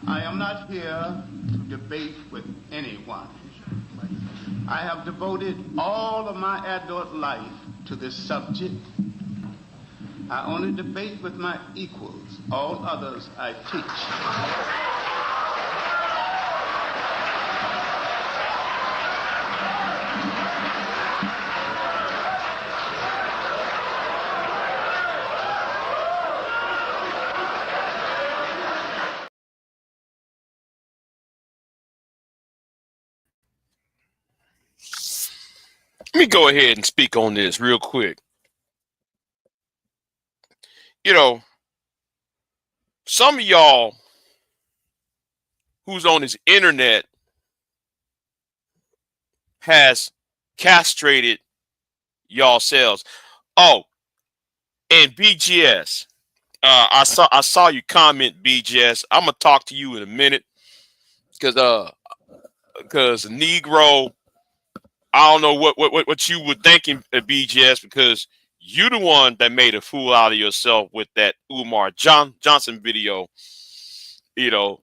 I am not here to debate with anyone. I have devoted all of my adult life to this subject. I only debate with my equals. All others I teach. Let me go ahead and speak on this real quick. You know, some of y'all who's on this internet has castrated y'all selves. Oh, and BGS. I saw you comment, BGS. I'm gonna talk to you in a minute because Negro, I don't know what you were thinking at BGS, because you the one that made a fool out of yourself with that Umar Johnson video. You know,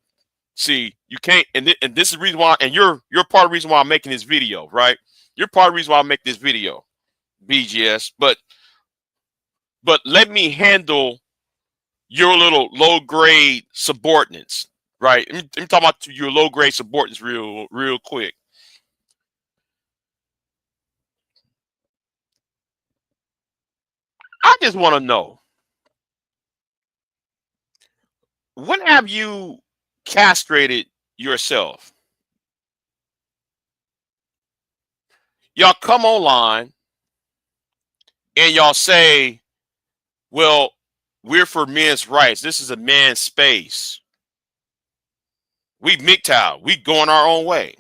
see, you can't, and this is the reason why, and you're part of the reason why I'm making this video, right? You're part of the reason why I make this video, BGS. But let me handle your little low grade subordinates, right? I'm talking about your low grade subordinates real quick. I just want to know, when have you castrated yourself? Y'all come online and y'all say, well, we're for men's rights. This is a man's space. We MGTOW. We going our own way.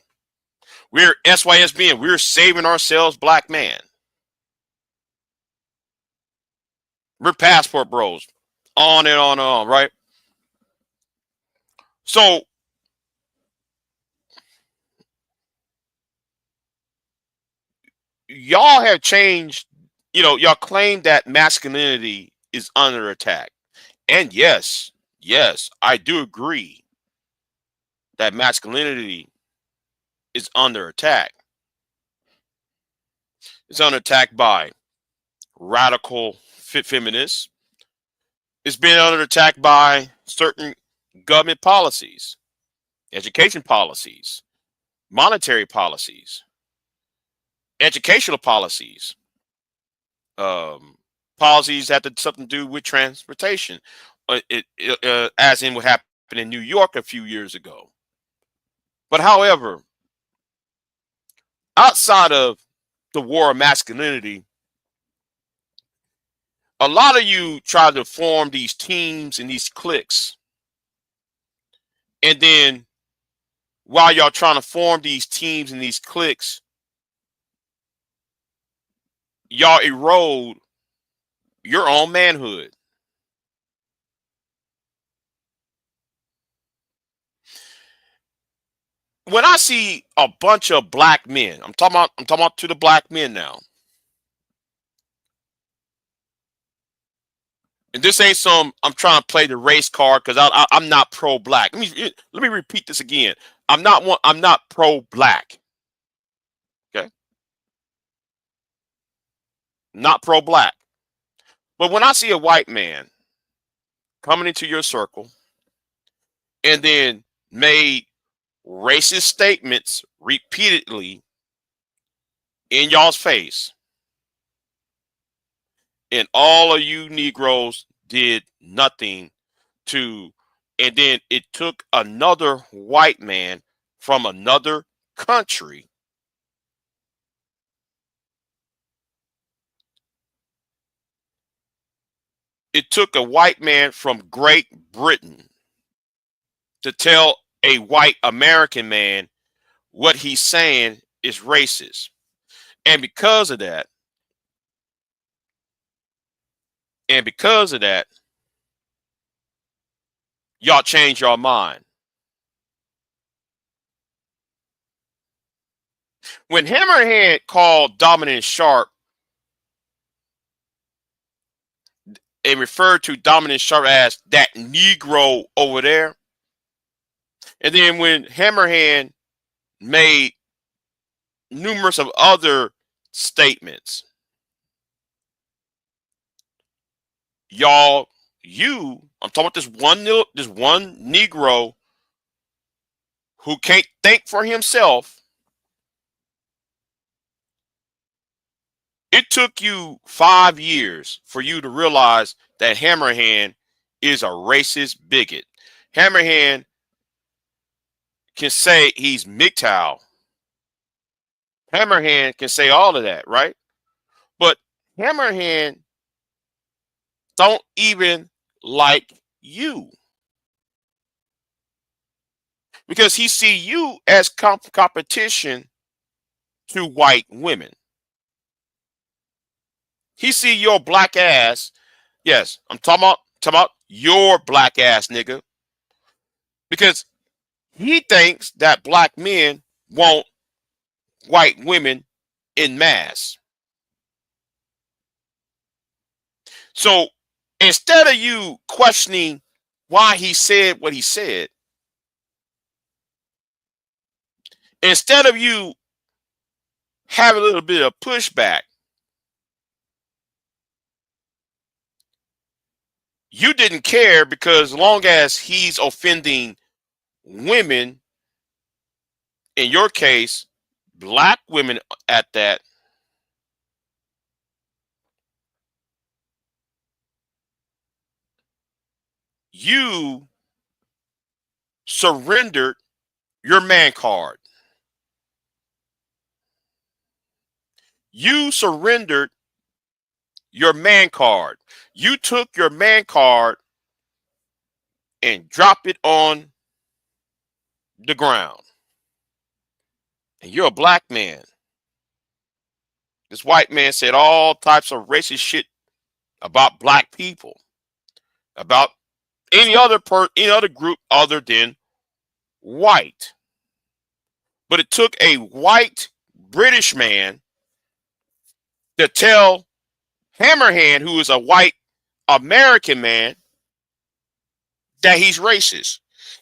We're SYSBN. We're saving ourselves, black man. We're passport bros. On and on, right? So y'all have changed. Y'all claim that masculinity is under attack. And yes, I do agree that masculinity is under attack. It's under attack by radical feminists. It's been under attack by certain government policies, education policies, monetary policies, educational policies, policies that had something to do with transportation, as in what happened in New York a few years ago. But however, outside of the war of masculinity, a lot of you try to form these teams and these cliques. And then while y'all trying to form these teams and these cliques, y'all erode your own manhood. When I see a bunch of black men, I'm talking about to the black men now. And this ain't I'm trying to play the race card because I'm not pro black. Let me repeat this again. I'm not pro black. Okay, not pro black. But when I see a white man coming into your circle and then made racist statements repeatedly in y'all's face, and all of you Negroes did nothing to, and then it took another white man from another country it took a white man from Great Britain to tell a white American man what he's saying is racist. And because of that, y'all change your mind. When Hammerhead called Dominant Sharp and referred to Dominant Sharp as that Negro over there, And then when Hammerhand made numerous of other statements, y'all, I'm talking about this one Negro who can't think for himself. It took you 5 years for you to realize that Hammerhand is a racist bigot. Hammerhand can say he's MGTOW. Hammerhand can say all of that, right? But Hammerhand don't even like you because he see you as competition to white women. He see your black ass. Yes, I'm talking about your black ass, nigga. Because he thinks that black men want white women in mass. So instead of you questioning why he said what he said, instead of you having a little bit of pushback, you didn't care because as long as he's offending women, in your case, black women at that, you surrendered your man card. You surrendered your man card. You took your man card and dropped it on the ground. And you're a black man. This white man said all types of racist shit about black people, about any other group other than white. But it took a white British man to tell Hammerhand, who is a white American man, that he's racist.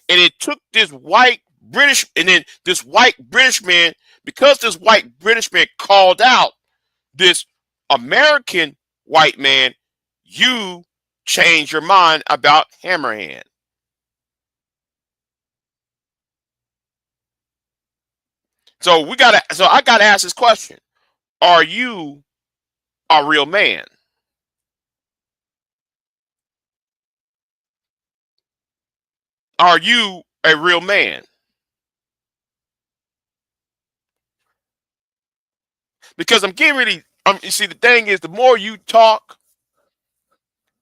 And it took this white British, and then this white British man, because this white British man called out this American white man, you change your mind about Hammerhand. So I gotta ask this question. Are you a real man? Are you a real man? Because I'm getting ready. You see, the thing is, the more you talk,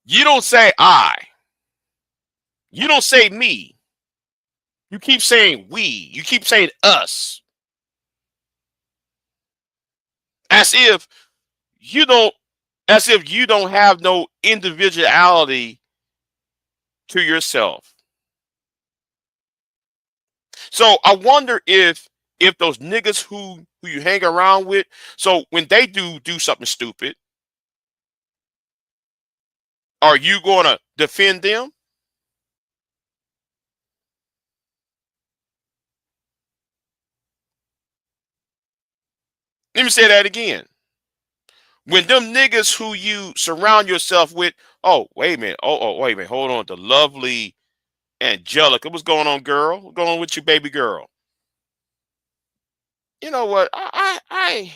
you don't say I. You don't say me. You keep saying we. You keep saying us. As if you don't have no individuality to yourself. So I wonder if those niggas who you hang around with, so when they do something stupid, are you going to defend them? Let me say that again. When them niggas who you surround yourself with, oh, wait a minute. Oh, wait a minute. Hold on. The lovely Angelica. What's going on, girl? What's going on with you, baby girl? You know what? Man,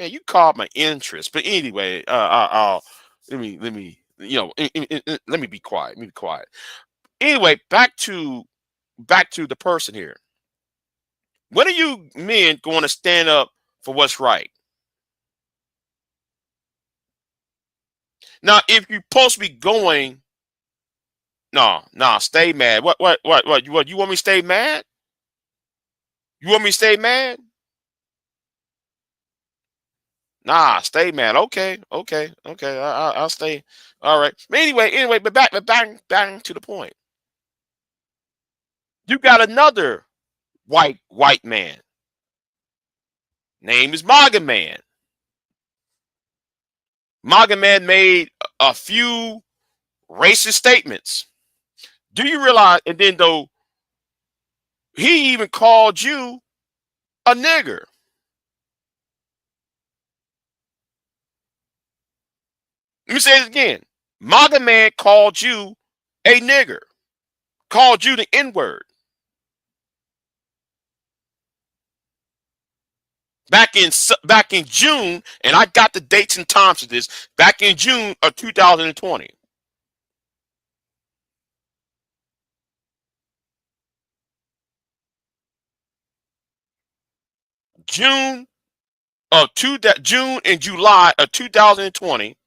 you caught my interest. But anyway, let me, let me be quiet. Let me be quiet. Anyway, back to the person here. When are you men going to stand up for what's right? Now, if you're supposed to be going, no, stay mad. What? You want me to stay mad? You want me to stay mad? Nah, stay mad. Okay. I'll stay. All right. But anyway, but back to the point. You got another white man. Name is MAGA Man. MAGA Man made a few racist statements. Do you realize? And then though, He even called you a nigger. Let me say this again. MAGA man called you a nigger, called you the N-word. Back in June, and I got the dates and times of this, back in June of 2020. June and July of 2020,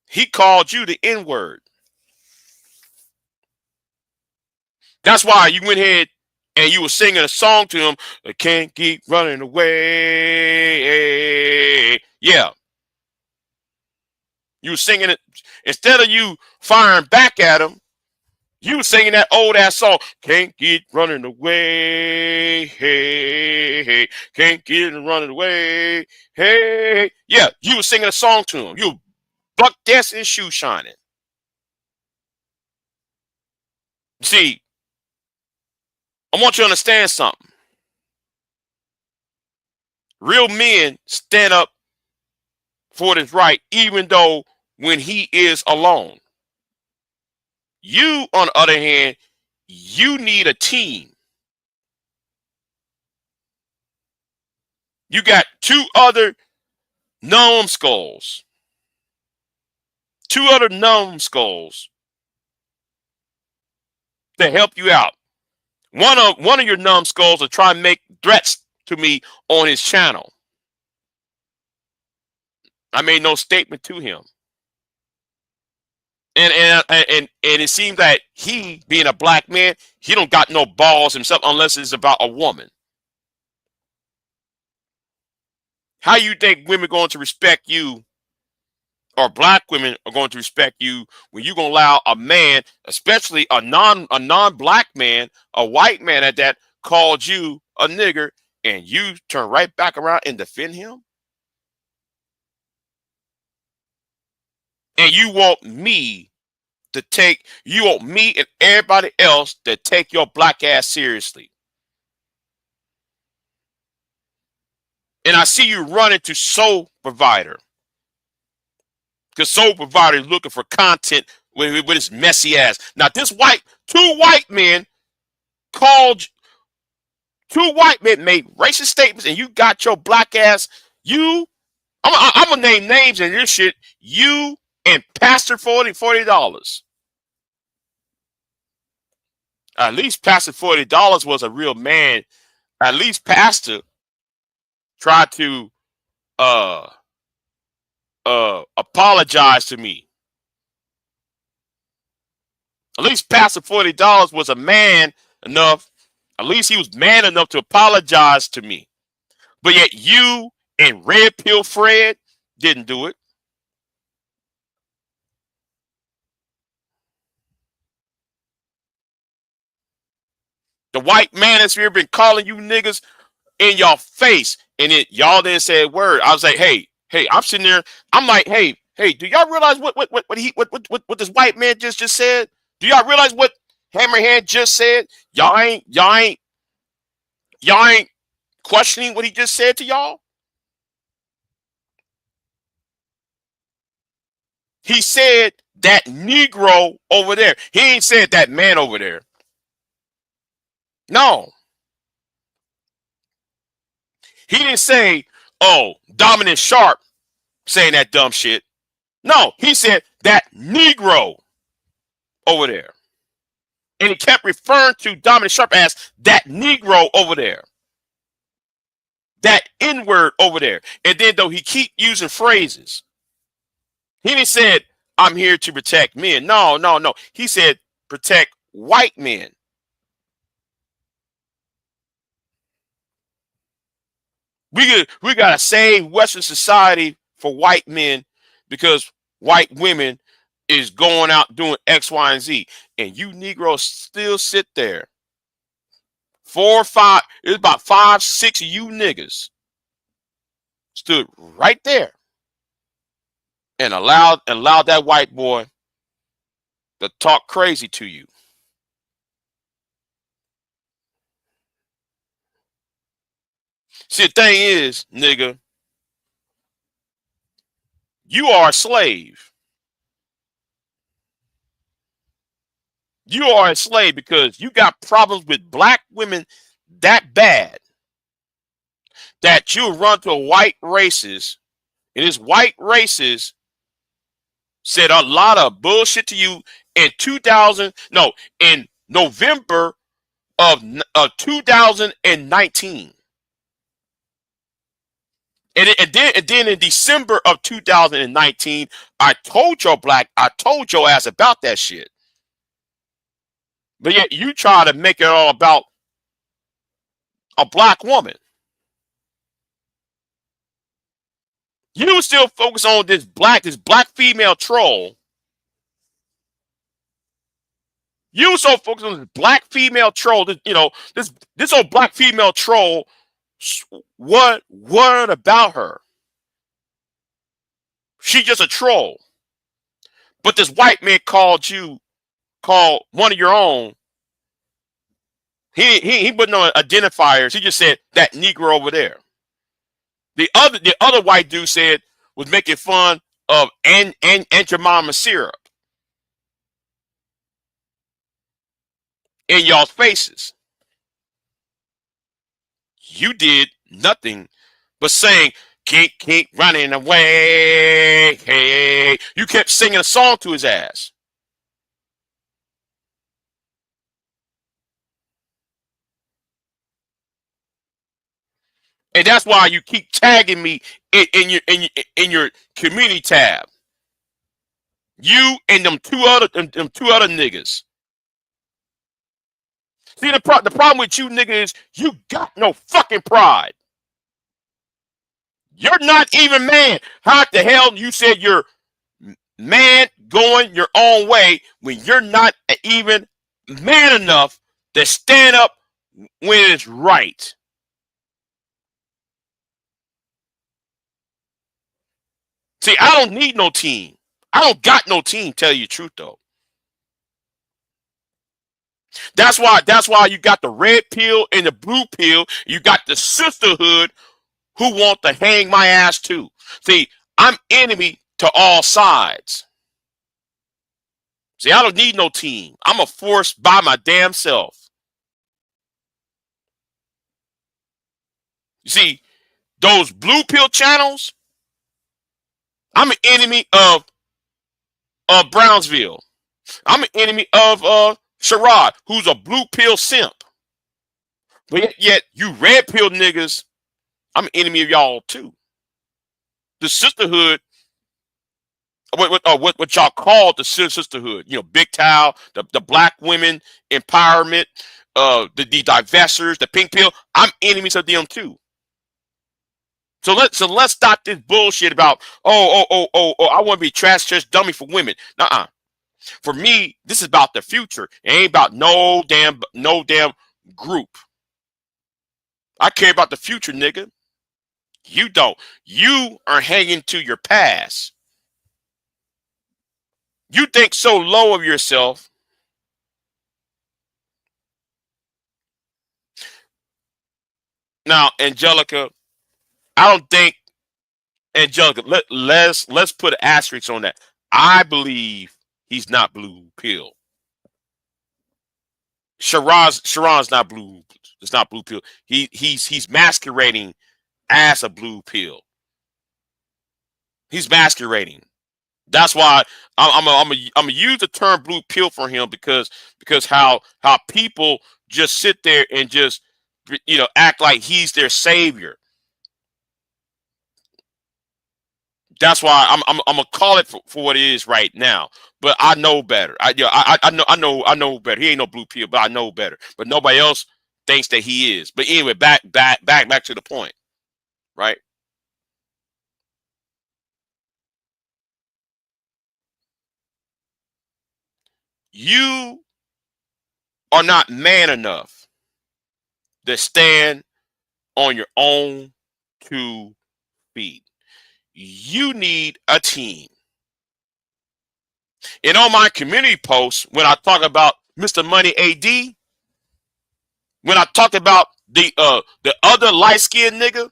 he called you the N-word. That's why you went ahead and you were singing a song to him. I can't keep running away. Yeah. You were singing it. Instead of you firing back at him, you were singing that old ass song. Can't keep running away. Hey, hey. Can't keep running away. Hey. Yeah. You were singing a song to him. You were buck dancing and shoe shining. See, I want you to understand something. Real men stand up for what is right, even though when he is alone. You, on the other hand, you need a team. You got two other numbskulls. Two other numbskulls to help you out. One of your numbskulls will try and make threats to me on his channel. I made no statement to him. And it seems that he, being a black man, he don't got no balls himself unless it's about a woman. How you think women are going to respect you, or black women are going to respect you, when you're going to allow a man, especially a non-black man, a white man at that, called you a nigger, and you turn right back around and defend him? And you want me and everybody else to take your black ass seriously. And I see you running to Soul Provider, because Soul Provider is looking for content with his messy ass. Now, two white men made racist statements, and you got your black ass. I'm gonna name names in this shit. You and Pastor $40. At least Pastor $40 was a real man. At least Pastor tried to apologize to me. At least Pastor $40 was a man enough. At least he was man enough to apologize to me. But yet you and Red Pill Fred didn't do it. The white manosphere been calling you niggas in your face, and y'all didn't say a word. I was like, hey, I'm sitting there. I'm like, hey, do y'all realize what this white man just said? Do y'all realize what Hammerhand just said? Y'all ain't questioning what he just said to y'all? He said that Negro over there. He ain't said that man over there. No. He didn't say, oh, Dominant Sharp saying that dumb shit. No, he said that Negro over there. And he kept referring to Dominant Sharp as that Negro over there. That N-word over there. And then though he keep using phrases. He didn't say, I'm here to protect men. No. He said protect white men. We gotta save Western society for white men, because white women is going out doing X, Y, and Z. And you Negroes still sit there. 4 or 5, it's about 5, 6 of you niggas stood right there and allowed that white boy to talk crazy to you. See, the thing is, nigga, you are a slave. You are a slave because you got problems with black women that bad that you run to white races, and this white races said a lot of bullshit to you in 2000, no, in November of 2019. And then in December of 2019, I told your ass about that shit. But yet you try to make it all about a black woman. You still focus on this black female troll. You so focused on this black female troll. This old black female troll. What about her? She's just a troll. But this white man called one of your own. He put no identifiers. He just said that Negro over there. The other white dude said was making fun of Aunt Jemima syrup in y'all's faces. You did nothing but saying, keep running away. Hey, you kept singing a song to his ass. And that's why you keep tagging me in your community tab. You and them two other niggas. See, the problem with you niggas is you got no fucking pride. You're not even man. How the hell you said you're man going your own way when you're not even man enough to stand up when it's right? See, I don't need no team. I don't got no team, tell you the truth though. That's why you got the red pill and the blue pill. You got the sisterhood who want to hang my ass too. See, I'm enemy to all sides. See, I don't need no team. I'm a force by my damn self. You see, those blue pill channels, I'm an enemy of Brownsville. I'm an enemy of Sherrod, who's a blue pill simp. But yet you red pill niggas, I'm an enemy of y'all too. The sisterhood, what y'all call the sisterhood, Big Towel, the black women empowerment, the divestors, the pink pill, I'm enemies of them too. So let's stop this bullshit about I want to be trash dummy for women. Nuh-uh. For me, this is about the future. It ain't about no damn group. I care about the future, nigga. You don't. You are hanging to your past. You think so low of yourself. Now, Angelica, I don't think Angelica. Let's put an asterisk on that. I believe he's not blue pill. Sharon's not blue. It's not blue pill. He's masquerading as a blue pill. He's masquerading. That's why I'm gonna use the term blue pill for him because how people just sit there and just act like he's their savior. That's why I'm gonna call it for what it is right now. But I know better. I know better. He ain't no blue pill, but I know better. But nobody else thinks that he is. But anyway, back to the point, right? You are not man enough to stand on your own 2 feet. You need a team. And on my community posts, when I talk about Mr. Money AD, when I talk about the other light skinned nigga,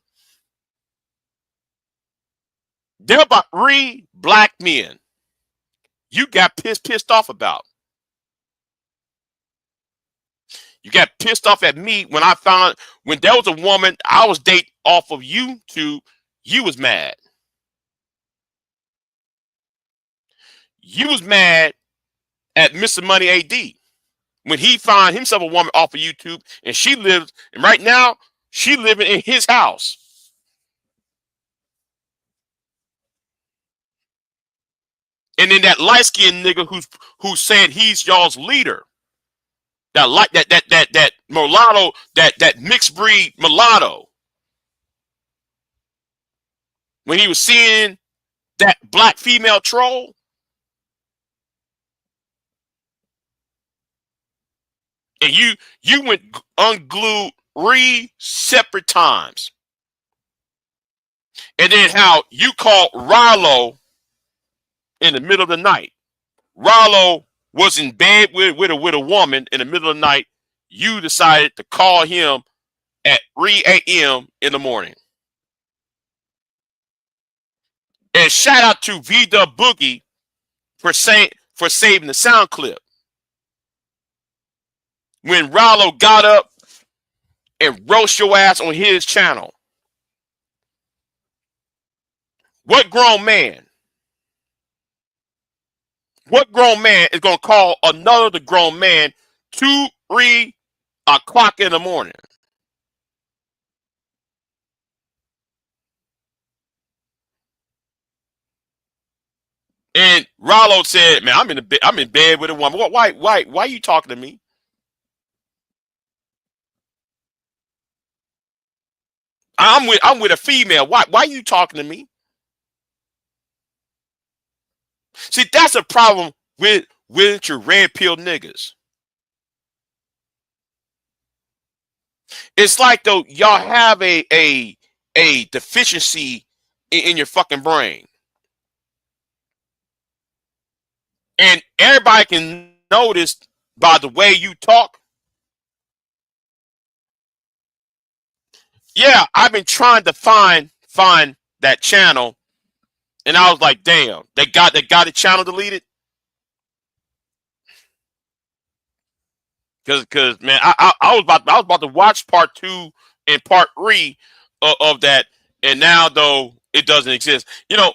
there are about 3 black men you got pissed off about. You got pissed off at me when I found when there was a woman I was dating off of YouTube. You was mad. You was mad at Mr. Money AD when he found himself a woman off of YouTube, and she lives, and right now she living in his house. And then that light skinned nigga who's saying he's y'all's leader, that mulatto, that mixed breed mulatto, when he was seeing that black female troll, and you went unglued 3 separate times, and then how you called Rollo in the middle of the night. Rollo was in bed with a woman in the middle of the night. You decided to call him at 3 a.m. in the morning. And shout out to V-Dub Boogie for saving the sound clip. When Rollo got up and roast your ass on his channel. What grown man? What grown man is going to call another grown man 2, 3 o'clock in the morning? And Rollo said, "Man, I'm in bed with a woman. Why are you talking to me? I'm with a female. Why are you talking to me?" See, that's a problem with your red pill niggas. It's like though y'all have a deficiency in your fucking brain. And everybody can notice by the way you talk. Yeah, I've been trying to find that channel, and I was like, damn, they got the channel deleted. Cause man, I was about to watch part 2 and part 3 of that, and now though it doesn't exist. You know,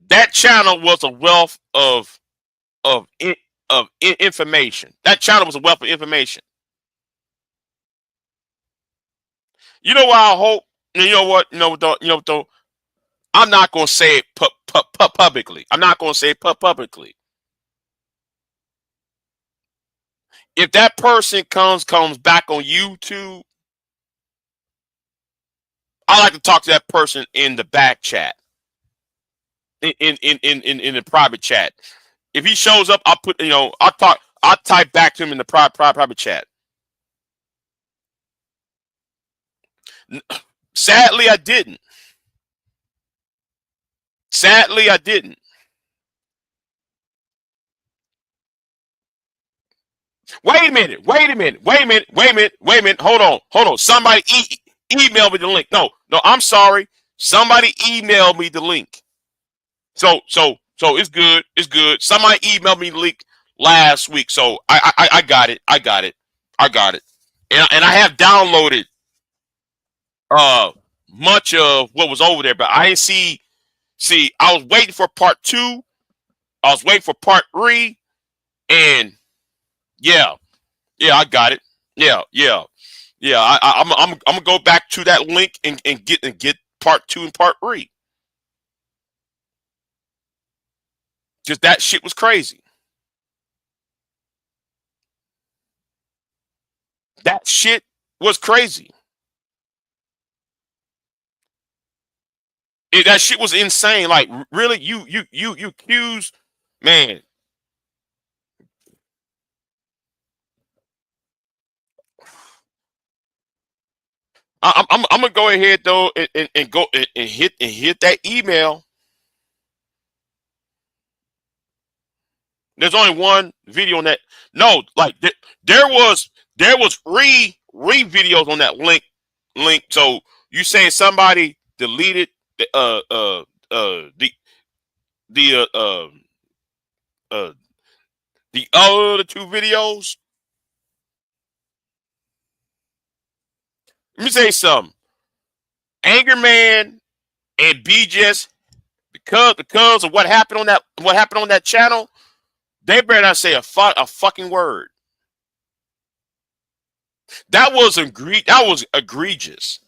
that channel was a wealth of information. That channel was a wealth of information. You know what I hope? You know what? Though I'm not gonna say it publicly. I'm not gonna say it publicly. If that person comes back on YouTube, I like to talk to that person in the back chat, in the private chat. If he shows up, I'll put I'll type back to him in the private chat. Sadly, I didn't. Sadly, I didn't. Wait a minute. Hold on. Somebody email me the link. No, I'm sorry. Somebody emailed me the link. So it's good. It's good. Somebody emailed me the link last week. So I got it. And I have downloaded much of what was over there, but I didn't see I was waiting for part 2. I was waiting for part 3, and yeah, I got it. Yeah. I'm gonna go back to that link and get part 2 and part 3. Just that shit was crazy. That shit was crazy. That shit was insane. Like, really, you accuse, man. I'm gonna go ahead though and go and hit that email. There's only one video on that. No, like there was re videos on that link. So you saying somebody deleted the the uh the other two videos? Let me say something. Anger Man and BJS, because of what happened on that channel, they better not say a fucking word. That was egregious.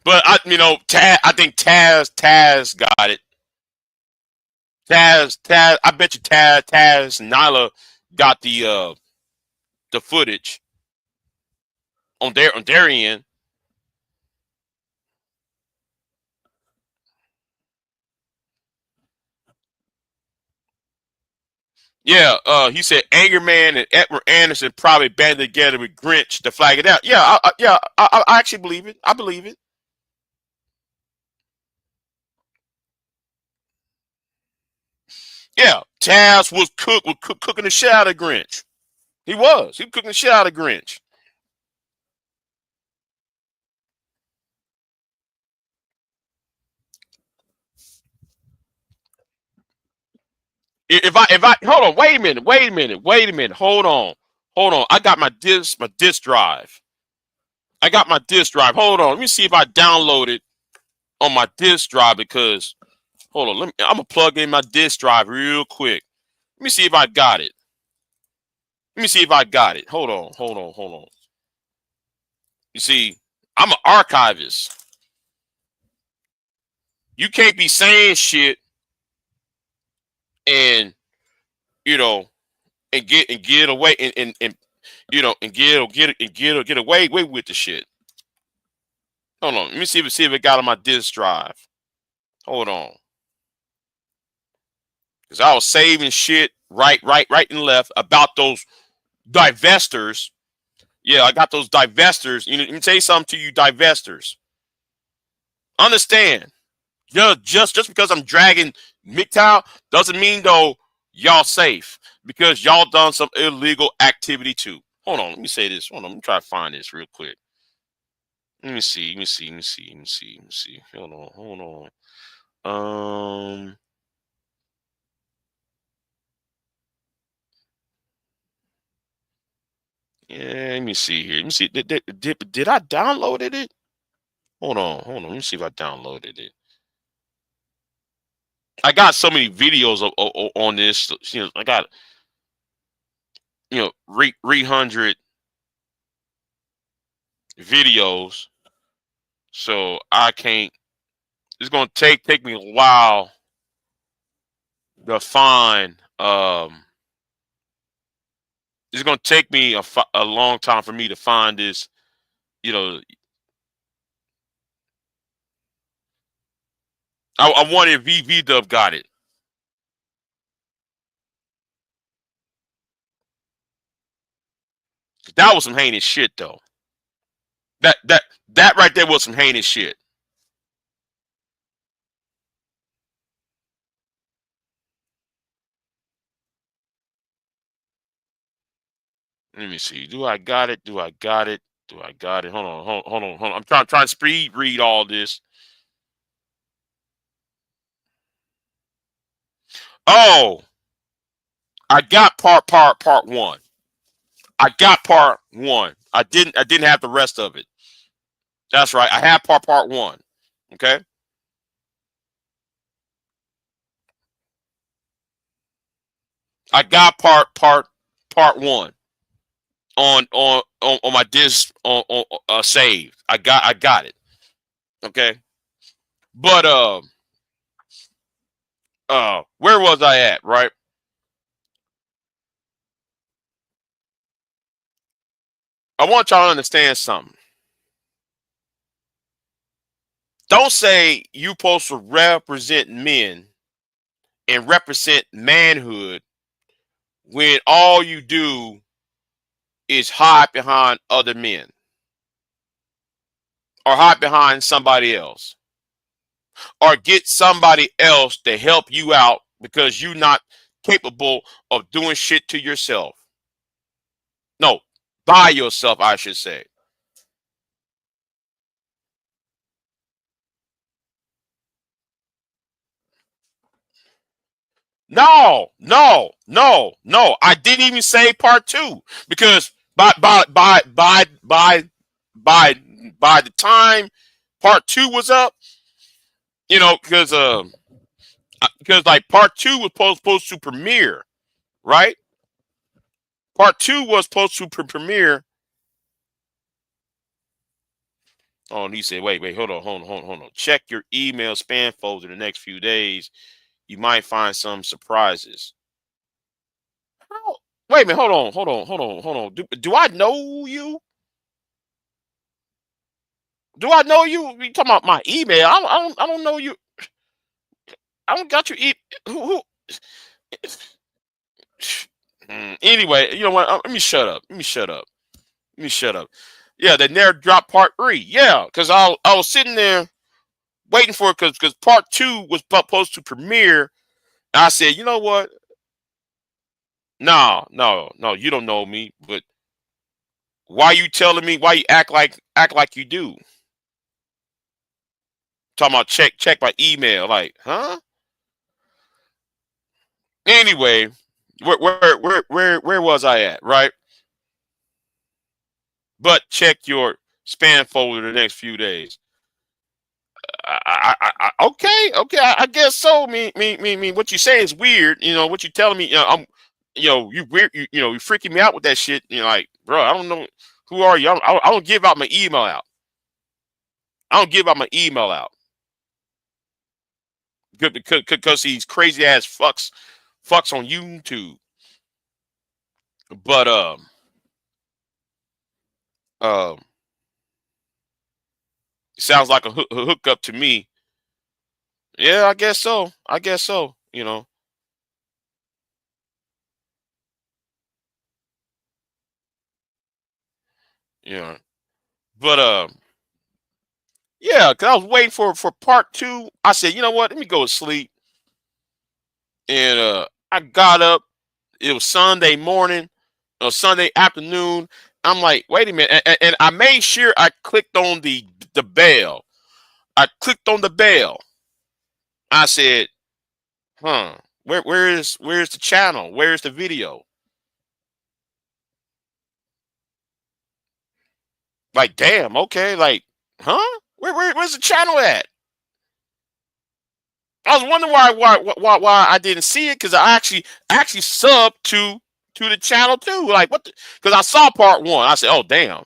But I think Taz got it. Taz, I bet you Taz, and Nyla got the footage on their end. Yeah, he said Anger Man and Edward Anderson probably banded together with Grinch to flag it out. Yeah, I actually believe it. I believe it. Yeah, Taz was cooking the shit out of Grinch. He was cooking the shit out of Grinch. If I hold on, wait a minute, hold on. I got my disc drive. Hold on, let me see if I download it on my disc drive, because hold on, I'm gonna plug in my disc drive real quick. Let me see if I got it. Hold on. You see, I'm an archivist. You can't be saying shit and and get away and get away with the shit. Hold on, let me see if it got on my disc drive. Hold on, because I was saving shit right and left about those divestors. Yeah, I got those divestors. Let me tell you something to you, divestors. Understand, just because I'm dragging MGTOW doesn't mean though y'all safe, because y'all done some illegal activity too. Hold on, let me say this. Hold on, let me try to find this real quick. Let me see. Hold on. Yeah, let me see here. Let me see. Did I downloaded it? Hold on. Let me see if I downloaded it. I got so many videos on this. I got 300 videos, so I can't. It's gonna take me a while to find. It's gonna take me a long time for me to find this. I wanted VV Dub got it. That was some heinous shit though. That right there was some heinous shit. Let me see. Do I got it? Hold on. I'm trying to speed read all this. Oh, I got part one. I got part one. I didn't have the rest of it. That's right. I have part one. Okay. I got part one on my disc on saved. I got it. Okay. But where was I at, right? I want y'all to understand something. Don't say you supposed to represent men and represent manhood when all you do is hide behind other men or hide behind somebody else. or get somebody else to help you out because you're not capable of doing shit to yourself. No, by yourself, I should say. No, no, no, no. I didn't even say part two because by by the time part two was up, because like part two was supposed to premiere, right? Part two was supposed to premiere. Oh, and he said, wait, hold on. Check your email spam folder the next few days. You might find some surprises. How? Wait a minute, hold on. Do I know you? Do I know you? You talking about my email? I don't know you. I don't got your who? Anyway, you know what? Let me shut up. Let me shut up. Yeah, they never dropped part three. Yeah, because I was sitting there waiting for it because part two was supposed to premiere. And I said, you know what? No, you don't know me. But why you telling me? Why you act like you do? Talking about check my email. Like, huh? Anyway, where was I at? Right? But check your spam folder the next few days. Okay. I guess so. What you say is weird. What you telling me. You weird. You freaking me out with that shit. Like, bro, I don't know who are you. I don't give out my email out. I don't give out my email out because he's crazy ass fucks on YouTube. But um, sounds like a hookup to me. Yeah, I guess so. I guess so. Yeah. But yeah, because I was waiting for part two. I said, you know what? Let me go to sleep. And I got up. It was Sunday morning or Sunday afternoon. I'm like, wait a minute, and I made sure I clicked on the bell. I clicked on the bell. I said, huh, where's the channel? Where's the video? Like, damn, okay, like, huh? Where's the channel at? I was wondering why I didn't see it because I actually subbed to the channel too. Like what? Because I saw part one. I said, oh damn.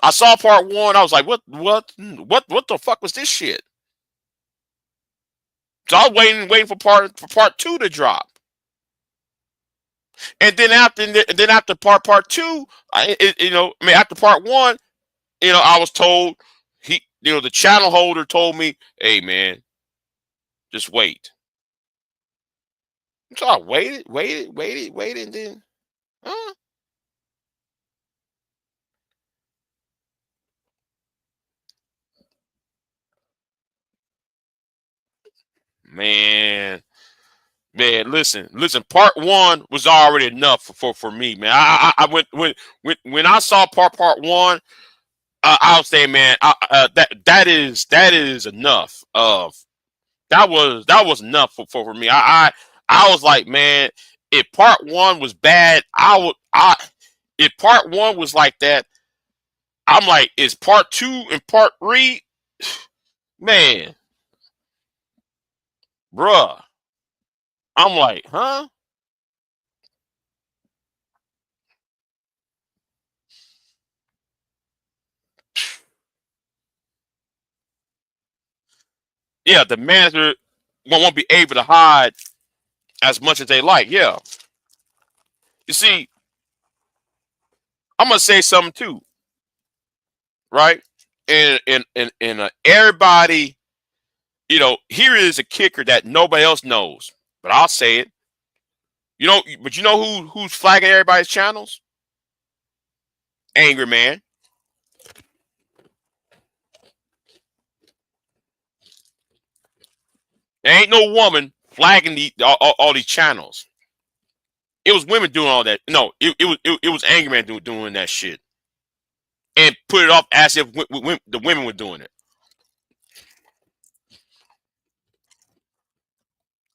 I saw part one. I was like, what the fuck was this shit? So I was waiting for part two to drop. And then after part two, after part one, I was told the channel holder told me, hey man, just wait. So I waited, and then, huh? Man, man, listen. Part one was already enough for me, man. I went when I saw part one, I was saying, man, that is enough. That was enough for me. I was like, man, if part one was bad, if part one was like that, I'm like, is part two and part three, man, bruh. I'm like, huh? Yeah, the manager won't be able to hide as much as they like. Yeah, you see, I'm gonna say something too, right? And everybody, here is a kicker that nobody else knows, but I'll say it. But you know who's flagging everybody's channels? Angry Man. There ain't no woman flagging all these channels. It was women doing all that. No, it was Angry Man doing that shit, and put it off as if the women were doing it.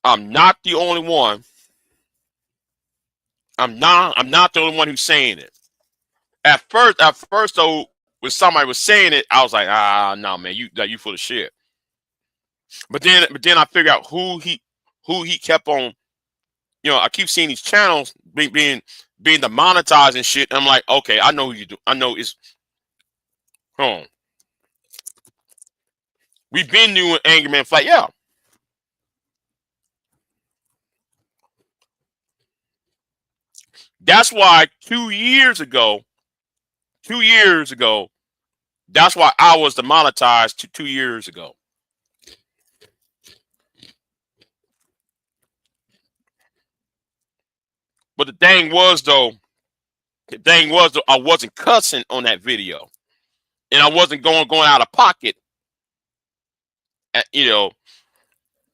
I'm not the only one. I'm not the only one who's saying it. At first though, when somebody was saying it, I was like, no, man, you full of shit. But then I figured out who he kept on. I keep seeing these channels being demonetized and shit. And I'm like, okay, I know who you do. I know it's. Hold on. We've been doing Angry Man Flag, yeah. That's why 2 years ago, that's why I was demonetized 2 years ago. But the thing was though, I wasn't cussing on that video, and I wasn't going out of pocket. I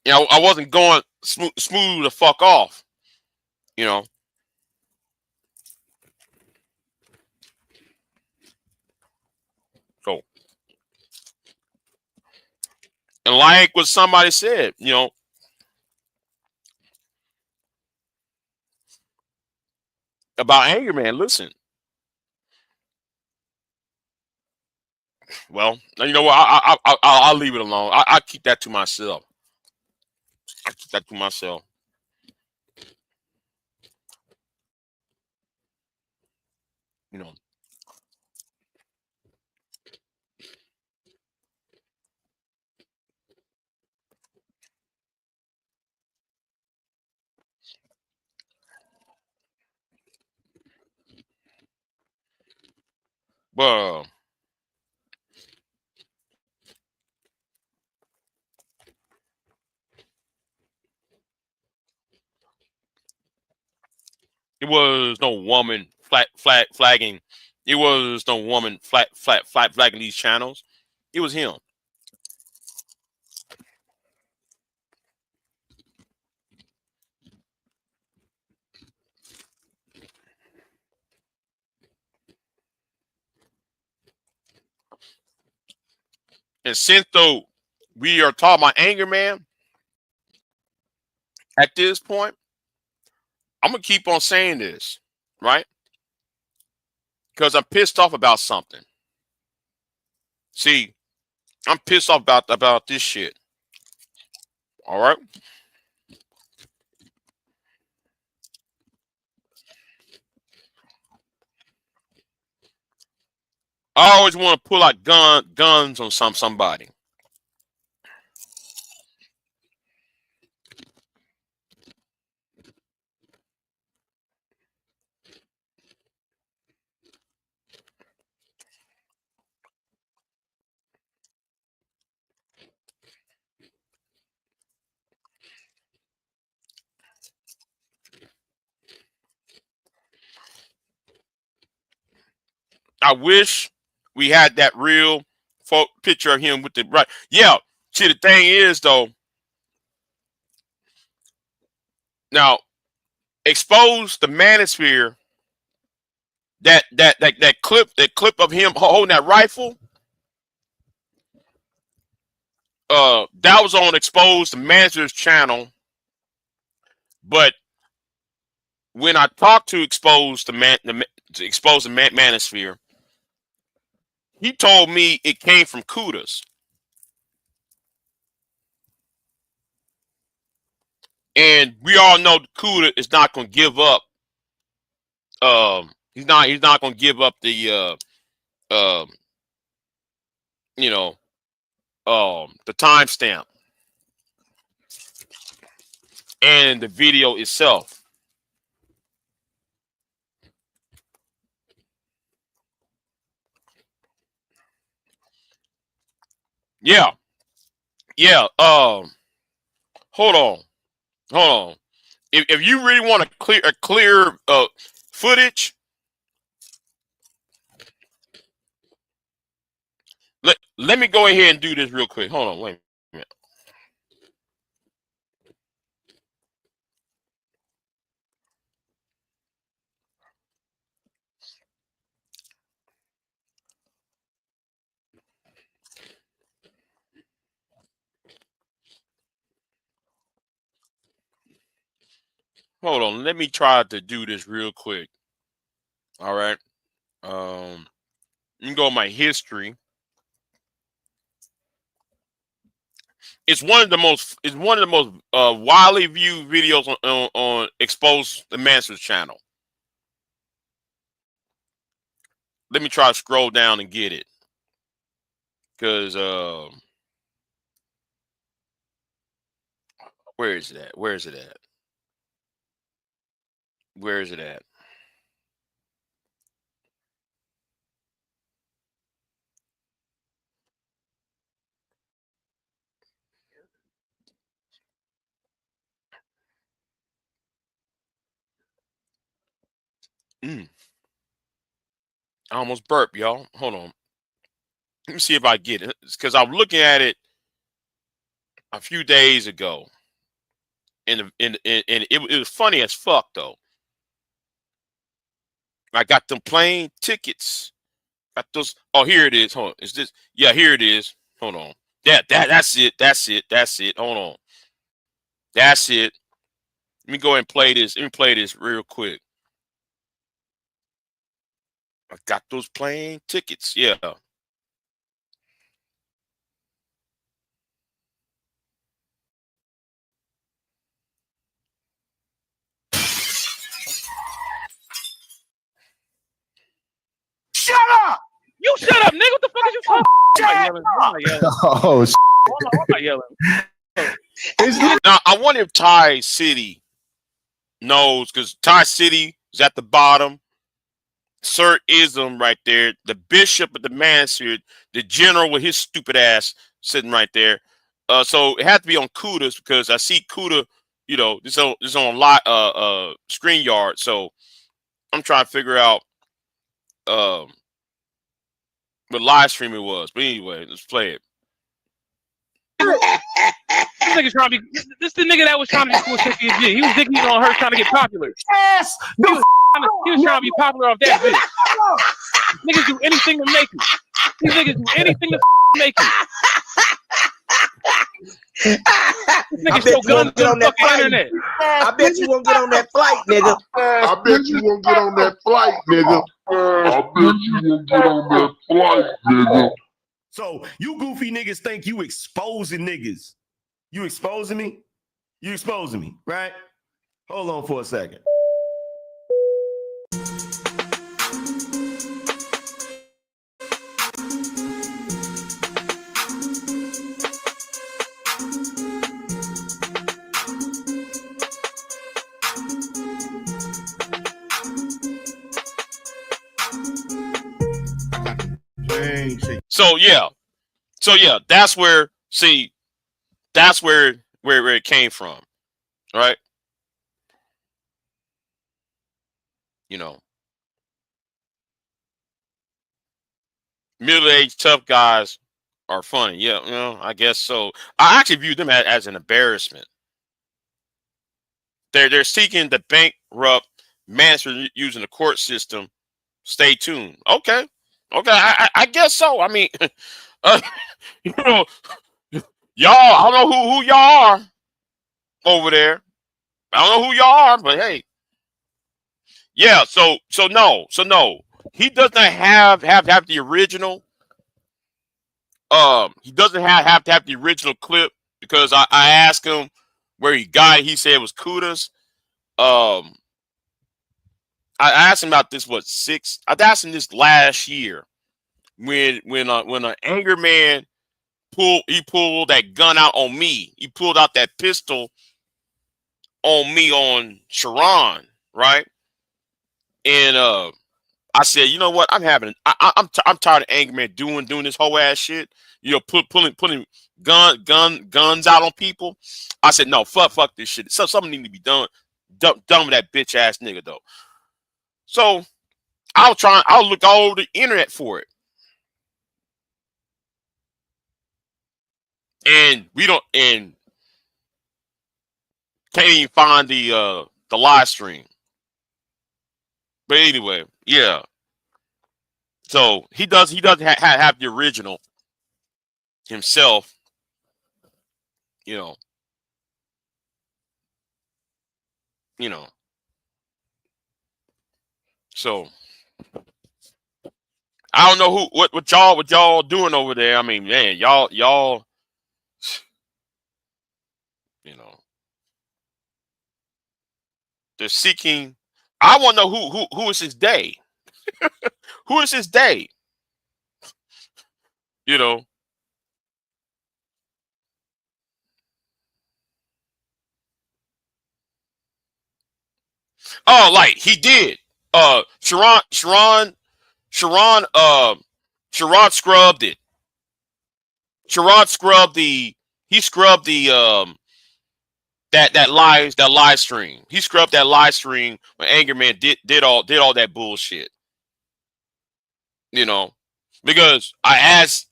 wasn't going smooth the fuck off. So, and like what somebody said, about Angry Man. Listen, well, you know what? I'll leave it alone. I keep that to myself. I keep that to myself. You know. But it was no woman flagging. It was no woman flagging these channels. It was him. And since though we are talking about Angry Man, at this point, I'm gonna keep on saying this, right? Because I'm pissed off about something. See, I'm pissed off about this shit. All right. I always want to pull out guns on somebody. I wish we had that real picture of him with the right. Yeah. See, the thing is though. Now, expose the manosphere. That clip of him holding that rifle. That was on Exposed the Manager's channel. But when I talked to Expose the Manosphere, he told me it came from Kudas. And we all know Kuda is not going to give up. He's not going to give up the the timestamp and the video itself. Yeah. Hold on. If you really want a clear footage, let me go ahead and do this real quick. Hold on, wait a minute. hold on. Let me try to do this real quick. All right. You can go to my history. It's one of the most. It's one of the most widely viewed videos on Expose the Masters channel. Let me try to scroll down and get it, because where is it at? Where is it at? Where is it at? Mm, I almost burped, y'all. Hold on. Let me see if I get it. It's because I was looking at it a few days ago, and it was funny as fuck though. I got them plane tickets. Got those. Oh, here it is. Hold on. Is this? Yeah, here it is. Hold on. That's it. That's it. That's it. Hold on. That's it. Let me go ahead and play this. Let me play this real quick. I got those plane tickets. Yeah. Shut up! You shut up, nigga. What the fuck is you talking about? I'm not yelling. Oh, I'm not yelling. Now I wonder if Ty City knows, because Ty City is at the bottom. Sir Ism right there. The bishop of the Mansfield, the general with his stupid ass sitting right there. So it had to be on Kudas, because I see Kuda, this on live StreamYard. So I'm trying to figure out what live stream it was. But anyway, let's play it. This nigga's trying to be. This the nigga that was trying to be cool with Cynthia G. He was thinking on her trying to get popular. yes! He was trying to be popular off that bitch. Niggas do anything to make it. These niggas do anything to make it. This nigga still guns on the fucking internet. I bet you won't get on that flight, nigga. I bet you won't get on that flight, nigga. I bet you won't get on that flight, nigga. So you goofy niggas think you exposing niggas. You exposing me? You exposing me, right? Hold on for a second. So yeah, that's where where it came from, right? Middle-aged tough guys are funny. Yeah, I guess so. I actually view them as an embarrassment. They're seeking to bankrupt Mansfield using the court system. Stay tuned. Okay, I guess so. I mean, y'all. I don't know who y'all are over there. I don't know who y'all are, but hey, yeah. So no. He does not have the original. He doesn't have to have the original clip, because I asked him where he got it. He said it was Kudas. I asked him about this. I asked him this last year when an angry man pulled that gun out on me. He pulled out that pistol on me on Sharon, right? And I said, you know what? I'm tired of angry man doing this whole ass shit. Pulling guns out on people. I said, no, fuck this shit. So something need to be done with that bitch ass nigga though. So I'll look all over the internet for it. And can't even find the live stream. But anyway, yeah. So he does have the original himself, You know. So I don't know what y'all doing over there. I mean, man, y'all, you know, they're seeking. I want to know who is his day. Who is his day? You know. Oh, like he did. Sharon, Sherrod scrubbed it. Sherrod scrubbed the. He scrubbed the that live stream. He scrubbed that live stream when Anger Man did all that bullshit. You know, because I asked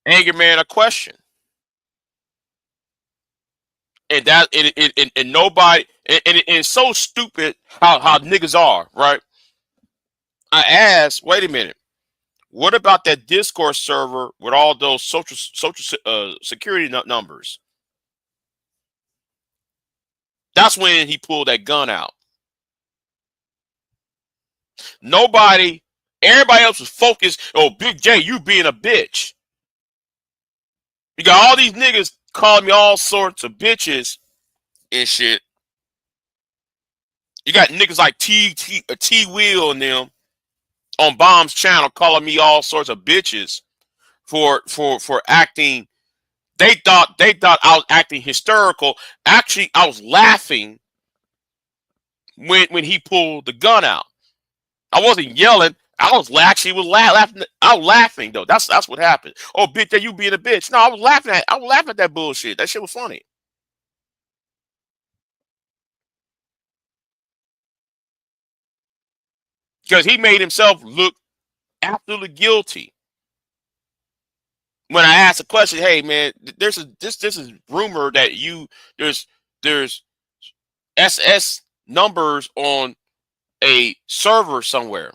Anger Man a question, and and nobody and it's so stupid how niggas are, right? I asked, wait a minute, what about that Discord server with all those social security numbers? That's when he pulled that gun out. Everybody else was focused. Oh, Big J, you being a bitch. You got all these niggas calling me all sorts of bitches and shit. You got niggas like T Wheel and them on Bomb's channel calling me all sorts of bitches for acting. They thought I was acting hysterical. Actually, I was laughing when he pulled the gun out. I wasn't yelling. I was laughing. Laughing. I was laughing though. That's what happened. Oh, bitch, that you being a bitch. No, I was laughing at that bullshit. That shit was funny. Because he made himself look absolutely guilty. When I asked the question, hey man, this is rumor that there's SS numbers on a server somewhere.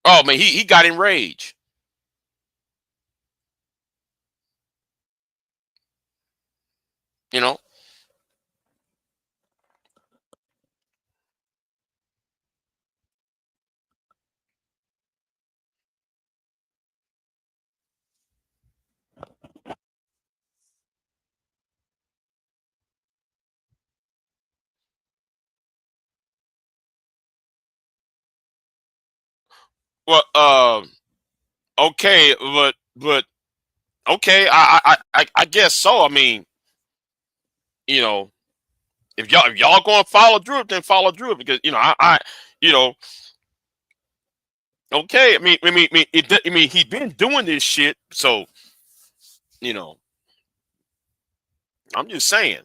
Oh man, he got enraged. You know? Well, okay, but okay, I guess so. I mean, you know, if y'all going to follow Drew, then follow Drew because you know I you know okay. I mean he's been doing this shit, so you know I'm just saying.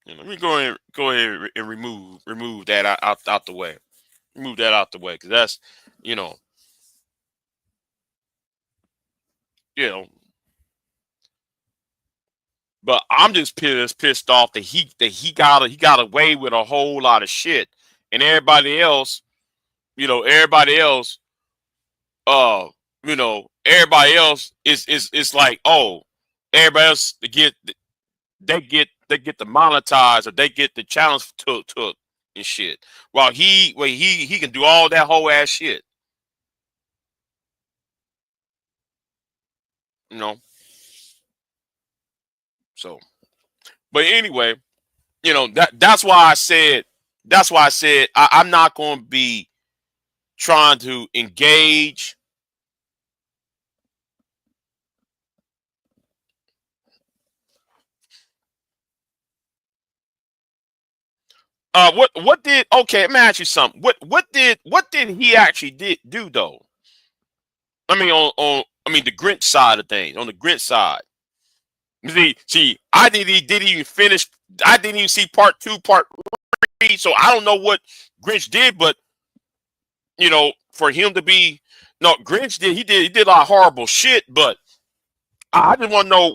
You know, let me go ahead and remove that out the way. Move that out the way because that's you know you know. But I'm just pissed off that he got away with a whole lot of shit, and everybody else, you know, uh, everybody else is like, oh, everybody else they get the monetize or they get the challenge took and shit. While he can do all that whole ass shit, you know. So, but anyway, you know that's why I said I'm not going to be trying to engage. What did okay? Let me ask you something. What did he actually do though? I mean I mean the Grinch side of things. On the Grinch side, see, didn't even finish. I didn't even see part 2, part 3. So I don't know what Grinch did, but you know, for him to be no Grinch did a lot of horrible shit. But I just want to know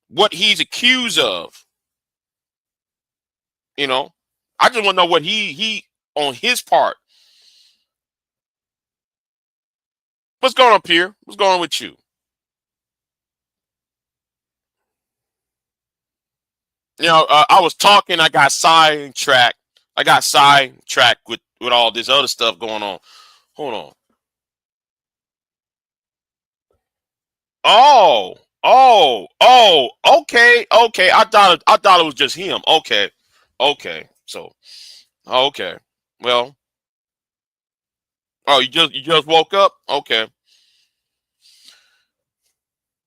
what he's accused of. You know, I just want to know what he on his part. What's going on up here? What's going on with you? I was talking. I got sidetracked. With all this other stuff going on. Hold on. Okay. I thought it was just him. Okay. So, okay. Well, you just woke up. Okay.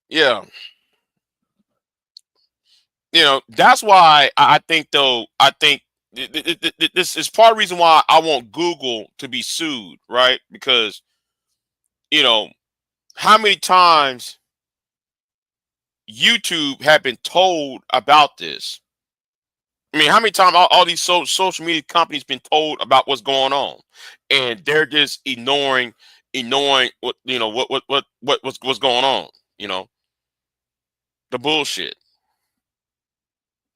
Yeah. That's why I think though. I think this is part of the reason why I want Google to be sued, right? Because you know how many times YouTube have been told about this. I mean, how many times all these social media companies been told about what's going on, and they're just ignoring what's going on. You know, the bullshit.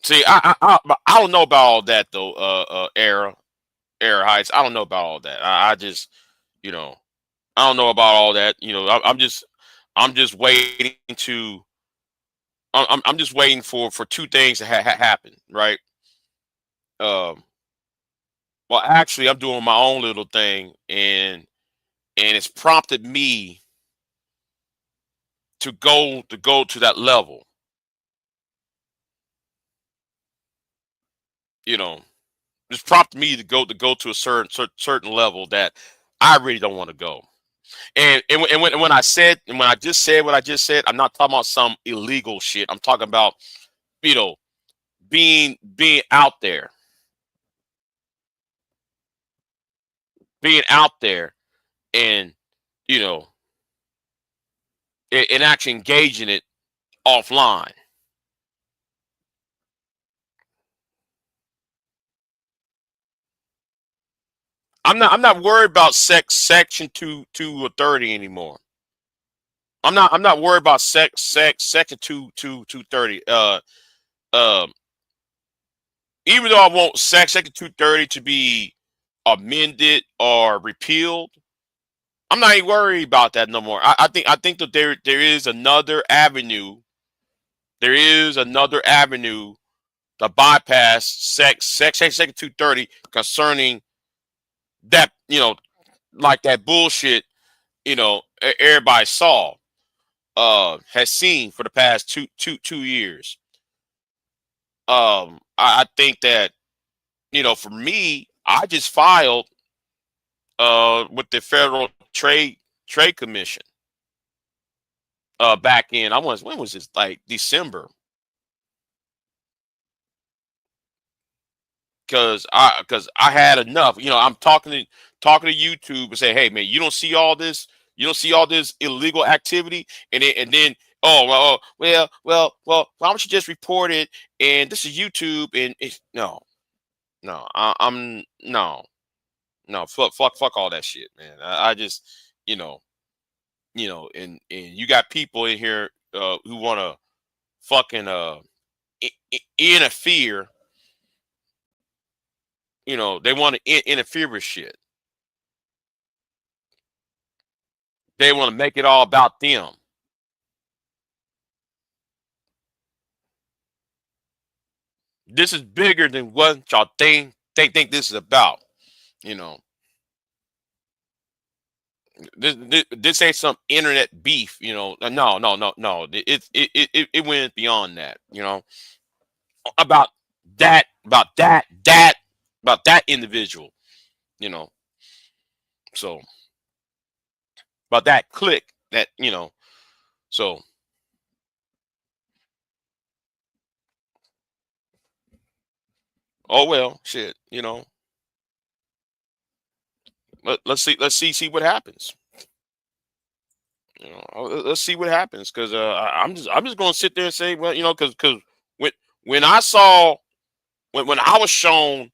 See, I don't know about all that though. Era Heights. I don't know about all that. I just, you know, I don't know about all that. I'm just waiting to. I'm just waiting for two things to happen, right? Um, well, actually, I'm doing my own little thing, and it's prompted me to go to that level. You know, it's prompted me to go to a certain level that I really don't want to go. And when I just said what I just said, I'm not talking about some illegal shit. I'm talking about you know being out there, being out there, and you know, and actually engaging it offline. I'm not worried about section 230 anymore. I'm not worried about section 230. Um, Even though I want section 230 to be amended or repealed, I'm not even worried about that no more. I think that there is another avenue. There is another avenue to bypass section 230 concerning that like that bullshit everybody saw has seen for the past two years. I think that for me, I just filed with the Federal Trade Commission back in, I was when was this, like December, because I had enough. I'm talking to YouTube and say, hey man, you don't see all this illegal activity, and then oh well, why don't you just report it? And this is YouTube, and no, I'm no, fuck all that shit, man. I just you know and you got people in here who want to fucking interfere. They want to interfere with shit. They want to make it all about them. This is bigger than what y'all think this is about. You know, this ain't some internet beef. No. It went beyond that. About that individual. You know, so about that click that so. Oh well, shit. Let's see what happens. Let's see what happens because I'm just gonna sit there and say, well, because when when I saw when I was shown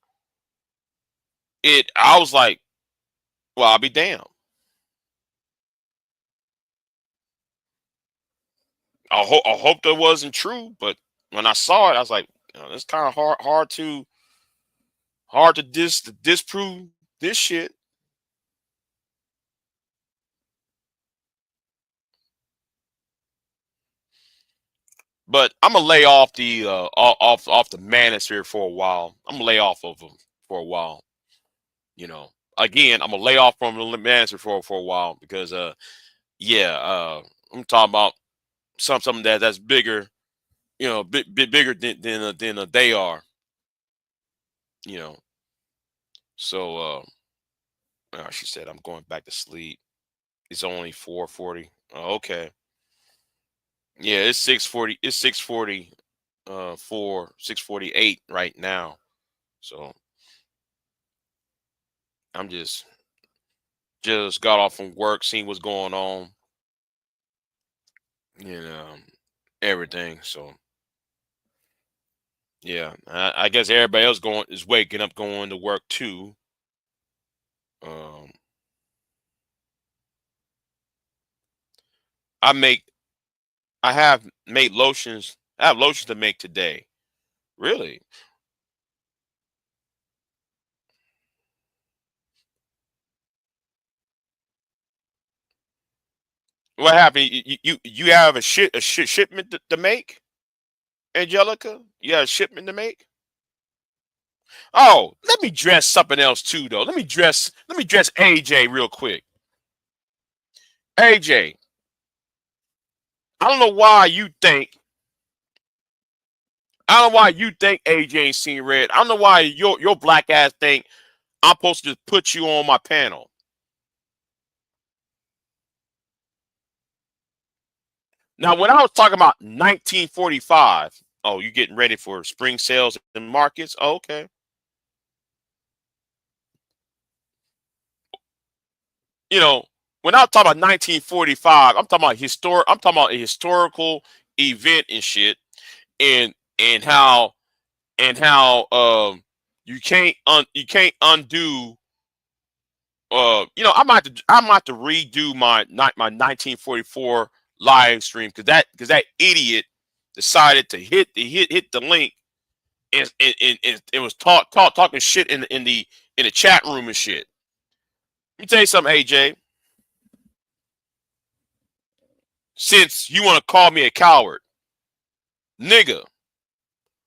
it, I was like, well, I'll be damned. I hope that wasn't true, but when I saw it, I was like, it's kind of hard to disprove this shit. But I'm gonna lay off the off the manosphere for a while. I'm gonna lay off of them for a while. You know, again, I'm gonna lay off from the manosphere for a while because yeah, I'm talking about something that's bigger. You know, bit bigger than they are. You know, so she said I'm going back to sleep. It's only 4:40. Oh, okay. Yeah, it's 6:40. It's 6:40. 6:48 right now. So I'm just got off from work, seeing what's going on, you know, everything. So yeah, I guess everybody else is waking up, going to work too. Um, I make I have made lotions. I have lotions to make today. Really? What happened? You have a shipment to make, Angelica? You have a shipment to make? Oh, let me dress something else too, though. Let me dress AJ real quick. AJ, I don't know why you think I don't know why you think AJ ain't seen red. I don't know why your black ass think I'm supposed to just put you on my panel. Now, when I was talking about 1945, oh, you getting ready for spring sales and markets? Oh, okay. You know, when I was talking about 1945, I'm talking about I'm talking about a historical event and shit, and and how you can't undo. I'm about to redo my 1944 live stream because that idiot decided to hit the link and it was talking shit in the chat room and shit. Let me tell you something, AJ. Since you want to call me a coward, nigga.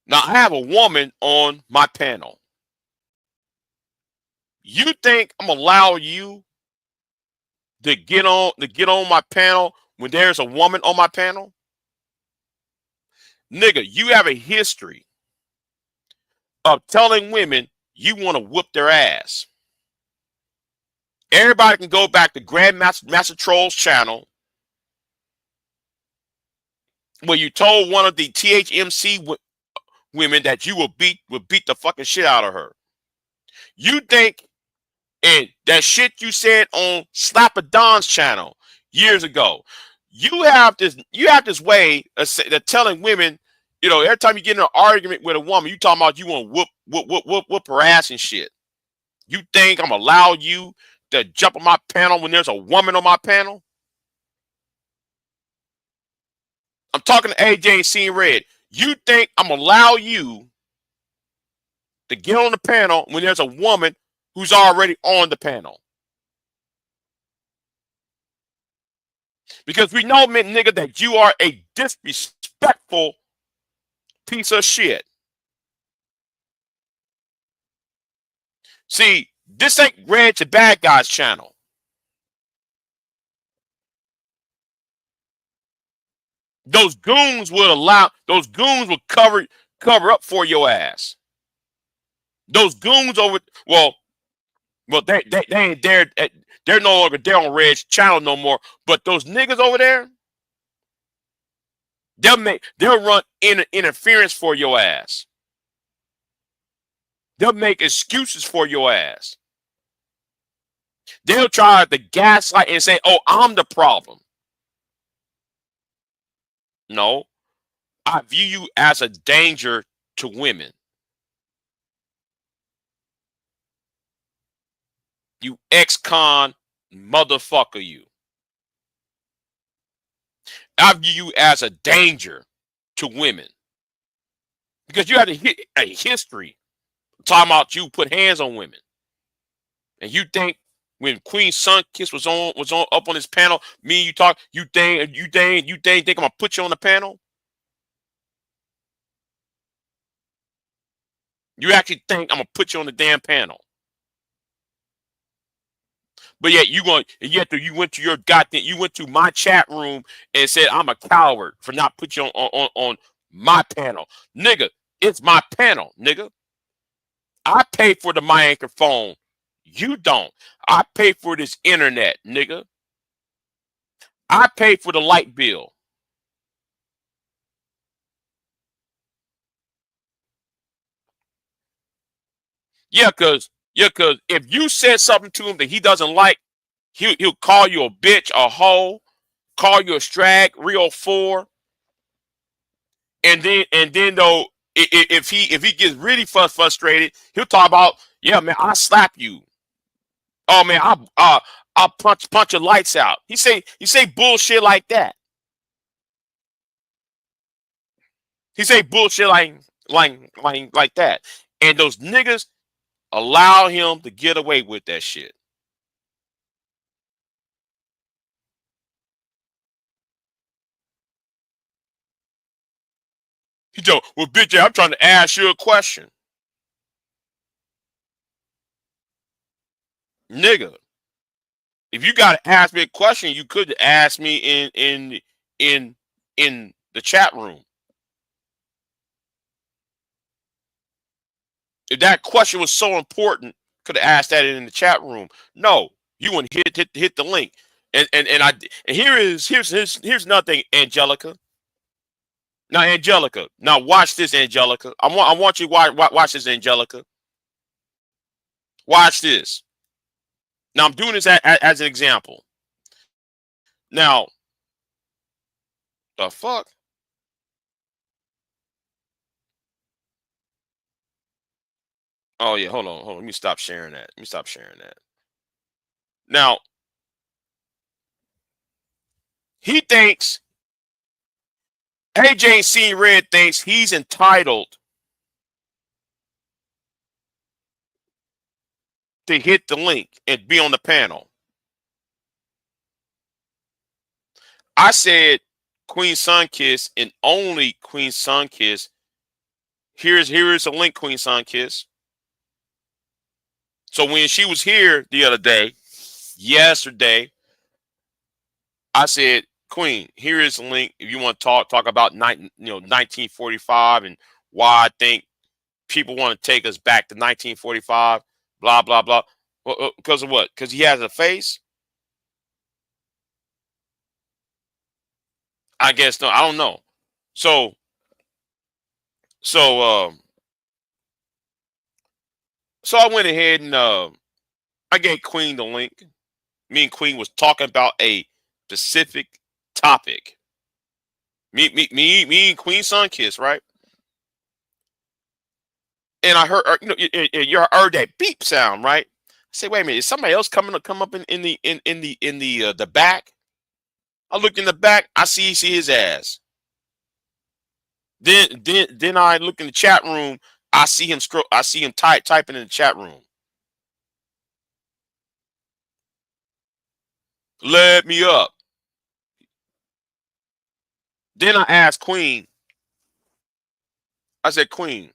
Now I have a woman on my panel. You think I'm gonna allow you to get on my panel when there's a woman on my panel? Nigga, you have a history of telling women you want to whoop their ass. Everybody can go back to Grandmaster Troll's channel where you told one of the THMC women that you would beat the fucking shit out of her. You think, and that shit you said on Slapper Don's channel years ago, you have this way of telling women, every time you get in an argument with a woman, you talking about you want to whoop her ass and shit. You think I'm gonna allow you to jump on my panel when there's a woman on my panel? I'm talking to AJ and Seeing Red. You think I'm gonna allow you to get on the panel when there's a woman who's already on the panel? Because we know, man, nigga, that you are a disrespectful piece of shit. See, this ain't Red to Bad Guys channel. Those goons would cover up for your ass. Those goons well, they ain't there. They're no longer there on Red's channel no more. But those niggas over there, they'll run interference for your ass. They'll make excuses for your ass. They'll try to gaslight and say, "Oh, I'm the problem." No, I view you as a danger to women. You ex-con motherfucker, you. I view you as a danger to women because you have a history talking about you put hands on women, and you think when Queen Sunkiss was on up on this panel, me and you talk, you think I'm gonna put you on the panel? You actually think I'm gonna put you on the damn panel. But yet you went to your goddamn, you went to my chat room and said I'm a coward for not putting you on my panel. Nigga, it's my panel, nigga. I pay for the My Anchor phone. You don't. I pay for this internet, nigga. I pay for the light bill. Yeah, cause if you said something to him that he doesn't like, he'll call you a bitch, a hoe, call you a strag, real 4. And then though, if he gets really frustrated, he'll talk about, yeah, man, I slap you. Oh man, I'll punch your lights out. He say bullshit like that. He say bullshit like that. And those niggas allow him to get away with that shit. He told, well, bitch, I'm trying to ask you a question. Nigga, if you gotta ask me a question, you could ask me in the chat room. If that question was so important, could have asked that in the chat room. No, you wouldn't hit the link. And here's nothing, Angelica. Now, Angelica. Now watch this, Angelica. I want you to watch this, Angelica. Watch this. Now I'm doing this as an example. Now, the fuck? Oh yeah, hold on. Let me stop sharing that. Now, he thinks AJ Ain't Seen Red thinks he's entitled to hit the link and be on the panel. I said Queen Sunkiss and only Queen Sunkiss. Here's a link, Queen Sunkiss. So when she was here the other day, yesterday, I said, Queen, here is a link if you want to talk about 1945 and why I think people want to take us back to 1945, blah blah blah. Because of what? Because he has a face? I guess no. I don't know. So I went ahead and I gave Queen the link. Me and Queen was talking about a specific topic. Me and Queen Sunkiss, right? And I heard, you heard that beep sound, right? I say, wait a minute, is somebody else come up in the back? I look in the back, I see his ass. Then I look in the chat room, I see him typing in the chat room. Let me up. Then I asked Queen. I said, Queen,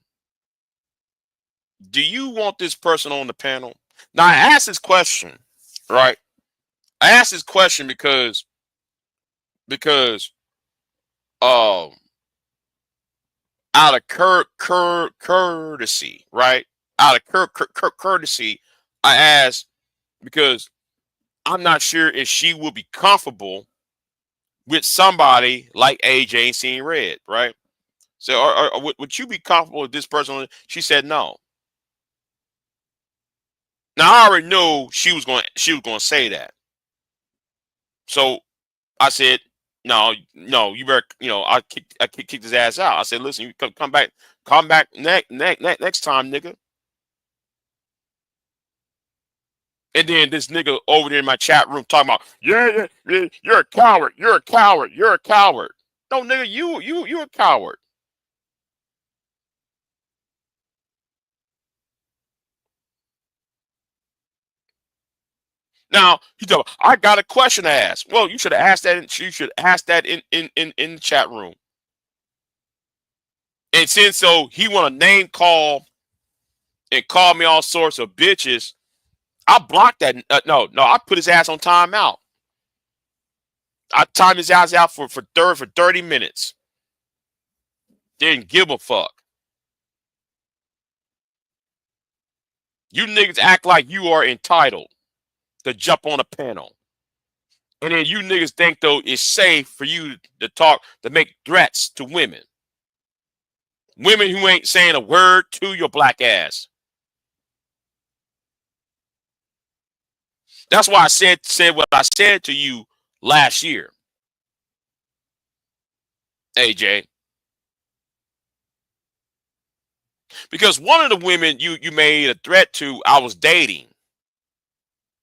do you want this person on the panel? Now I asked this question, right? I asked this question because out of courtesy, right? Out of courtesy, I asked because I'm not sure if she would be comfortable with somebody like AJ Ain't Seen Red, right? So, would you be comfortable with this person? She said no. Now I already knew she was going to say that. So I said, no, you better, I kicked his ass out. I said, listen, you come back next time, nigga. And then this nigga over there in my chat room talking about, yeah, you're a coward, you're a coward, you're a coward. No, nigga, you a coward. Now he told me, I got a question to ask. Well, you should have asked that. You should ask that in the chat room. And since so he want to name call and called me all sorts of bitches, I blocked that. No, I put his ass on timeout. I timed his ass out for 30 minutes. Didn't give a fuck. You niggas act like you are entitled to jump on a panel. And then you niggas think, though, it's safe for you to talk, to make threats to women. Women who ain't saying a word to your black ass. That's why I said what I said to you last year. AJ. Because one of the women you made a threat to, I was dating.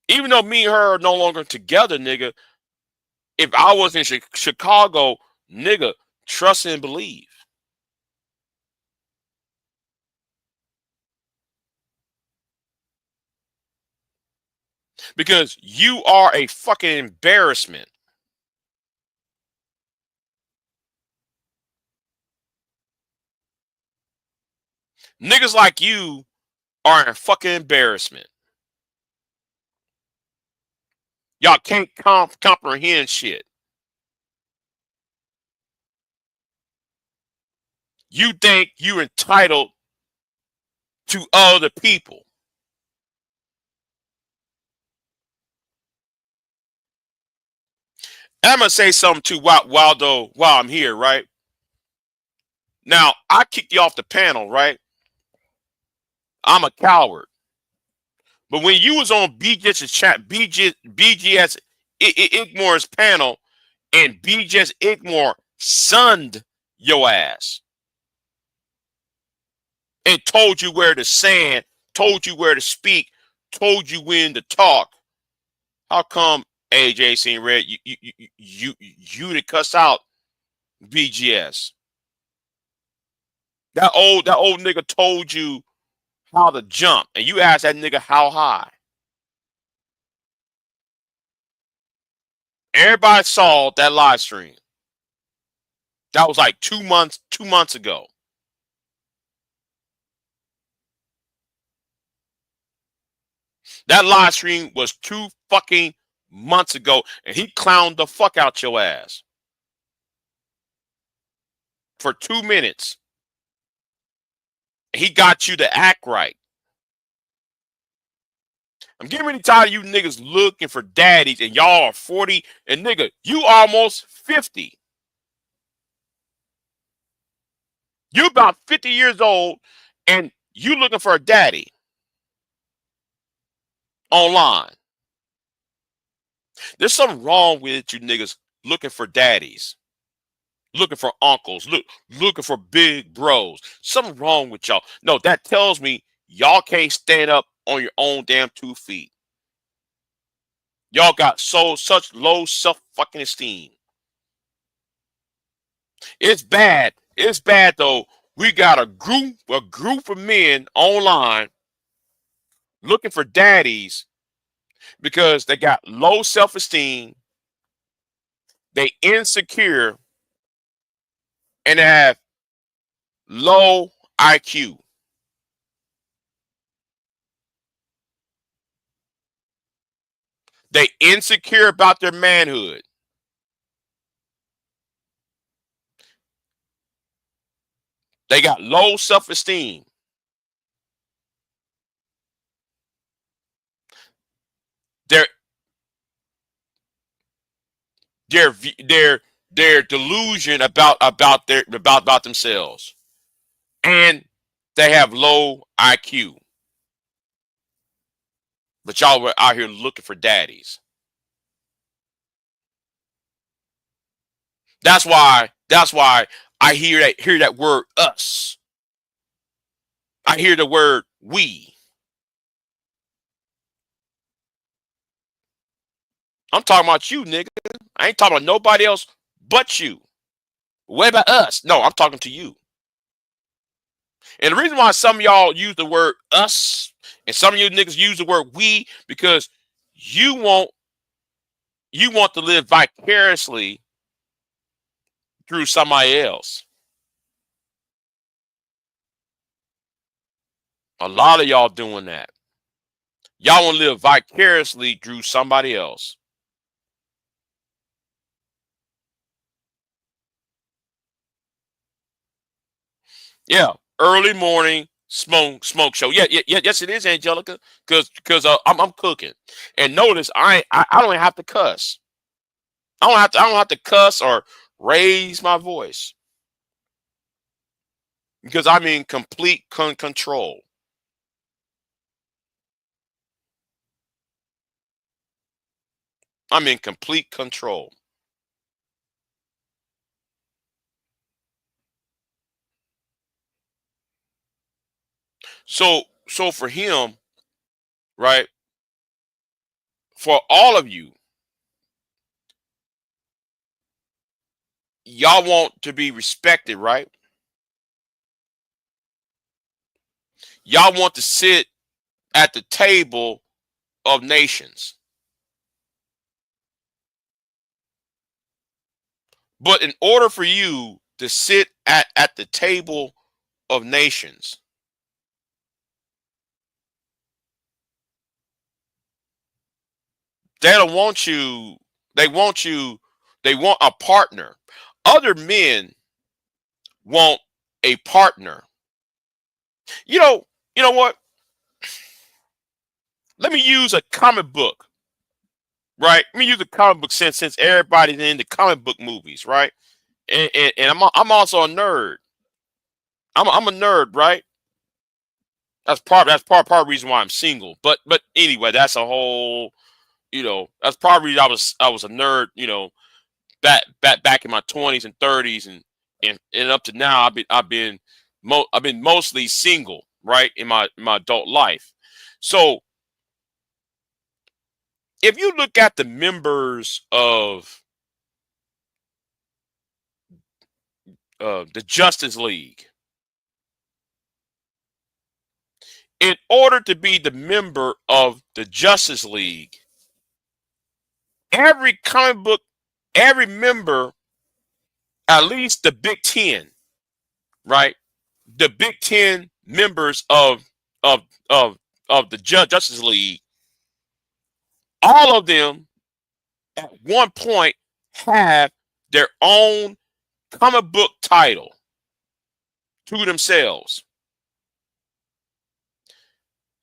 Even though me and her are no longer together, nigga, if I was in Chicago, nigga, trust and believe. Because you are a fucking embarrassment. Niggas like you are a fucking embarrassment. Y'all can't comprehend shit. You think you're entitled to other people. I'm gonna say something too while I'm here, right? Now, I kicked you off the panel, right? I'm a coward. But when you was on BGS Igmore's panel, and BGS Igmore sunned your ass and told you where to stand, told you where to speak, told you when to talk, how come AJ seen red? You to cuss out BGS? That old nigga told you how to jump, and you asked that nigga how high. Everybody saw that live stream. That was like 2 months ago. That live stream was 2 fucking months ago, and he clowned the fuck out your ass for 2 minutes. He got you to act right. I'm getting really tired of you niggas looking for daddies, and y'all are 40, and nigga, you almost 50. You about 50 years old, and you looking for a daddy online. There's something wrong with you niggas looking for daddies, looking for uncles, looking for big bros. Something wrong with y'all. No, that tells me y'all can't stand up on your own damn 2 feet. Y'all got such low self-fucking esteem. It's bad. It's bad though. We got a group of men online looking for daddies because they got low self-esteem, they insecure, and they have low IQ. They insecure about their manhood. They got low self-esteem. Their delusion about themselves, and they have low IQ. But y'all were out here looking for daddies. That's why I hear that word us. I hear the word we. I'm talking about you, nigga. I ain't talking about nobody else but you. What about us? No, I'm talking to you. And the reason why some of y'all use the word us and some of you niggas use the word we, because you want to live vicariously through somebody else. A lot of y'all doing that. Y'all want to live vicariously through somebody else. Yeah, early morning smoke show. Yeah, yes, it is, Angelica. Because I'm cooking, and notice I don't have to cuss. I don't have to cuss or raise my voice because I'm in complete control. I'm in complete control. So for him, right? For all of you, y'all want to be respected, right? Y'all want to sit at the table of nations. But in order for you to sit at the table of nations, they don't want you, they want you, they want a partner. Other men want a partner. You know what? Let me use a comic book, right? Let me use a comic book since everybody's into comic book movies, right? And I'm also a nerd. I'm a nerd, right? That's part of the reason why I'm single. But anyway, that's a whole, that's probably I was a nerd, back in my 20s and 30s and up to now I've been mostly single, right, in my adult life. So if you look at the members of the Justice League, in order to be the member of the Justice League, every comic book, every member, at least the Big Ten, right? The Big Ten members of the Justice League, all of them at one point have their own comic book title to themselves.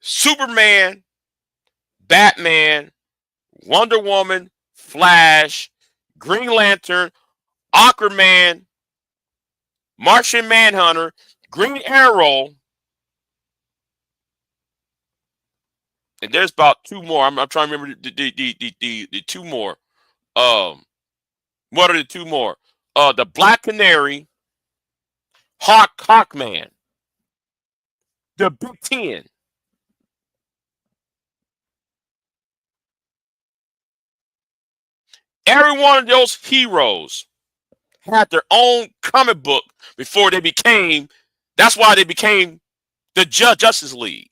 Superman, Batman, Wonder Woman, Flash, Green Lantern, Aquaman, Martian Manhunter, Green Arrow, and there's about two more. I'm trying to remember the two more. What are the two more? The Black Canary, Hawkman, the Big Ten. Every one of those heroes had their own comic book before they became. That's why they became the Justice League.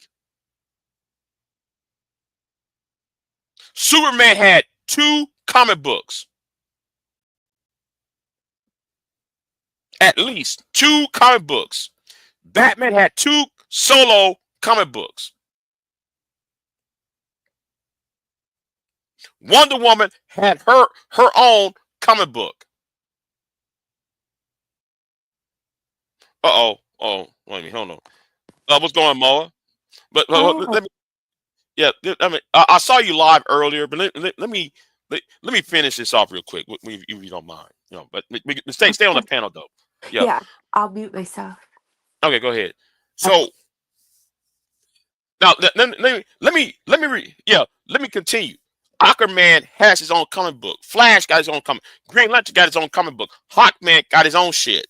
Superman had 2 comic books. At least 2 comic books. Batman had 2 solo comic books. Wonder Woman had her own comic book. Oh, wait a minute, hold on. What's going on, Moa? But let me. Yeah, I mean, I saw you live earlier, but let me finish this off real quick, if you don't mind. But stay on the panel though. Yeah. Yeah, I'll mute myself. Okay, go ahead. So now let me continue. Aquaman has his own comic book. Flash got his own comic. Green Lantern got his own comic book. Hawkman got his own shit.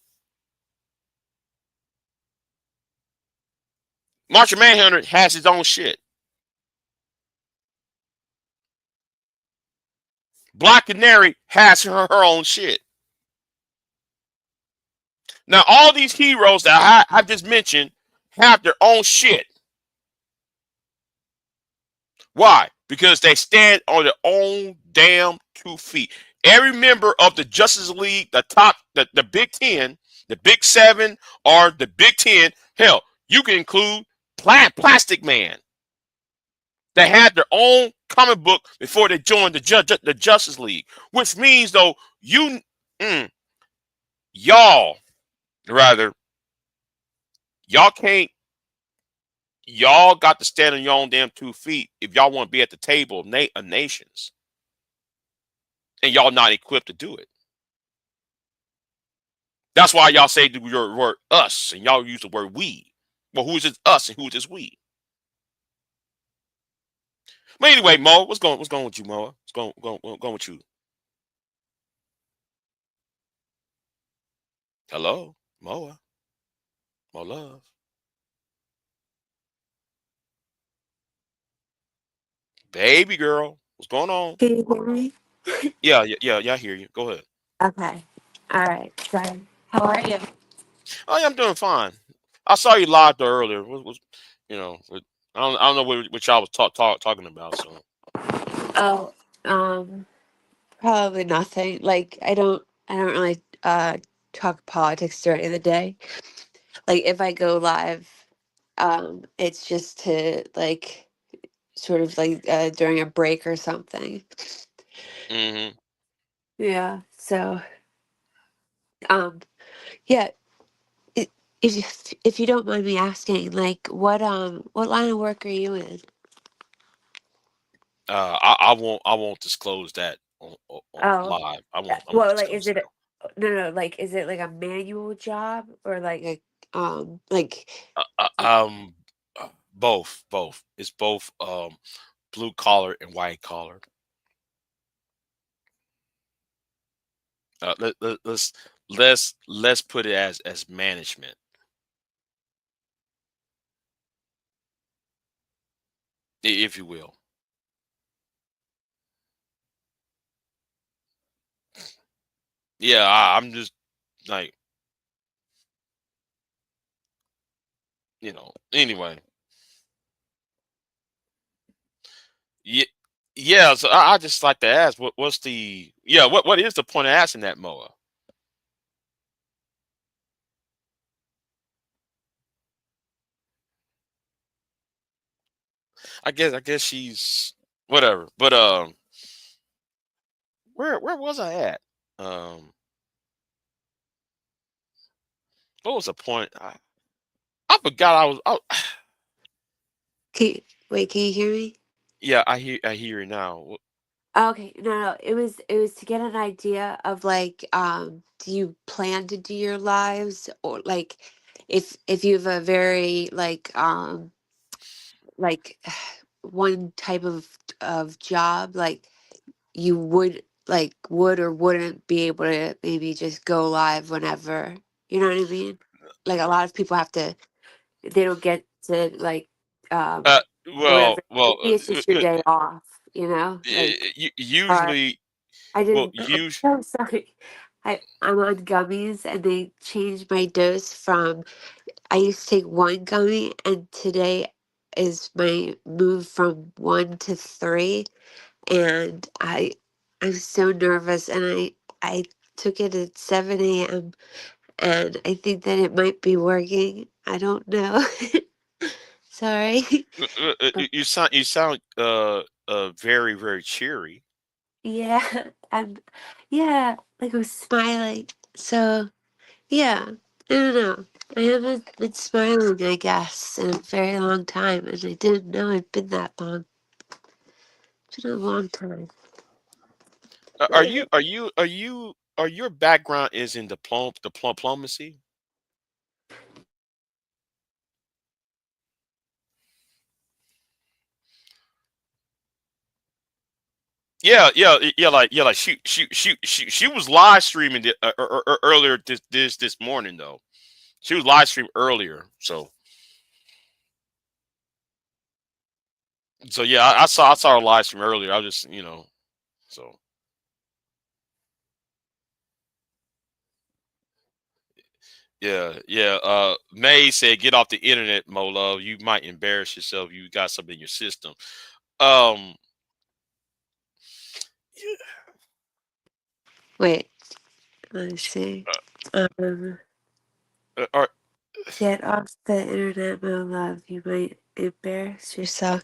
Martian Manhunter has his own shit. Black Canary has her own shit. Now, all these heroes that I've just mentioned have their own shit. Why? Because they stand on their own damn 2 feet. Every member of the Justice League, the Big Ten, the Big 7, or the Big 10, hell, you can include Plastic Man. They had their own comic book before they joined the Justice League, which means though y'all rather y'all can't y'all got to stand on your own damn 2 feet if y'all want to be at the table of nations, and y'all not equipped to do it. That's why y'all say the word us and y'all use the word we. Well, who is it us and who is this we? But anyway, Mo, what's going with you, Mo? What's going with you? Hello, Moa. Mo love. Baby girl. What's going on? Can you hear me? Yeah, I hear you. Go ahead. Okay. All right. Sorry. How are you? Oh yeah, I'm doing fine. I saw you live there earlier. You know, I don't know what y'all was talking about, so Oh, probably nothing. Like I don't really talk politics during the day. Like if I go live, it's just to like sort of like during a break or something. mm-hmm. Yeah. So um yeah, i- if you don't mind me asking, like what line of work are you in? I won't disclose that on Oh. live. I won't Well, like, disclose that. no, like, is it like a manual job or like like, Um, both. It's both blue collar and white collar. Uh, let, let, let's let's put it as management, if you will. Yeah, I'm just like Anyway, yeah, yeah. So I just like to ask, what's the what is the point of asking that, Moa? I guess she's whatever. But where was I at? Um, what was the point? I forgot. can you, wait, can you hear me? Yeah, I hear it now. Okay, no, it was to get an idea of like, do you plan to do your lives or like, if you have a very like one type of job, like you would or wouldn't be able to maybe just go live whenever, you know what I mean? Like a lot of people have to, they don't get to like Uh, or well, whatever. well, Maybe it's just your day off, you know? Like or usually, I well, didn't use I'm sorry. I'm on gummies and they changed my dose from I used to take one gummy and today is my move from one to three and I'm so nervous and I took it at 7 a.m. and I think that it might be working. I don't know. Sorry. But you sound very very cheery. yeah, yeah, like I was smiling. So yeah, I don't know. I haven't been smiling, I guess, in a very long time, and I didn't know it'd been that long. It's been a long time. Are your background is in diplomacy? Like she was live streaming earlier this morning though. She was live streaming earlier, so yeah, I saw her live stream earlier. I was just so yeah. May said, "Get off the internet, Mo Love. You might embarrass yourself. You got something in your system." Um, Wait, let me see. Um, uh, are, Get off the internet, my love. You might embarrass yourself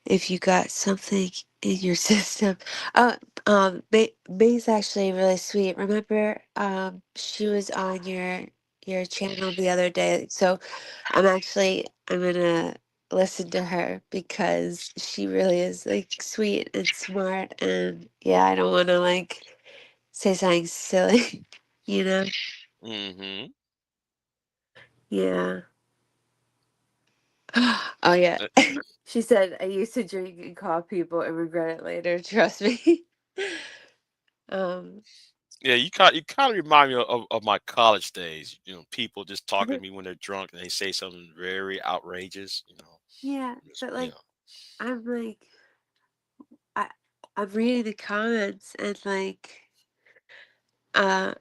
if you got something in your system. Oh, May's actually really sweet. Remember, she was on your channel the other day. So I'm gonna listen to her because she really is like sweet and smart. And yeah, I don't want to like say something silly, you know? Mm-hmm. Yeah. Oh yeah. She said, I used to drink and call people and regret it later. Trust me. um, Yeah, you kind of remind me of my college days. You know, people just talking to me when they're drunk and they say something very outrageous. You know, yeah, but you like, know. I'm like, I, I'm reading the comments and like, uh,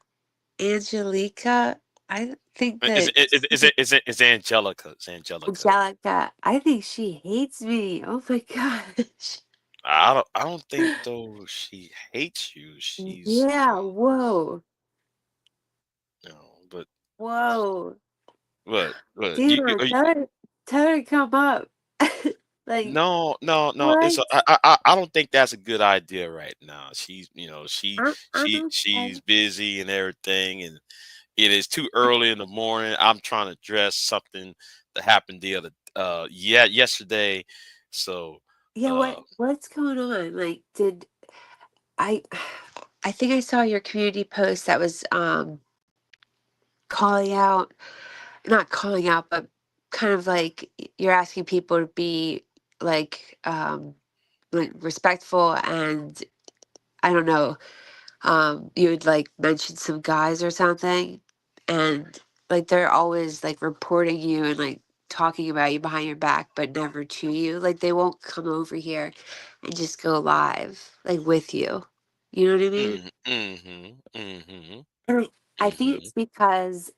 Angelica, I think Is that it is Angelica? It's Angelica. Angelica, I think she hates me. Oh my gosh. I don't think though she hates you. She's Yeah, whoa, you know, but whoa. you, Dina, tell her to come up. Like, no. what? I don't think that's a good idea right now. She's you know I'm okay. she's busy and everything, and it is too early in the morning. I'm trying to address something that happened the other yesterday. So Yeah, uh what's going on? Like, did I I think I saw your community post that was calling out, not calling out, but kind of like you're asking people to be like like respectful and I don't know, you would like mention some guys or something and like they're always like reporting you and like talking about you behind your back but never to you. Like they won't come over here and just go live like with you. You know what I mean? mm-hmm. And I think Mm-hmm. it's because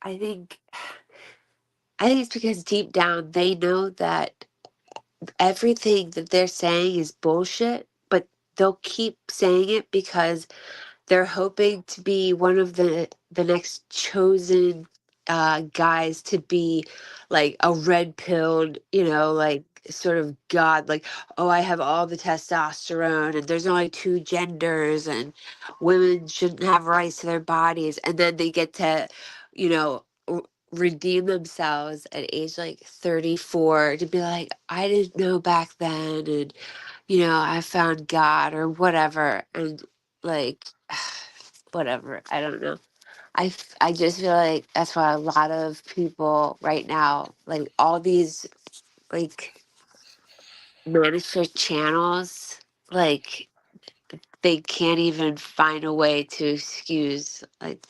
I think I think it's because deep down they know that everything that they're saying is bullshit, but they'll keep saying it because they're hoping to be one of the next chosen guys to be like a red pilled, you know, like sort of god, like, oh, I have all the testosterone and there's only two genders and women shouldn't have rights to their bodies. And then they get to, you know, redeem themselves at age like 34 to be like, I didn't know back then. And you know, I found God or whatever. And like, whatever. I don't know. I just feel like that's why a lot of people right now, like all these like miniature channels, like they can't even find a way to excuse like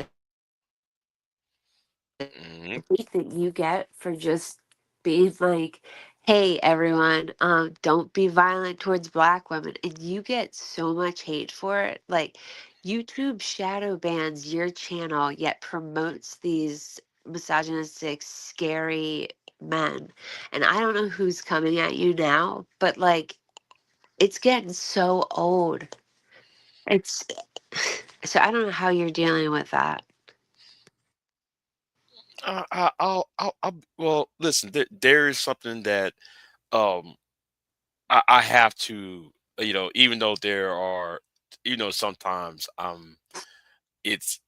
Mm-hmm. hate that you get for just being like, hey everyone, don't be violent towards black women. And you get so much hate for it. Like YouTube shadow bans your channel yet promotes these misogynistic, scary men. And I don't know who's coming at you now, but like it's getting so old. It's so I don't know how you're dealing with that. Well, listen. There is something that um I have to, even though there are, sometimes it's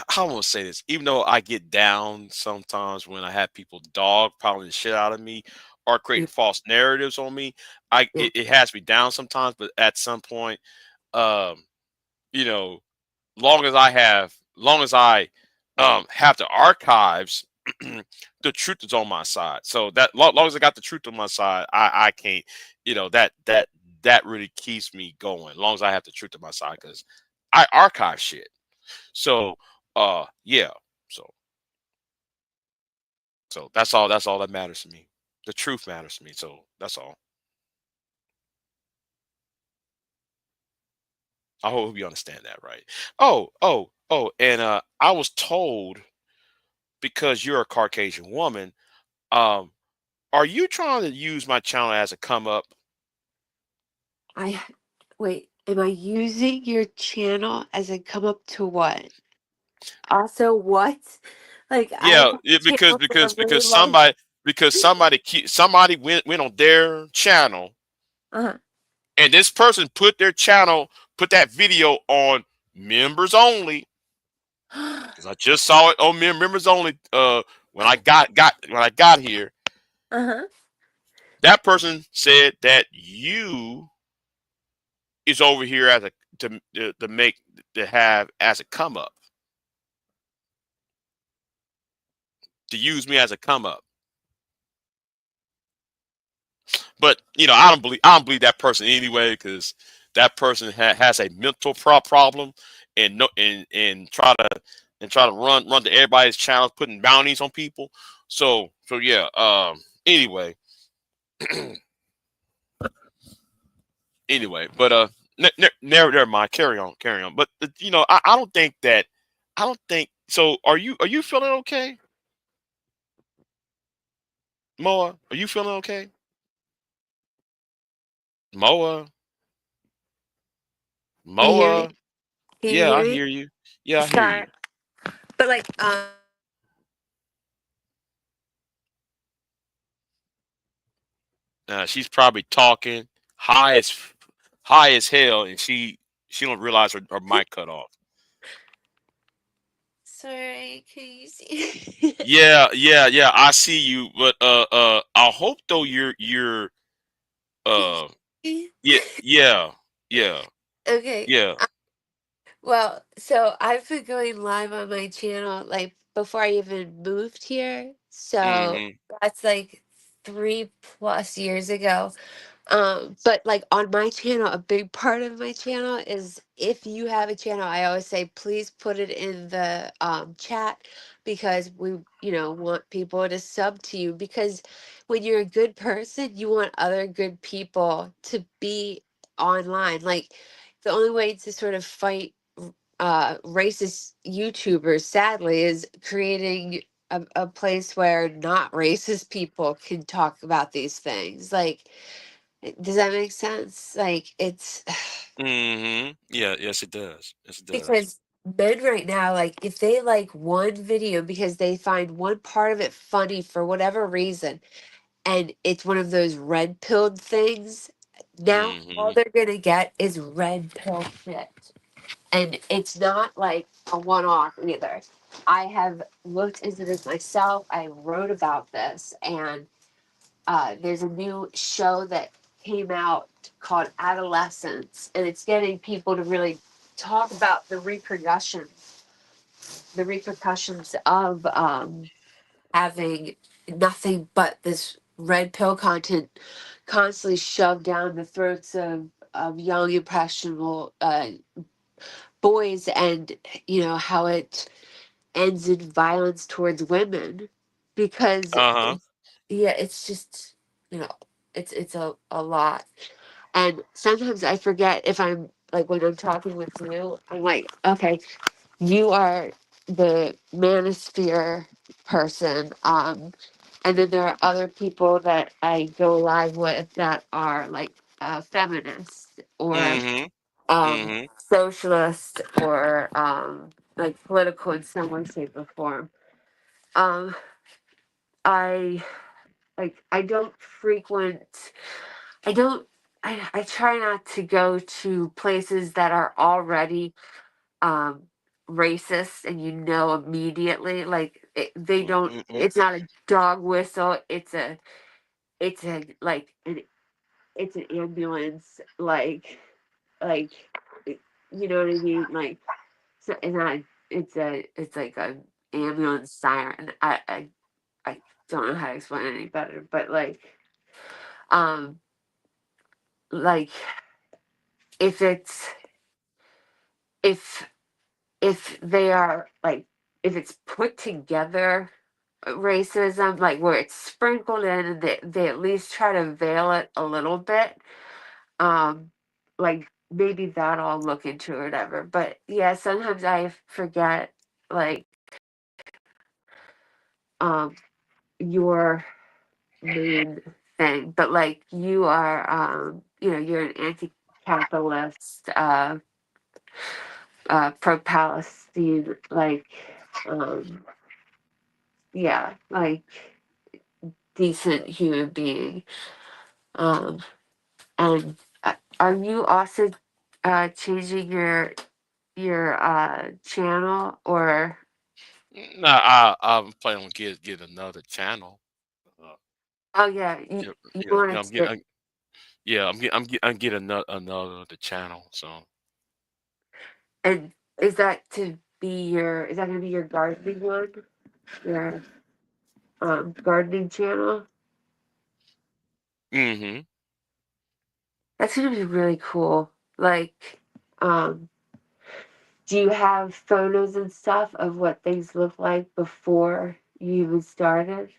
how I want to say this. Even though I get down sometimes when I have people dog piling the shit out of me or Yeah. creating false narratives on me, Yeah. it has me down sometimes. But at some point, um, you know, long as I have the archives, the truth is on my side. So that long as I got the truth on my side, I can't, that really keeps me going. As long as I have the truth on my side, because I archive shit. So yeah. So that's all that matters to me. The truth matters to me. So that's all. I hope you understand that, right? And I was told, because you're a Caucasian woman, um, are you trying to use my channel as a come up? I wait, am I using your channel as I come up to what? Also, what? Like I Yeah, had yeah, a channel for a really because long. somebody went on their channel, Uh-huh. and this person put that video on members only, because I just saw it on members only when I got here. Uh-huh. That person said that you is over here as a to make to have as a come up, to use me as a come up. But I don't believe that person anyway, because that person has a mental problem, and no and try to run to everybody's channel, putting bounties on people. So yeah. Anyway, but never mind. Carry on. But I don't think that. I don't think so. Are you feeling okay, Moa? Are you feeling okay, Moa? Can you hear me? Moa? Can you Yeah, hear I me? hear you. Yeah, I hear Sorry. you. But like She's probably talking high as high as hell, and she don't realize her mic cut off. sorry, can you see? Yeah. I see you, but I hope though you're Can uh you yeah see? yeah yeah Okay. yeah. Well, so I've been going live on my channel like before I even moved here. So Mhm. that's like 3+ years ago. But like on my channel, a big part of my channel is if you have a channel, I always say please put it in the chat because we, want people to sub to you because when you're a good person, you want other good people to be online. Like the only way to sort of fight racist YouTubers, sadly, is creating a place where not racist people can talk about these things. Like, does that make sense? Like, it's Mhm. Yeah. Yes, it does. Yes, it does. because men right now, like, if they like one video because they find one part of it funny for whatever reason, and it's one of those red pilled things, now all Mhm. they're gonna get is red pill shit. And it's not like a one off either. I have looked into this myself. I wrote about this, and there's a new show that came out called Adolescence, and it's getting people to really talk about the repercussions of having nothing but this red pill content constantly shoved down the throats of young impressionable boys, and how it ends in violence towards women because Uh-huh. yeah, it's just you know it's a lot. And sometimes I forget if I'm like when I'm talking with you, I'm like, okay, you are the manosphere person, and then there are other people that I go live with that are like feminists or Mhm. um Mhm. socialist or like political in some way, shape, or form. Um I I don't frequent I don't I try not to go to places that are already um racist and immediately like they don't Mhm. it's not a dog whistle, it's a like it's an ambulance like you know what I mean, like so it's not it's like a ambulance siren. I don't know how to explain it any better, but um like if it's if if they are like if it's put together racism, like where it's sprinkled in and they at least try to veil it a little bit, like maybe that I'll look into or whatever. But yeah, sometimes I forget like um your main thing, but like you are you're an anti-capitalist pro-Palestine, like, yeah, like decent human being. Um, and are you also changing your channel or? No, I'm planning on get another channel. Uh, Oh yeah, you, yeah, you yeah, yeah, wanted to. I'm getting another channel. So And is that to be your? Is that going to be your gardening one? Your gardening channel? mm-hmm. That's going to be really cool. Like, um, do you have photos and stuff of what things look like before you even started?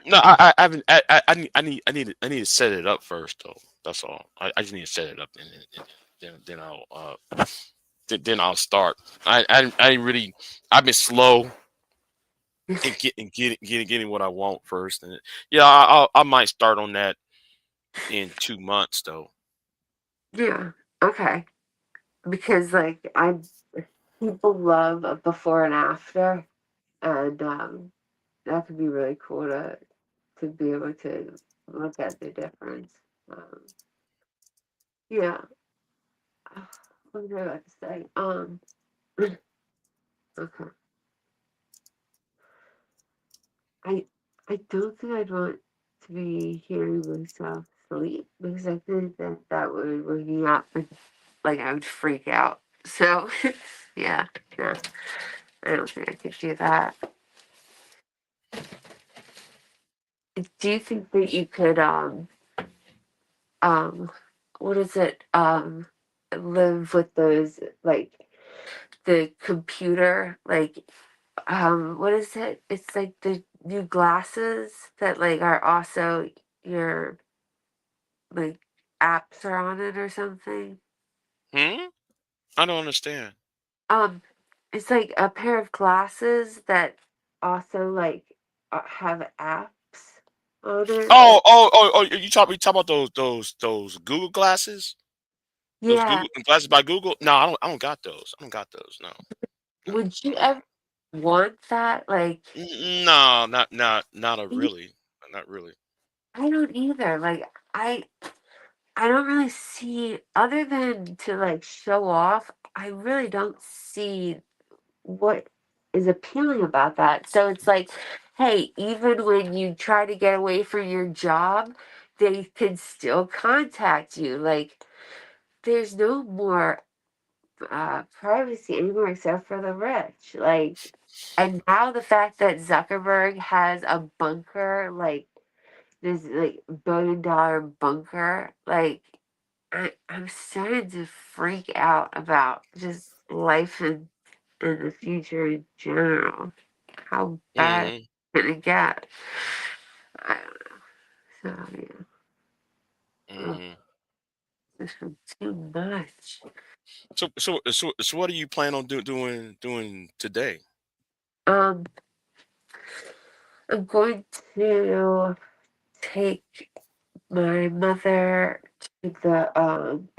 No, I haven't. I need to set it up first, though. That's all. I just need to set it up, and then then I'll start. I didn't really. I've been slow in getting what I want first, and yeah, I might start on that in 2 months, though. Yeah. Okay. Because like people love a before and after, and that could be really cool to be able to look at the difference. Um, yeah. What was I about to say? Okay. I I don't think I'd want to be hearing myself sleep because I think that that would wake me up and like I would freak out. So yeah, no, I don't think I could do that. Do you think that you could um what is it live with those like the computer like what is it? It's like the new glasses that like are also your like apps are on it or something. Hmm. I don't understand. Um, it's like a pair of glasses that also like have apps on it. You talk about those Google glasses? Those Yeah. Google glasses by Google? No, I don't got those. I don't got those. No, no. Would you ever want that? Like, No, not a really, not really. I don't either. Like, I don't really see other than to like show off. I really don't see what is appealing about that. So it's like, hey, even when you try to get away from your job, they can still contact you. Like, there's no more privacy anymore except for the rich. Like, and now the fact that Zuckerberg has a bunker, like this like $1 billion bunker, like I'm starting to freak out about just life in the future in general. How bad Hmm. can it get? I don't know. So yeah, ugh, Hmm. this is too much. So what do you plan on doing today? Um, I'm going to take my mother to the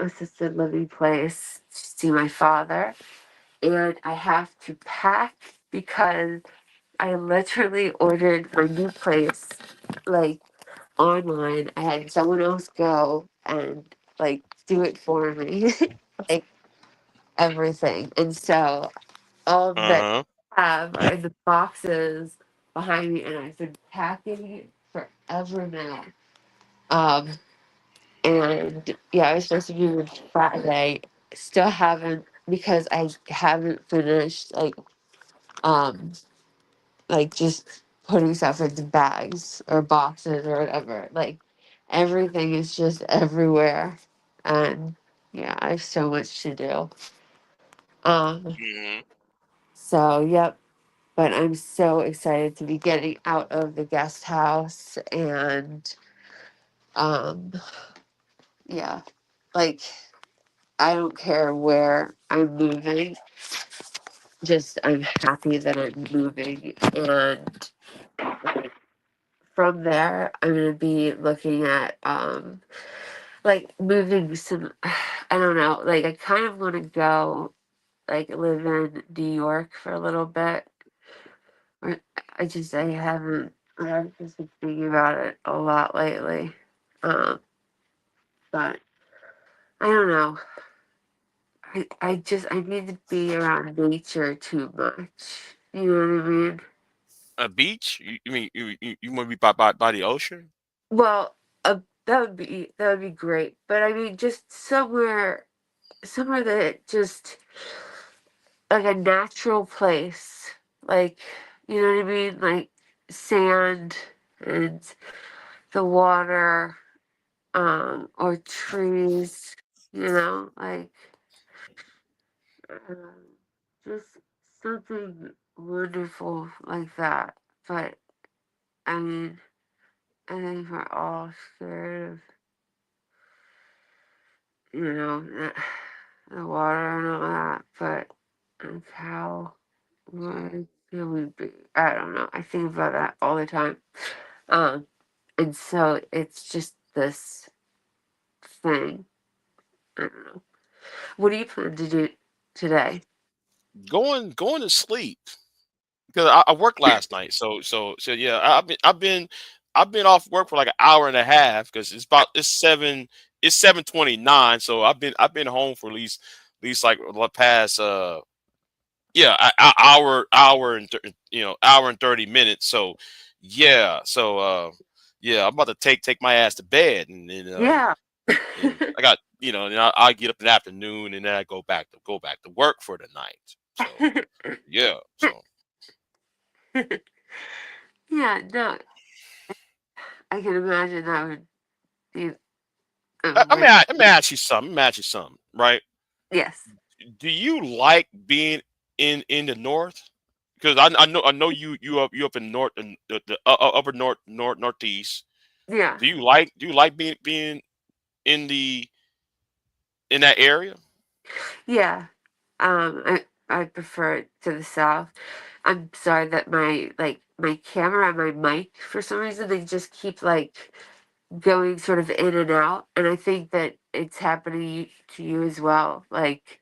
assisted living place to see my father, and I have to pack because I literally ordered my new place like online. I had someone else go and like do it for me, like everything. And so all that Uh-huh. I have are in the boxes behind me, and I've been packing forever now. Um, and yeah, I was supposed to be moving Friday. Still haven't because I haven't finished um like just putting stuff into bags or boxes or whatever. Like everything is just everywhere. And yeah, I have so much to do. Um Hmm. so yep. But I'm so excited to be getting out of the guest house and um yeah. Like I don't care where I'm moving. Just I'm happy that I'm moving and from there I'm gonna be looking at like moving some. I don't know. Like I kind of want to go like live in New York for a little bit. Or I haven't. I've just been thinking about it a lot lately. But I don't know. I need to be around nature too much. You know what I mean? A beach? You mean you want to be by the ocean? Well, that would be great. But I mean, just somewhere that just like a natural place, like you know what I mean, like sand and the water, or trees. You know, like um, just something wonderful like that. But I mean, I think we're all scared of, the, the water and all that. But like how would can we be? I don't know. I think about that all the time. Um, and so it's just this thing. I don't know. What do you plan to do today? Going to sleep because I worked last night. So yeah, I've been off work for like an hour and a half because it's 7:29. So I've been home for at least like the past yeah, hour and 30 minutes. So yeah, yeah, I'm about to take my ass to bed, Yeah. and I got and I get up in the afternoon, and then I go back to work for the night. So yeah, so Yeah, no, I can imagine that would be a I mean, very, let me ask you something. Let me ask you something, right? yes. Do you like being in the north? Because I know you up in north and the upper northeast. Yeah. Do you like being in the in that area? Yeah. I prefer it to the south. I'm sorry that my camera and my mic for some reason they just keep like going sort of in and out, and I think that it's happening to you as well. Like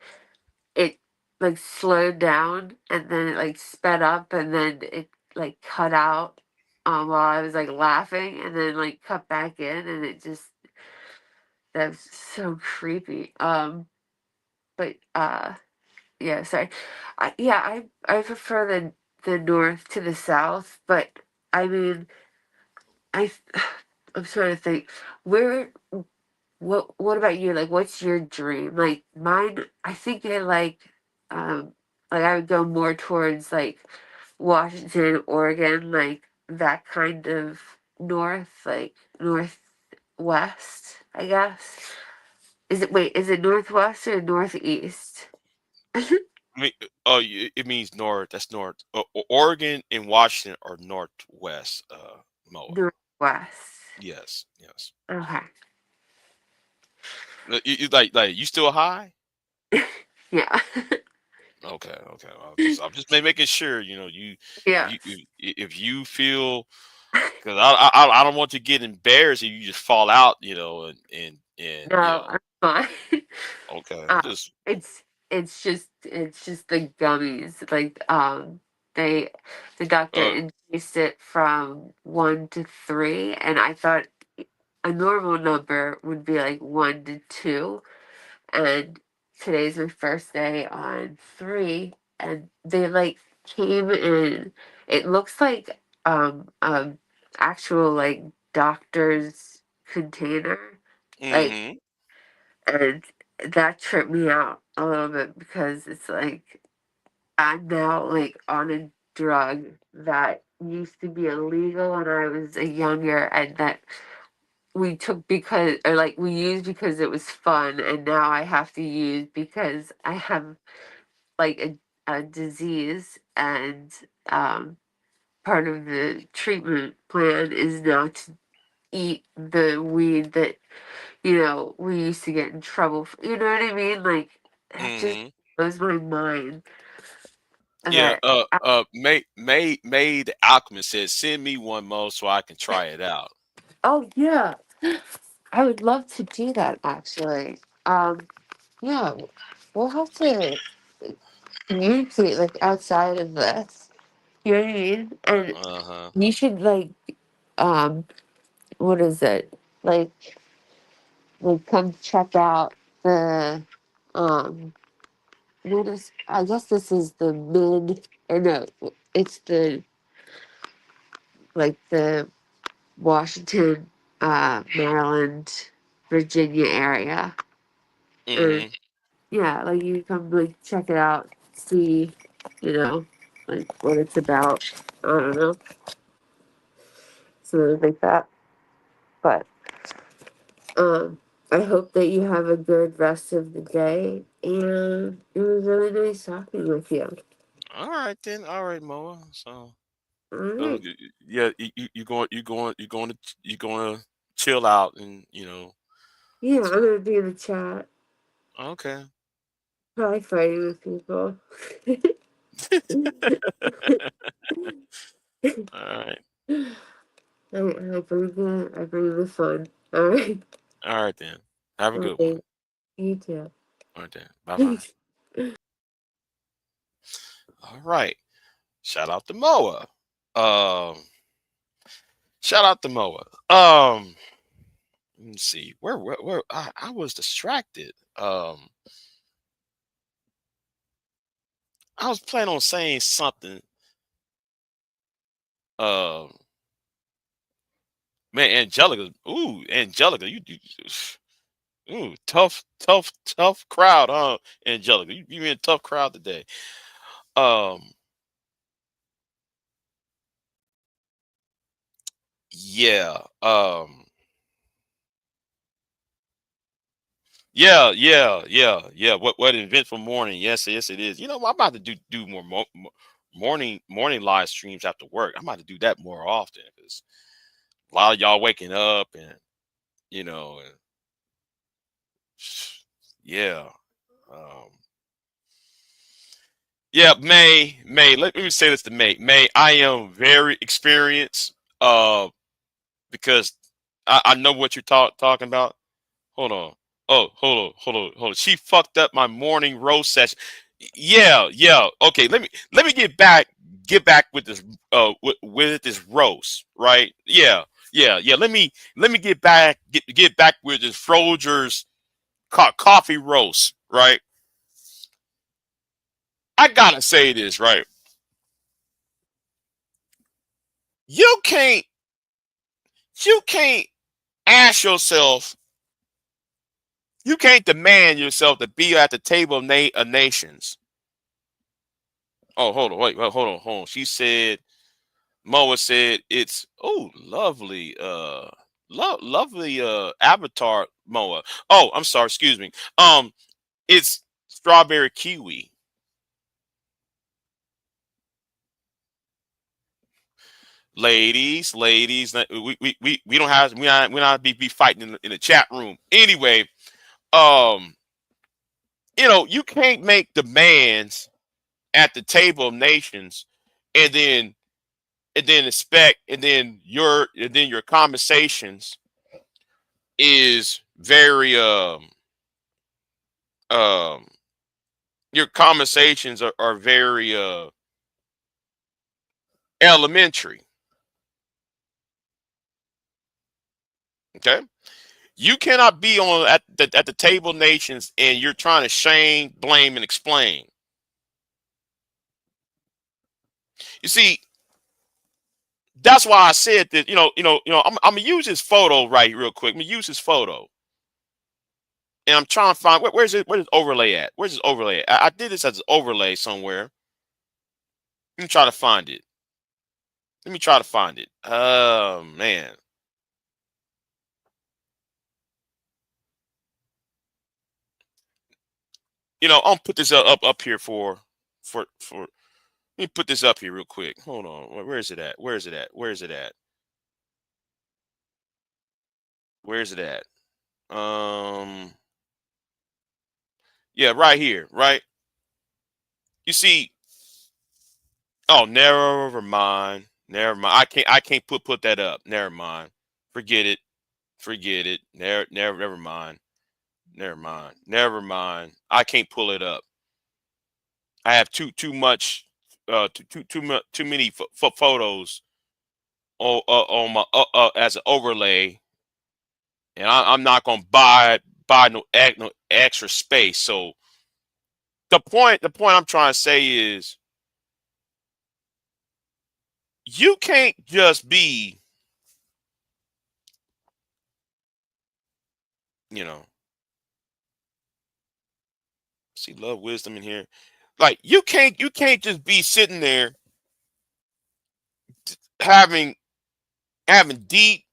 it like slowed down and then it like sped up and then it like cut out while I was like laughing and then like cut back in and it just that was so creepy. But yeah, sorry. I prefer the north to the south, but I mean I I'm trying to think where what about you? Like what's your dream? Like mine I think um I would go more towards like Washington, Oregon, like that kind of north, like northwest, I guess. Is it northwest or northeast? I mean, oh, it means north. That's north. Oregon and Washington are northwest. Moa. Northwest. Yes, yes. Okay. You like you still high? Yeah. Okay, okay. I'm just making sure if Yeah. you feel because I don't want you to get embarrassed and you just fall out, and No, I'm fine. okay. I'm Uh, just it's just the gummies. Like they the doctor uh increased it from 1 to 3, and I thought a normal number would be like 1 to 2. And today's my first day on 3, and they like came in. It looks like actual like doctor's container, like, mm-hmm. and that tripped me out a little bit because it's like I'm now like on a drug that used to be illegal when I was a younger, and that we took because or like we used because it was fun, and now I have to use because I have like a disease, and um part of the treatment plan is now to eat the weed that we used to get in trouble for, you know what I mean? Like that just Mm-hmm. blows my mind Yeah, that May the Alchemist says, send me one more so I can try it out. oh yeah. I would love to do that actually. Yeah, we'll have to communicate like outside of this. You know what I mean? And Uh-huh. you should like um what is it? Like come check out the um what is I guess this is the mid or no, it's the like the Washington, Maryland, Virginia area. And Mm-hmm. yeah, like you come like check it out, see, you know, like what it's about. I don't know. Something like that. But I hope that you have a good rest of the day and it was really nice talking with you. All right then. All right, Moa. So, All so right. yeah, you going to chill out and Yeah, I'm so gonna be in the chat. okay. Probably fighting with people. All right. I bring the fun. All right. All right then. Have a All good one. right. You too. All right then. Bye bye. All right. Shout out to Moa. Um, shout out to Moa. Let me see. Where I was distracted. I was planning on saying something. Um, man, Angelica. Ooh, Angelica, ooh, tough crowd, huh? Angelica, you in a tough crowd today. Um, yeah. Yeah. What an eventful morning. Yes, it is. I'm about to do more morning live streams after work. I'm about to do that more often because a lot of y'all waking up and and yeah. Um, yeah, May. Let me say this to May. May, I am very experienced. Because I know what you're talking about. Hold on. Oh, hold on. She fucked up my morning roast session. Yeah. Okay, let me get back with this with this roast, right? Yeah. Let me get back with this Folgers coffee roast, right? I gotta say this, right? You can't you can't ask yourself, you can't demand yourself to be at the table of nations. Oh, hold on, wait, hold on. She said, Moa said it's lovely, lovely avatar, Moa. Oh, I'm sorry, excuse me. It's strawberry kiwi. Ladies, we don't have we not be fighting in the chat room. Anyway, um, you can't make demands at the table of nations and then expect and then your conversations is very um your conversations are very elementary. Okay, you cannot be on at the table of nations and you're trying to shame, blame, and explain. You see, that's why I said that. I'm gonna use this photo right real quick. I'm gonna use this photo, and I'm trying to find where's it. Where's overlay at? Where's this overlay at? I did this as an overlay somewhere. Let me try to find it. Let me try to find it. Oh man. I'll put this up here for let me put this up here real quick. Hold on. Where is it at? Where is it at? Where is it at? Where is it at? Yeah, right here, right? You see, oh, never mind. Never mind. I can't put that up. Never mind. Forget it. Forget it. Never mind. Never mind. Never mind. I can't pull it up. I have too much too many photos on my as an overlay, and I'm not gonna buy no extra space. So the point I'm trying to say is you can't just be, you know, see love wisdom in here. Like you can't just be sitting there having deep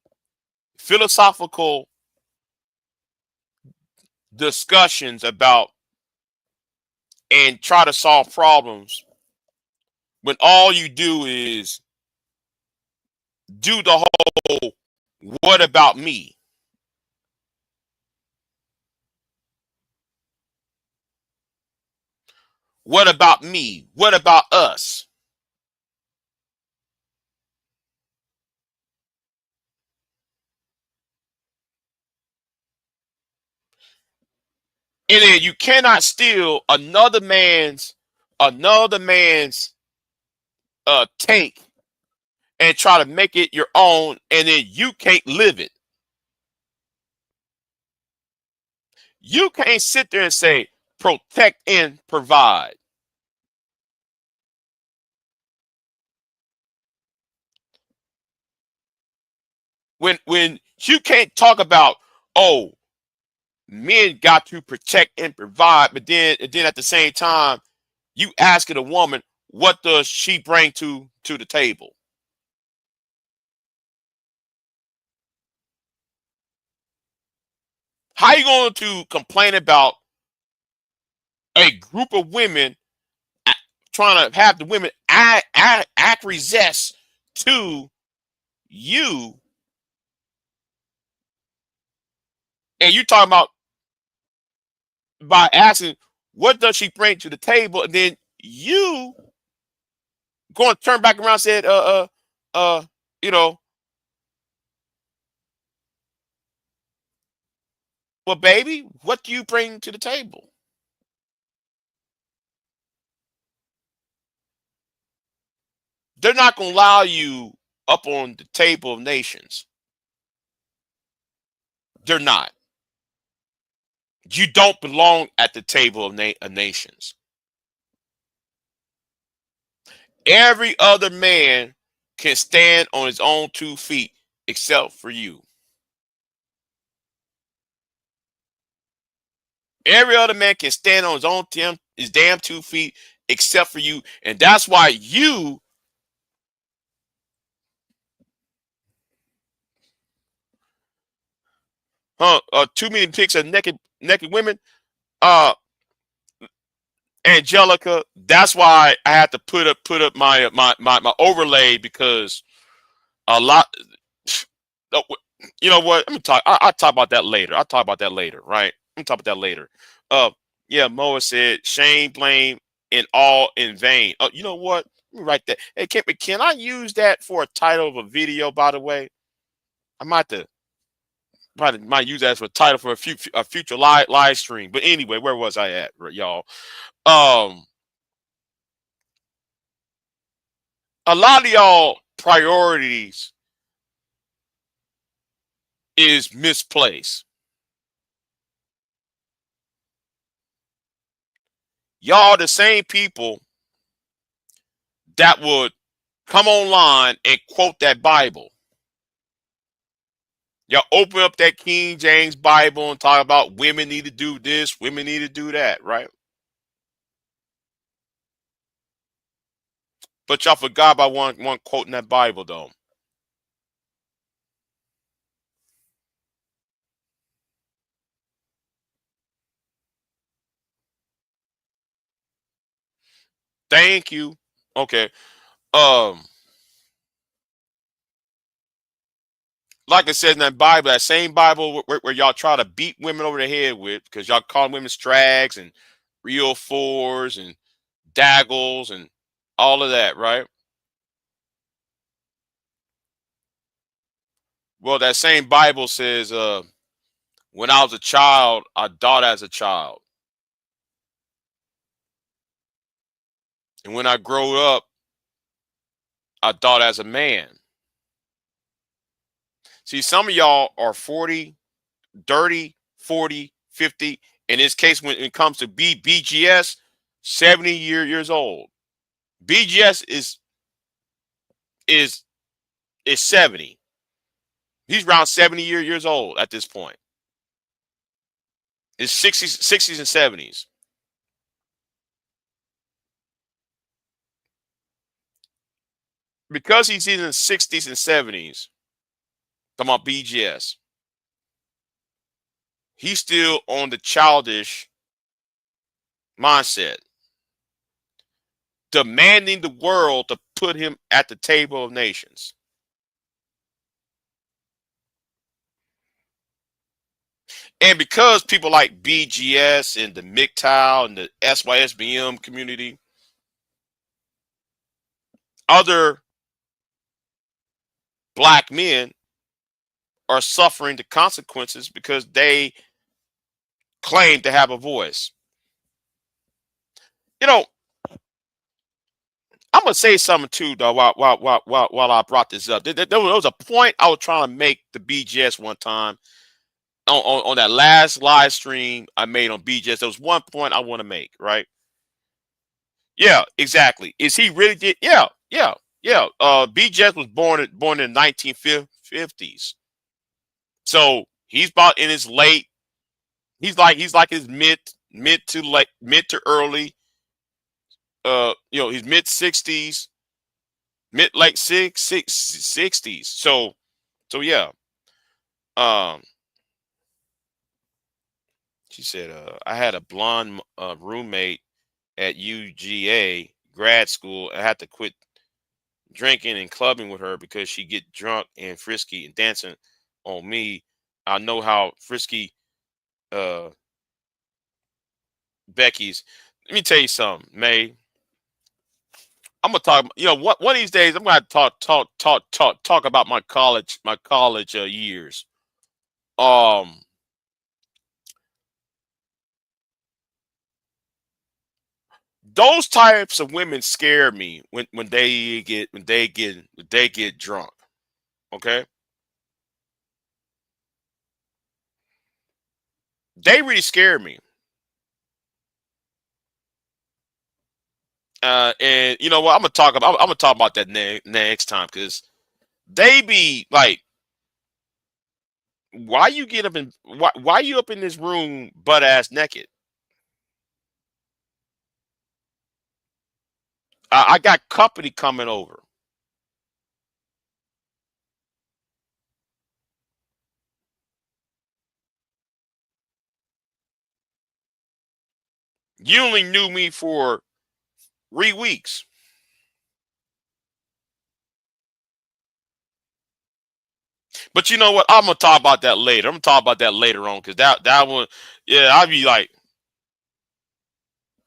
philosophical discussions about and try to solve problems when all you do is do the whole what about me? What about me? What about us? And then you cannot steal another man's take and try to make it your own, and then you can't live it. You can't sit there and say protect and provide when you can't talk about, oh, men got to protect and provide, but then at the same time you asking a woman what does she bring to the table. How you going to complain about a group of women trying to have the women acquiesce to you, and you talking about by asking what does she bring to the table, and then you going to turn back around and said, you know, well, baby, what do you bring to the table? They're not going to allow you up on the table of nations. They're not. You don't belong at the table of nations. Every other man can stand on his own 2 feet except for you. Every other man can stand on his damn 2 feet except for you. And that's why you too many pics of naked women. Angelica, that's why I had to put up my overlay, because a lot. You know what? Let me talk. I'll talk about that later. I'll talk about that later, right? I'm talk about that later. Uh, yeah, Moa said shame, blame, and all in vain. Oh, you know what? Let me write that. Hey, can I use that for a title of a video? By the way, I might use that as a title for a future live stream. But anyway, where was I at, y'all? A lot of y'all priorities is misplaced. Y'all the same people that would come online and quote that Bible. Y'all open up that King James Bible and talk about women need to do this, women need to do that, right? But y'all forgot about one quote in that Bible, though. Thank you. Okay. Like I said in that Bible, that same Bible where y'all try to beat women over the head with, because y'all call women strags and real fours and daggles and all of that, right? Well, that same Bible says, when I was a child, I thought as a child. And when I grow up, I thought as a man. See, some of y'all are 40, 30, 40, 50. In this case, when it comes to BGS, 70 years old. BGS is 70. He's around 70 years old at this point. It's 60s and 70s. Because he's in the 60s and 70s, talking about BGS, he's still on the childish mindset, demanding the world to put him at the table of nations. And because people like BGS and the MGTOW and the SYSBM community, other black men are suffering the consequences because they claim to have a voice. You know, I'm gonna say something too, though. While I brought this up, there was a point I was trying to make to BGS one time on that last live stream I made on BGS. There was one point I want to make, right? Yeah, exactly. Is he really did? Yeah. BGS was born in the 1950s, so he's about in his late. He's like his mid to early. His mid 60s, mid late 60s. So yeah. She said, I had a blonde roommate at UGA grad school. I had to quit drinking and clubbing with her because she get drunk and frisky and dancing on me. I know how frisky Becky's. Let me tell you something, May. I'm gonna talk. One of these days I'm gonna talk about my college years. Those types of women scare me when they get drunk. Okay, they really scare me. And you know what? I'm gonna talk about that next time, because they be like, why you get up in why you up in this room butt ass naked? I got company coming over. You only knew me for 3 weeks. But you know what? I'm gonna talk about that later. I'm gonna talk about that later on, because that one, yeah, I'd be like,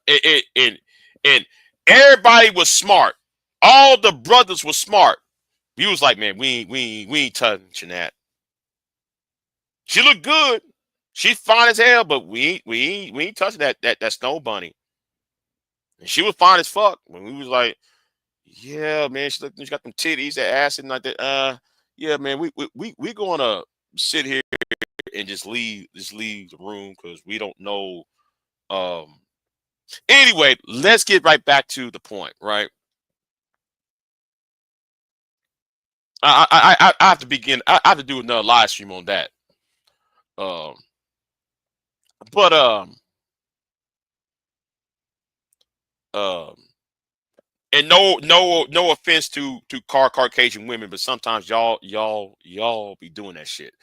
and everybody was smart. All the brothers were smart. He was like, man, we ain't touching that. She looked good. She's fine as hell, but we ain't touching that snow bunny. And she was fine as fuck. When we was like, yeah, man, she got them titties, that ass, and like that. Yeah, man, we gonna sit here and just leave the room because we don't know. Anyway, let's get right back to the point, right? I have to begin. I have to do another live stream on that. Um, but um, and no offense to Caucasian women, but sometimes y'all be doing that shit.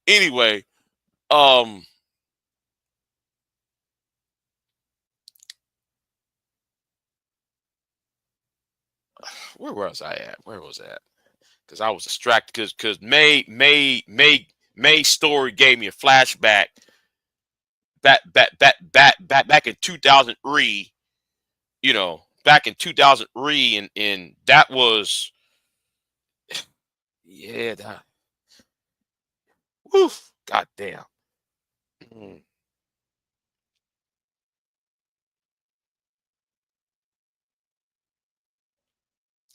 Anyway, where was I at? Where was that? Because I was distracted. Because May's story gave me a flashback back in 2003. Back in 2003, and that was, yeah, Woof. Goddamn. Mm.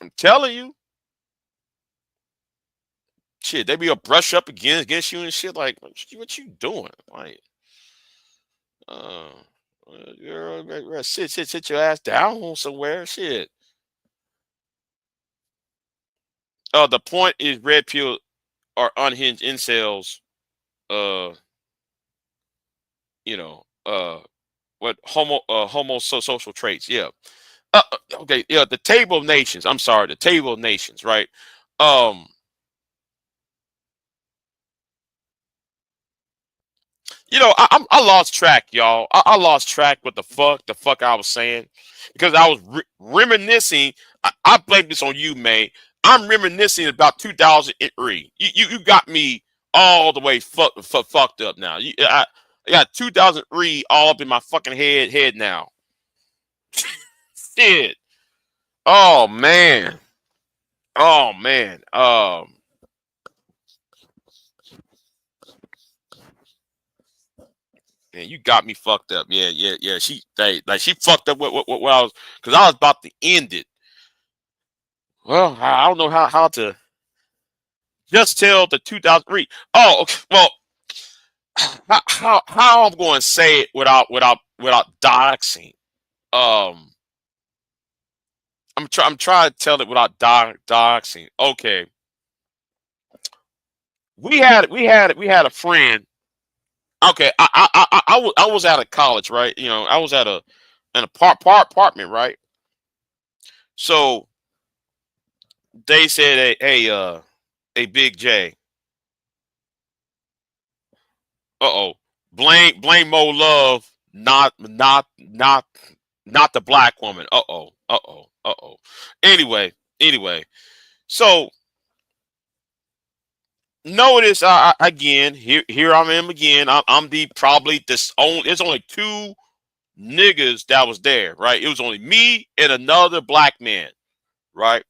I'm telling you. Shit, they be a brush up against you and shit. Like, what you doing? Like, uh, girl, sit your ass down somewhere. Shit. The point is, red pill are unhinged incels. Uh, you know, what social traits? Yeah. Okay. Yeah. The Table of Nations. I'm sorry. The Table of Nations. Right. Um. I lost track, y'all. I lost track what the fuck I was saying because I was reminiscing. I blame this on you, man. I'm reminiscing about 2003. You got me all the way fucked up now. I got 2003 all up in my fucking head now. Shit. Oh man. Oh man. Man, you got me fucked up. Yeah. She fucked up what I was because I was about to end it. Well, I don't know how to just tell the 2003. Oh, okay. Well, how I'm going to say it without doxing. Um, I'm trying to tell it without doxing. Okay, we had a friend. Okay, I was out of college, right? I was at an apartment, right? So they said, hey, Big J. Uh-oh. Blame Mo Love, not the black woman. Uh-oh. Uh-oh. Uh-oh. Anyway. So notice again, here I am again. I'm the probably this only there's only two niggas that was there, right? It was only me and another black man, right?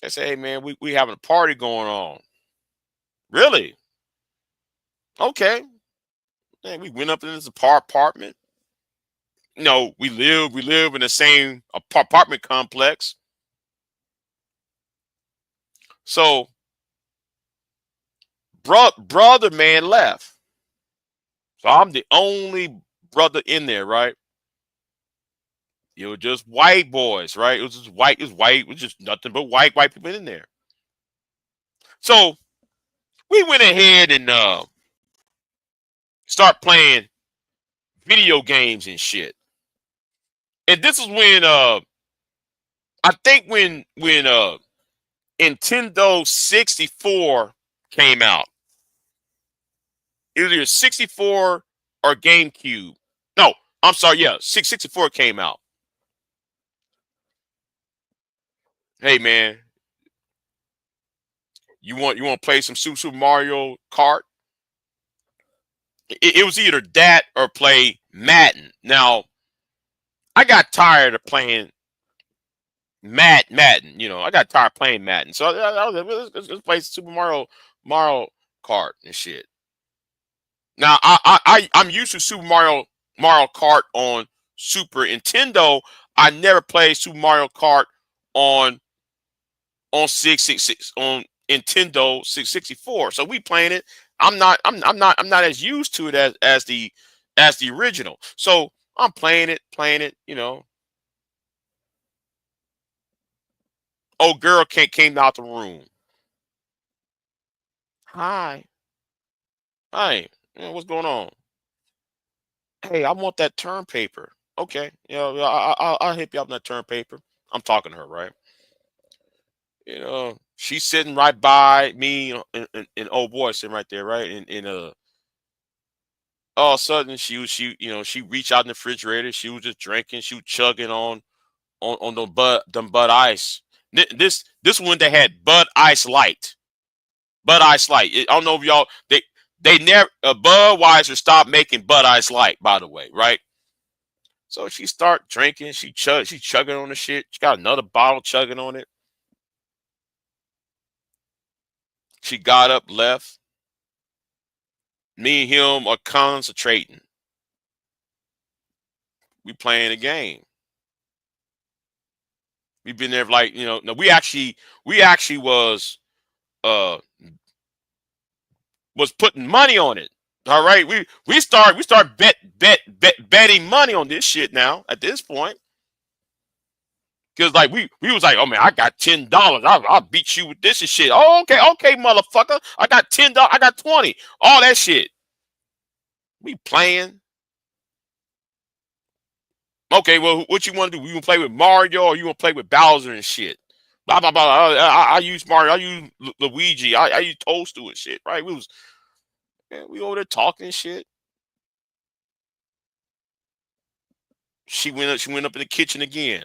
I say, hey man, we having a party going on. Really? Okay. Man, we went up in this apartment. We live in the same apartment complex. So brother man left. So I'm the only brother in there, right? It was just white boys, right? It was just white. It was white. It was just nothing but white people in there. So we went ahead and start playing video games and shit. And this is when I think when Nintendo 64 came out. It was either 64 or GameCube. No, I'm sorry. Yeah, 664 came out. Hey man, you want to play some Super Mario Kart? It was either that or play Madden. Now I got tired of playing Madden. I got tired of playing Madden. So I was like, let's play Super Mario Kart and shit. Now I'm used to Mario Kart on Super Nintendo. I never played Super Mario Kart on 666 on Nintendo 664. So we playing it. I'm not as used to it as the original. So I'm playing it. Old girl came out the room. Hi. Hi. What's going on? Hey, I want that term paper. Okay. I'll hit you up on that term paper. I'm talking to her, right? She's sitting right by me, and old boy sitting right there, right? And all of a sudden she reached out in the refrigerator. She was just drinking. She was chugging on the Bud Ice. This one they had Bud Ice Light. Bud Ice Light. I don't know if y'all they never Budweiser stopped making Bud Ice Light, by the way, right? So she start drinking. She chugging on the shit. She got another bottle chugging on it. She got up, left. Me and him are concentrating. We playing a game. We've been there for like, no, we actually was putting money on it. All right. We start betting money on this shit now at this point. Cause like we was like, oh man, I got $10. I'll beat you with this and shit. Oh, okay, motherfucker. I got $10. I got 20. All that shit. We playing. Okay, well, what you want to do? You want to play with Mario or you want to play with Bowser and shit? Blah blah blah. I use Mario. I use Luigi. I use Toadstool and shit. Right? We over there talking and shit. She went up in the kitchen again.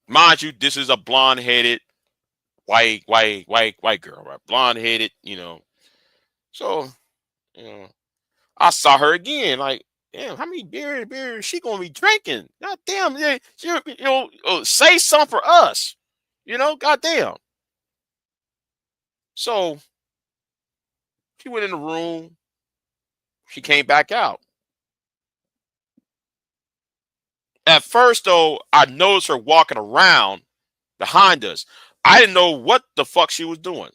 Mind you, this is a blonde-headed white girl, right? Blonde-headed, So, I saw her again. Like, damn, how many beers is she gonna be drinking? God damn, say something for us. God damn. So she went in the room. She came back out. At first, though, I noticed her walking around behind us. I didn't know what the fuck she was doing.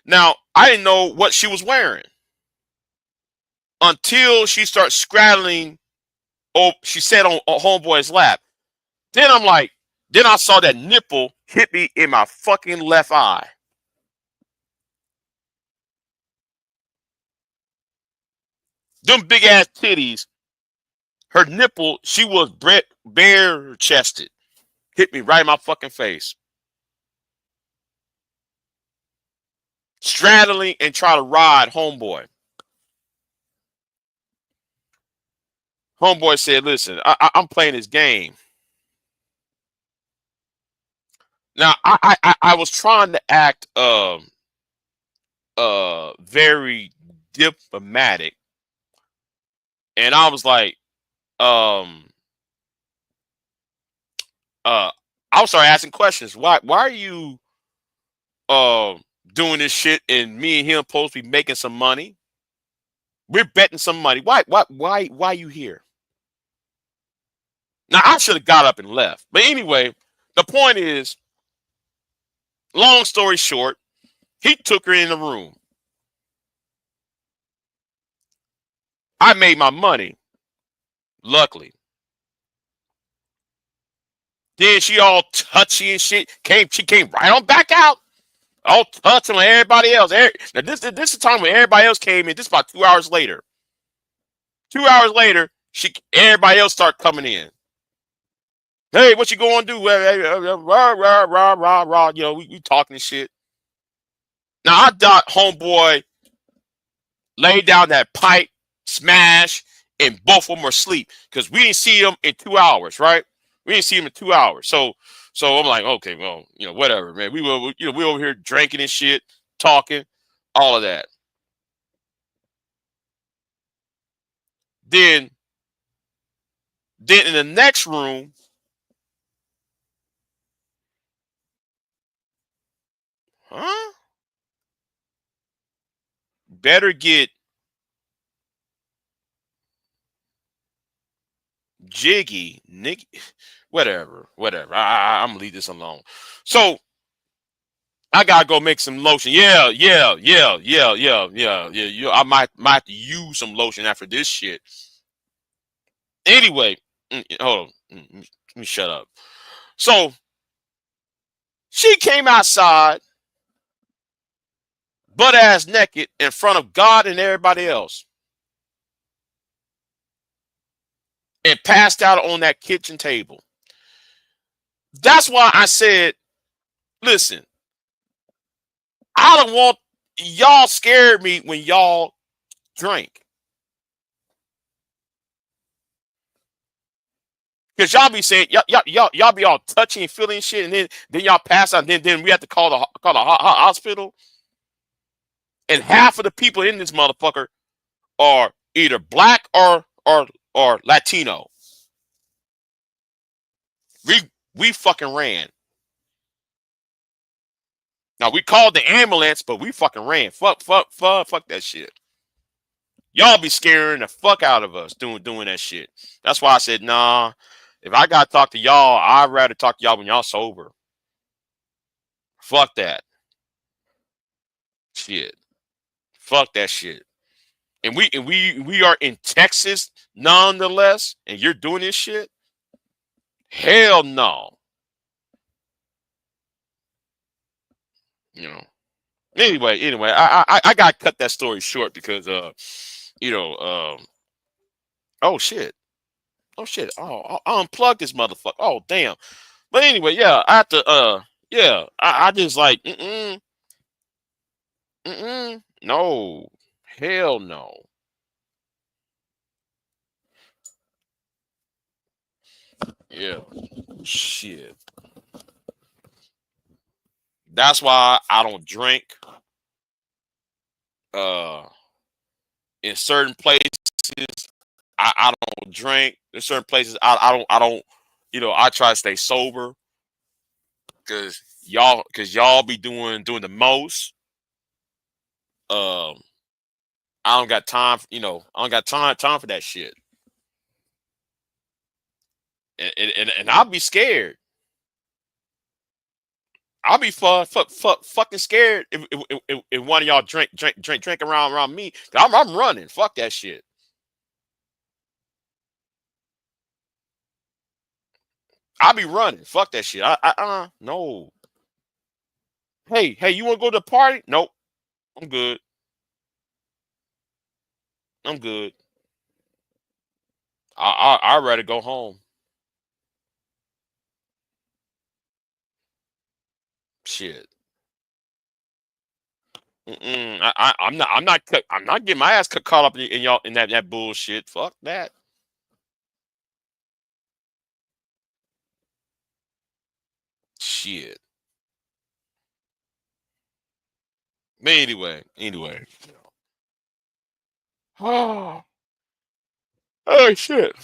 Now, I didn't know what she was wearing until she starts straddling. Oh, she sat on homeboy's lap. Then I saw that nipple hit me in my fucking left eye. Them big ass titties. Her nipple, she was bare chested. Hit me right in my fucking face. Straddling and try to ride homeboy. Homeboy said, listen, I'm playing this game. Now, I was trying to act very diplomatic. And I was like, I was started asking questions. Why are you doing this shit and me and him supposed to be making some money? We're betting some money. Why you here? Now I should have got up and left. But anyway, the point is, long story short, he took her in the room. I made my money. Luckily. Then she all touchy and shit. She came right on back out. All touching on everybody else. Now this is the time when everybody else came in. This is about 2 hours later. 2 hours later, everybody else start coming in. Hey, what you going to do? Rah, rah, rah, rah, rah. We talking shit. Now I thought homeboy laid down that pipe, smash, and both of them were asleep because we didn't see them in 2 hours, right? We didn't see them in 2 hours. So I'm like, okay, well, whatever, man. We over here drinking and shit, talking, all of that. Then in the next room, better get jiggy, Nick. Whatever. I'm gonna leave this alone. So I gotta go make some lotion. Yeah. I might have to use some lotion after this shit. Anyway, hold on. Let me shut up. So she came outside, butt ass naked, in front of God and everybody else, and passed out on that kitchen table. That's why I said, listen, I don't want y'all scared me when y'all drink. Because y'all be saying, y'all be all touching and feeling shit, and then y'all pass out, and then we have to call the hospital. And half of the people in this motherfucker are either black or Latino. We fucking ran. Now we called the ambulance, but we fucking ran. Fuck that shit. Y'all be scaring the fuck out of us doing that shit. That's why I said, nah. If I gotta talk to y'all, I'd rather talk to y'all when y'all sober. Fuck that. Shit. Fuck that shit. And we are in Texas nonetheless, and you're doing this shit? Hell no. You know. Anyway, I gotta cut that story short because oh shit. Oh shit. Oh, I unplugged this motherfucker. Oh damn. But anyway, yeah, I have to yeah, I just like no. Hell no. Yeah. Shit. That's why I don't drink in certain places. I don't drink. In certain places I don't I try to stay sober because y'all be doing the most. I don't got time, I don't got time for that shit. And I'll be scared. I'll be fucking scared if one of y'all drink around me. I'm running. Fuck that shit. I'll be running. Fuck that shit. No. Hey, you want to go to the party? Nope. I'm good. I'm good. I'd rather go home. Shit. I'm not getting my ass caught up in y'all in that bullshit. Fuck that. Shit. But anyway. Oh, oh shit.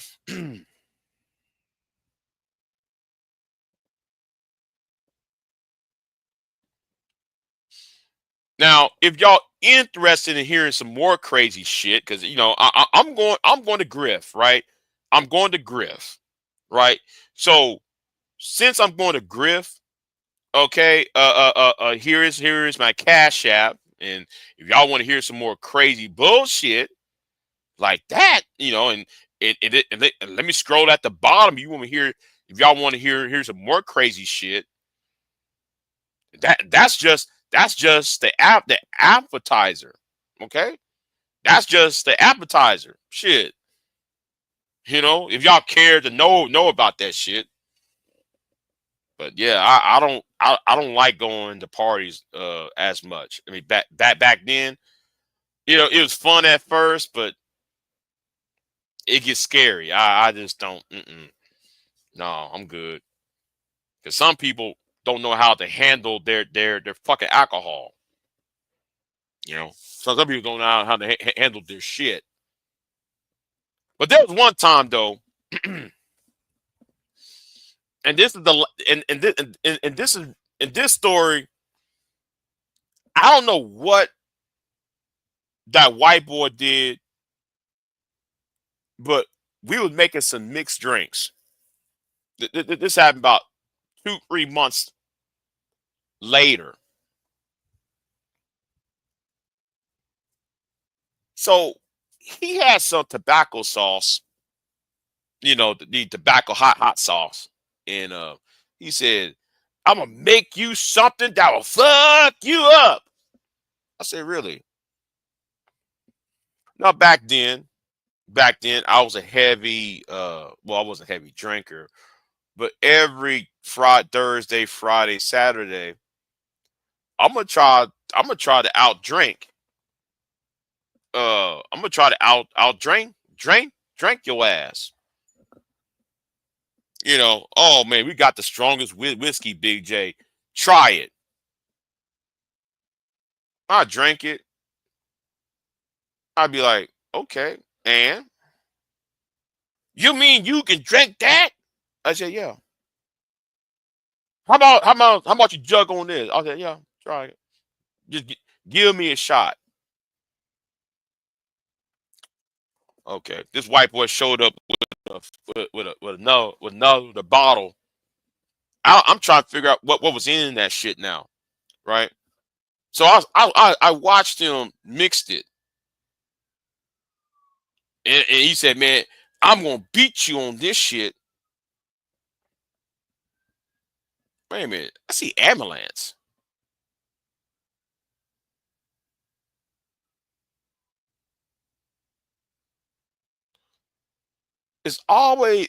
Now, if y'all interested in hearing some more crazy shit, because I'm going to Griff, right? I'm going to Griff, right? So since I'm going to Griff, okay, here is my Cash App, and if y'all want to hear some more crazy bullshit like that, and let me scroll at the bottom. You want to hear if y'all want to hear some more crazy shit. That's just the appetizer. Okay? That's just the appetizer. Shit. If y'all care to know about that shit. But yeah, I don't like going to parties as much. I mean back then, it was fun at first, but it gets scary. I just don't no, I'm good. Cuz some people don't know how to handle their fucking alcohol. Some people don't know how to handle their shit. But there was one time though, and this is in this story, I don't know what that white boy did, but we was making some mixed drinks. This happened about 2-3 months later. So he had some tobacco sauce, the tobacco hot sauce. And he said, I'm gonna make you something that will fuck you up. I said, really? Now back then I was a heavy I wasn't a heavy drinker, but every Thursday, Friday, Saturday, I'm gonna try to out drink. I'm gonna try to out drink your ass. Oh man, we got the strongest whiskey, Big J. Try it. I drank it. I'd be like, okay, and you mean you can drink that? I said, yeah. How about you jug on this? I said, yeah. Try it. Just give me a shot. Okay, this white boy showed up with another bottle. I'm trying to figure out what was in that shit now, right? So I watched him mixed it, and he said, "Man, I'm gonna beat you on this shit." Wait a minute, I see ambulance. It's always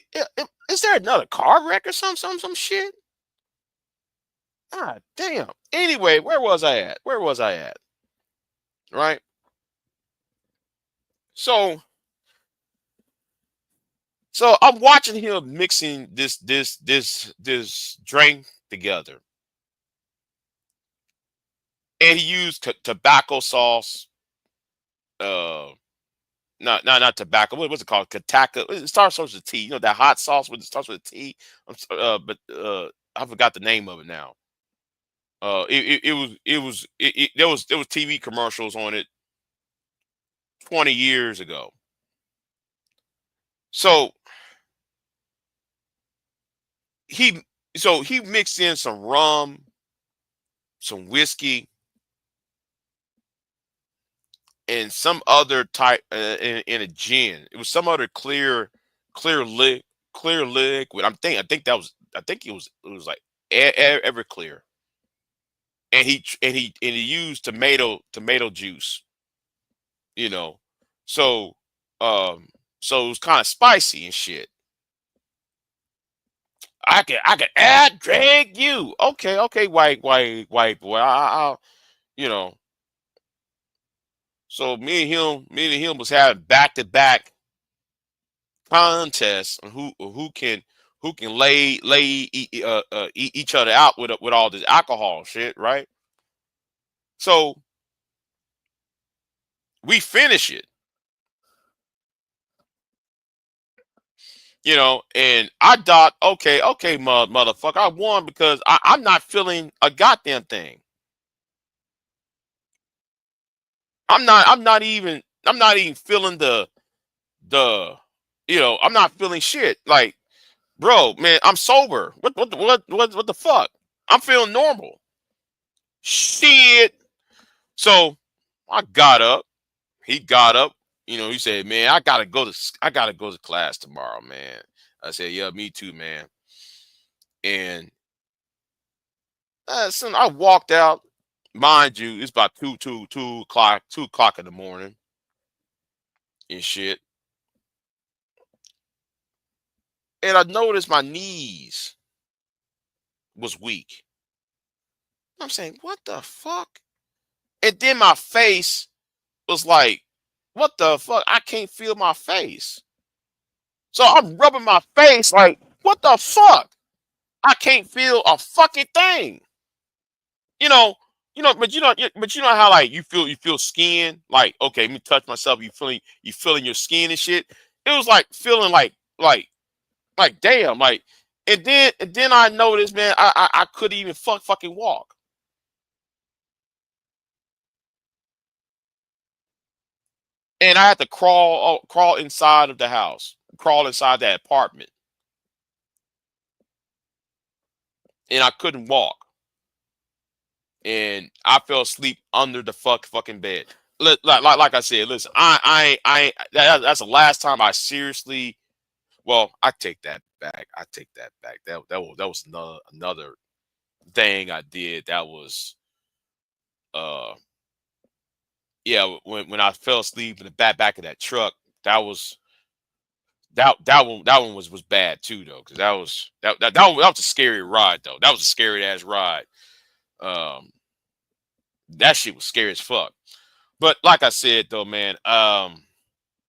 is there another car wreck or some shit? God damn. Anyway, where was I at? Where was I at? Right. So I'm watching him mixing this drink together, and he used tobacco sauce. Not tobacco. What's it called? Kataka. It starts with a T. You know that hot sauce when it starts with a T. But I forgot the name of it now. There was TV commercials on it 20 years ago. So he he mixed in some rum, some whiskey, and some other type in a gin. It was some other clear liquid. I think it was like Everclear, and he used tomato juice. You know, so so it was kind of spicy and shit. I can add drag you. Okay, white boy. I'll you know. So me and him was having back to back contests on who can each other out with all this alcohol shit, right? So we finish it, and I thought, okay, motherfucker, I won because I'm not feeling a goddamn thing. I'm not even feeling the I'm not feeling shit. Like, bro, man, I'm sober. What the fuck? I'm feeling normal. Shit. So I got up. He got up. He said, "Man, I gotta go to class tomorrow, man." I said, "Yeah, me too, man." And so I walked out. Mind you, it's about 2 o'clock in the morning and shit. And I noticed my knees was weak. I'm saying, "What the fuck?" And then my face was like, "What the fuck? I can't feel my face." So I'm rubbing my face like, "What the fuck? I can't feel a fucking thing." You know, but you know how like you feel skin, like, okay, let me touch myself. You feeling your skin and shit. It was like feeling like damn, like, and then I noticed, man, I couldn't even fucking walk. And I had to crawl inside of the house, crawl inside that apartment, and I couldn't walk. And I fell asleep under the fucking bed. Like I said, listen, that's the last time I seriously. Well, I take that back. I take that back. That was another thing I did. That was uh yeah, when I fell asleep in the back of that truck. That was that one was bad too, though, because that was a scary ride, though. That was a scary ass ride. Um, that shit was scary as fuck. But like I said, though, man, I'm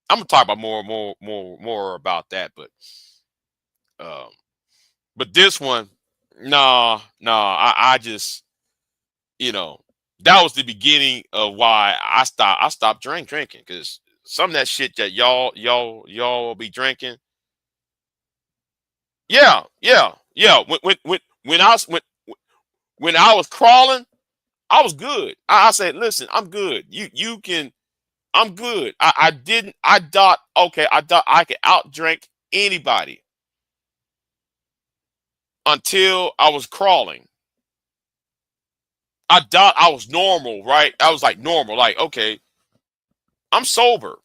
gonna talk about more about that. Um, but this one, nah, I just, you know, that was the beginning of why I stopped drinking, because some of that shit that y'all be drinking. Yeah. When I was crawling, I was good. I said, listen, I'm good. You can. I'm good. I didn't. I thought, okay. I thought I could outdrink anybody until I was crawling. I thought I was normal, right? I was like normal, like okay. I'm sober.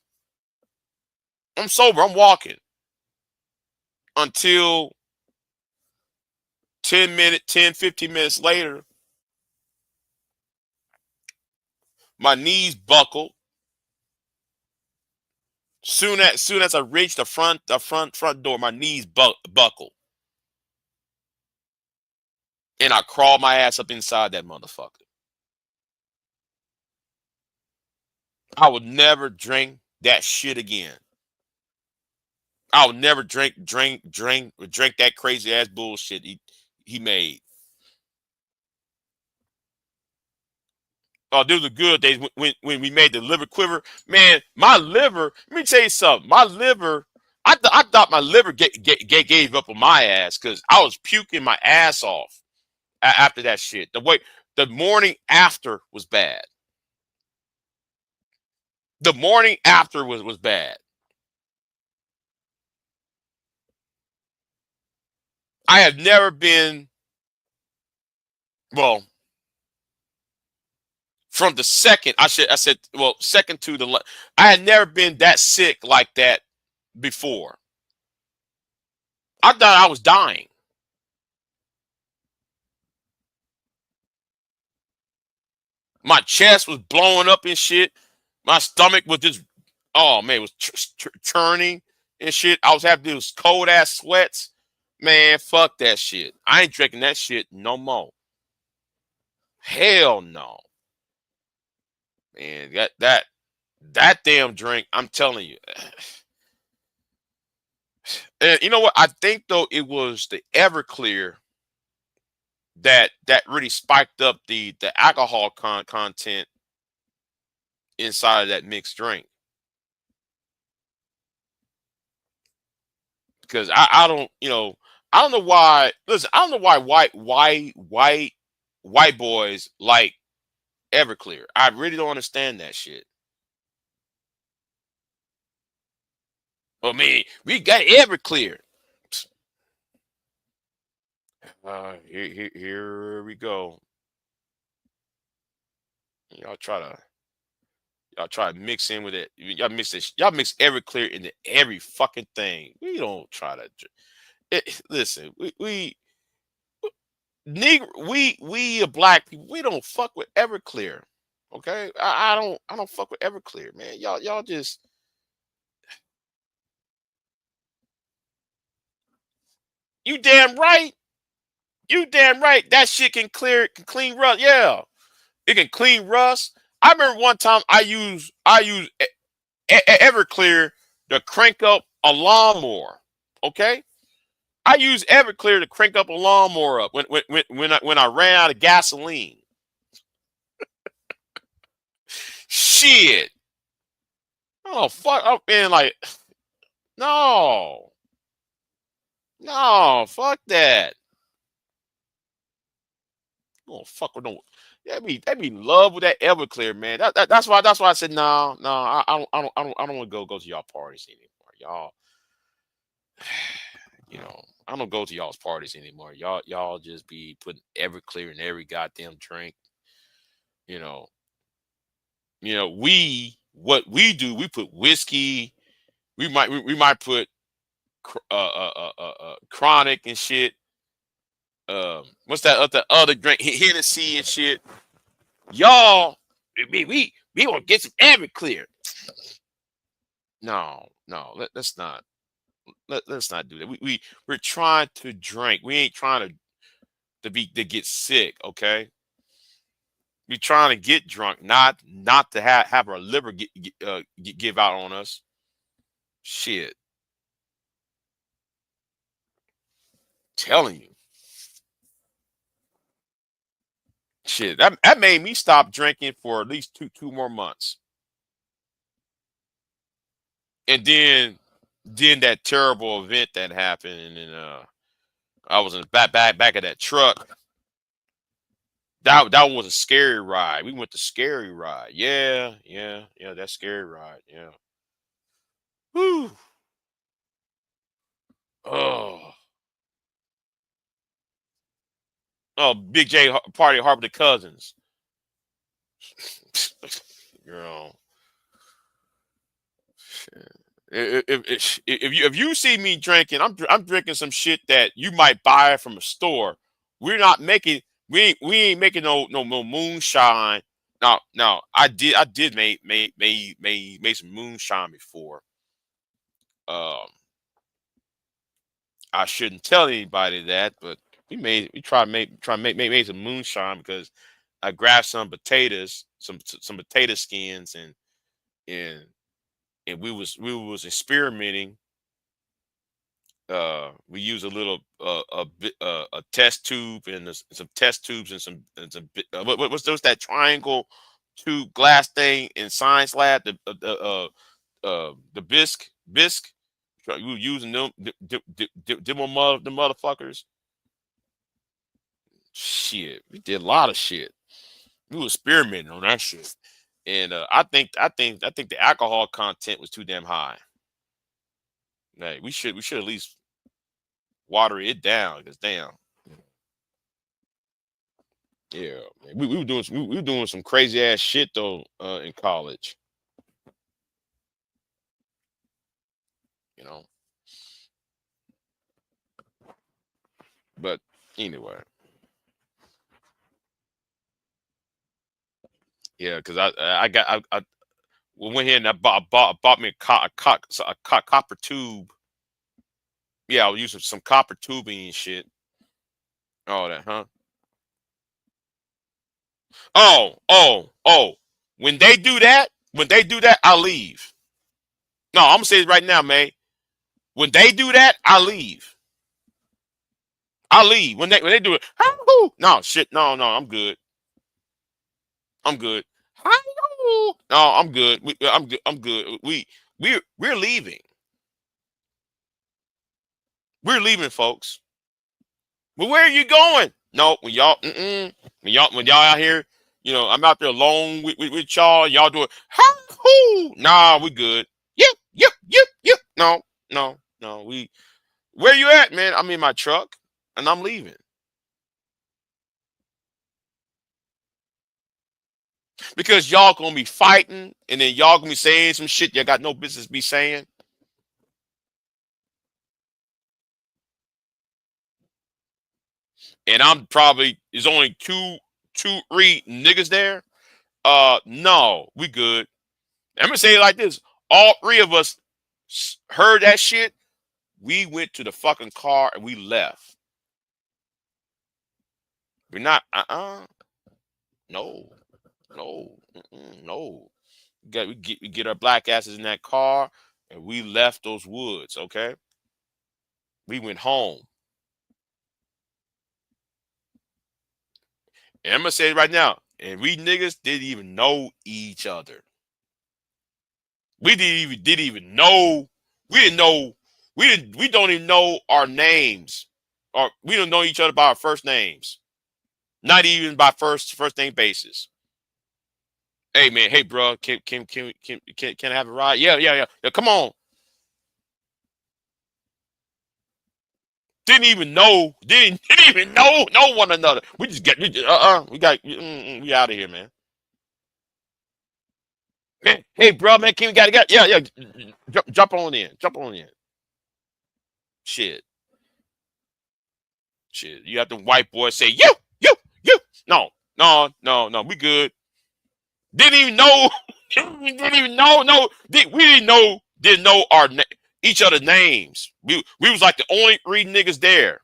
I'm sober. I'm walking until 15 minutes later, my knees buckled. Soon as I reached the front door, my knees buckled, and I crawled my ass up inside that motherfucker. I would never drink that shit again. I would never drink that crazy ass bullshit he made. Oh, those are good days when we made the liver quiver. Man, my liver, let me tell you something. My liver, I thought my liver gave up on my ass because I was puking my ass off after that shit. The morning after was bad. The morning after was bad. I have never been, well, from the second, second to the, I had never been that sick like that before. I thought I was dying. My chest was blowing up and shit. My stomach was just, oh man, it was churning and shit. I was having those cold ass sweats. Man, fuck that shit. I ain't drinking that shit no more. Hell no. Man, that damn drink, I'm telling you. And you know what? I think though it was the Everclear that really spiked up the alcohol content inside of that mixed drink. Because I don't, I don't know why. Listen, I don't know why white boys like Everclear. I really don't understand that shit. I mean, we got Everclear. Here we go. Y'all try to mix in with it. Y'all mix Everclear into every fucking thing. We don't try to. Listen, we black people, we don't fuck with Everclear. Okay, I don't fuck with Everclear, man. Y'all just. You damn right. You damn right. That shit can clean rust. Yeah, it can clean rust. I remember one time I used Everclear to crank up a lawnmower. Okay, I use Everclear to crank up a lawnmower up when I ran out of gasoline. Shit. Oh fuck! I'm being like, no, fuck that. Oh fuck with no. That be love with that Everclear, man. That's why I said no. I don't want to go to y'all parties anymore, y'all. I don't go to y'all's parties anymore. Y'all just be putting Everclear in every goddamn drink. You know, what we do, we put whiskey. We might put chronic and shit. What's that other drink? Hennessy and shit. Y'all, we want to get some Everclear. No, let's not. Let's not do that. We're trying to drink. We ain't trying to get sick. Okay, we trying to get drunk, not to have our liver give out on us. Shit, telling you. Shit, that made me stop drinking for at least two more months. And then that terrible event that happened, and I was in the back of that truck. That was a scary ride. We went to scary ride. Yeah, yeah, yeah. That scary ride. Yeah. Whew. Oh, oh, Big J party Harbor the Cousins. Girl, if you see me drinking, I'm drinking some shit that you might buy from a store. We're not making we ain't making no moonshine. Now I did make some moonshine before. Um, I shouldn't tell anybody that, but we try to make some moonshine because I grabbed some potatoes, some potato skins, and and we was experimenting. We use a little a test tube and some test tubes and what's those that triangle tube glass thing in science lab the bisc. We were using them motherfuckers. Shit, we did a lot of shit. We were experimenting on that shit, and I think the alcohol content was too damn high. Like we should at least water it down because damn. Yeah, man. We were doing some crazy ass shit though in college. You know, but anyway, yeah, because I went here and I bought me a copper tube. Yeah, I was using some copper tubing and shit. All that, huh? Oh. When they do that, I leave. No, I'm gonna say it right now, man. When they do that, I leave. I leave when they do it. No shit. No. I'm good. I'm good. No, I'm good. I'm good. I'm good. We're leaving. We're leaving, folks. Well, where are you going? No, when y'all out here, I'm out there alone with y'all. Y'all doing Nah, we good. Yep. No. Where you at, man? I'm in my truck and I'm leaving because y'all gonna be fighting and then y'all gonna be saying some shit you got no business be saying. And I'm probably there's only three niggas there. No, we good. I'm gonna say it like this: all three of us heard that shit. We went to the fucking car and we left. We're not. No, no. We get our black asses in that car and we left those woods. Okay, we went home. And I'm gonna say it right now. And we niggas didn't even know each other. We didn't even know. We didn't know. We don't even know our names. Or we don't know each other by our first names. Not even by first name basis. Hey man, hey bro, can I have a ride? Yeah. Come on. Didn't even know one another. We just get we out of here, man. Hey bro, man, can we gotta get yeah. Jump on in. Jump on in. Shit. Shit. You have the white boy say, you. No. We good. Didn't even know. Didn't even know. No, we didn't know each other names. We was like the only three niggas there.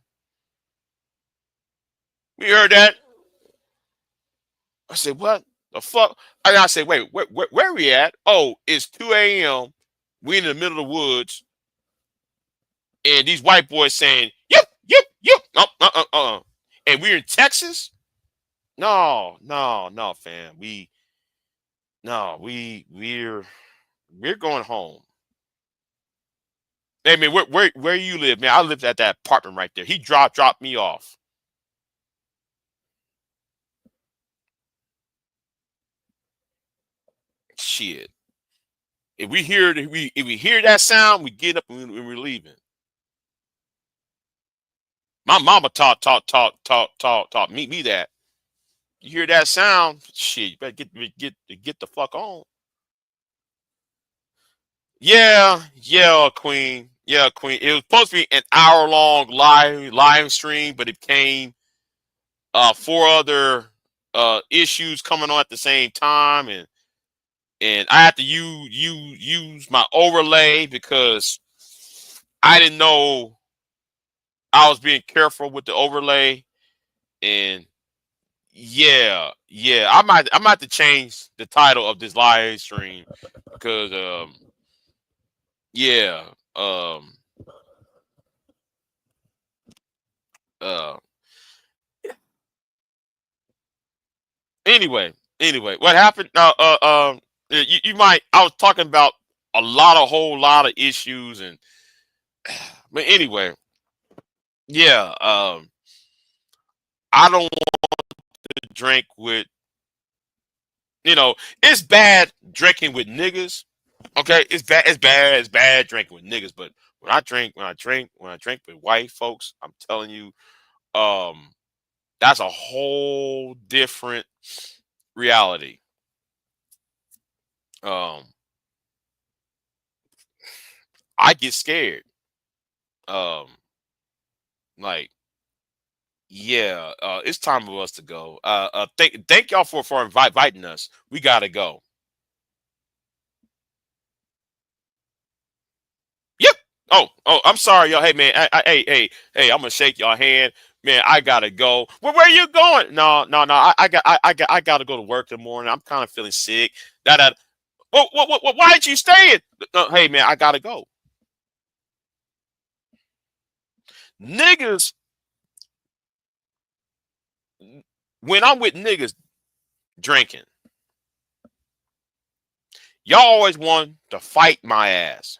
We heard that. I said, what the fuck? And I said, wait, where we at? Oh, it's 2 a.m. We in the middle of the woods, and these white boys saying, yep. And we're in Texas. No, fam. We're going home. Hey man, where you live, man? I lived at that apartment right there. He dropped me off. shit. If we hear that sound, we get up and we're leaving. My mama taught me that. You hear that sound, shit, you better get the fuck on. Yeah, Queen. Yeah, Queen. It was supposed to be an hour-long live stream, but it came 4 other issues coming on at the same time, and I had to use my overlay because I didn't know I was being careful with the overlay, and yeah, I might have to change the title of this live stream because yeah, uh anyway, what happened? You might. I was talking about whole lot of issues, and but anyway, yeah. I don't want to drink with. It's bad drinking with niggas. Okay, it's bad. It's bad drinking with niggas. But when I drink with white folks, I'm telling you, that's a whole different reality. I get scared. Like, yeah, it's time for us to go. Thank y'all for inviting us. We gotta go. Yep. Oh, I'm sorry, y'all. Hey, man. Hey, I'm gonna shake y'all hand, man. I gotta go. Where are you going? No. I gotta go to work in the morning. I'm kind of feeling sick. That. What? Why did you stay? Hey, man, I gotta go. Niggas. When I'm with niggas drinking, y'all always want to fight my ass.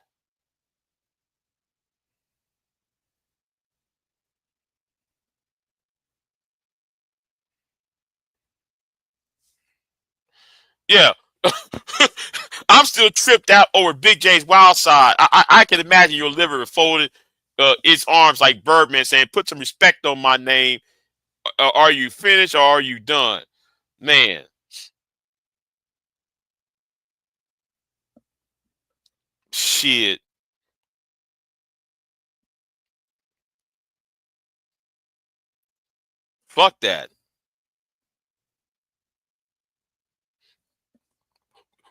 Yeah. I'm still tripped out over Big J's Wild Side. I can imagine your liver folded its arms like Birdman saying, put some respect on my name. Are you finished or are you done? Man. Shit. Fuck that.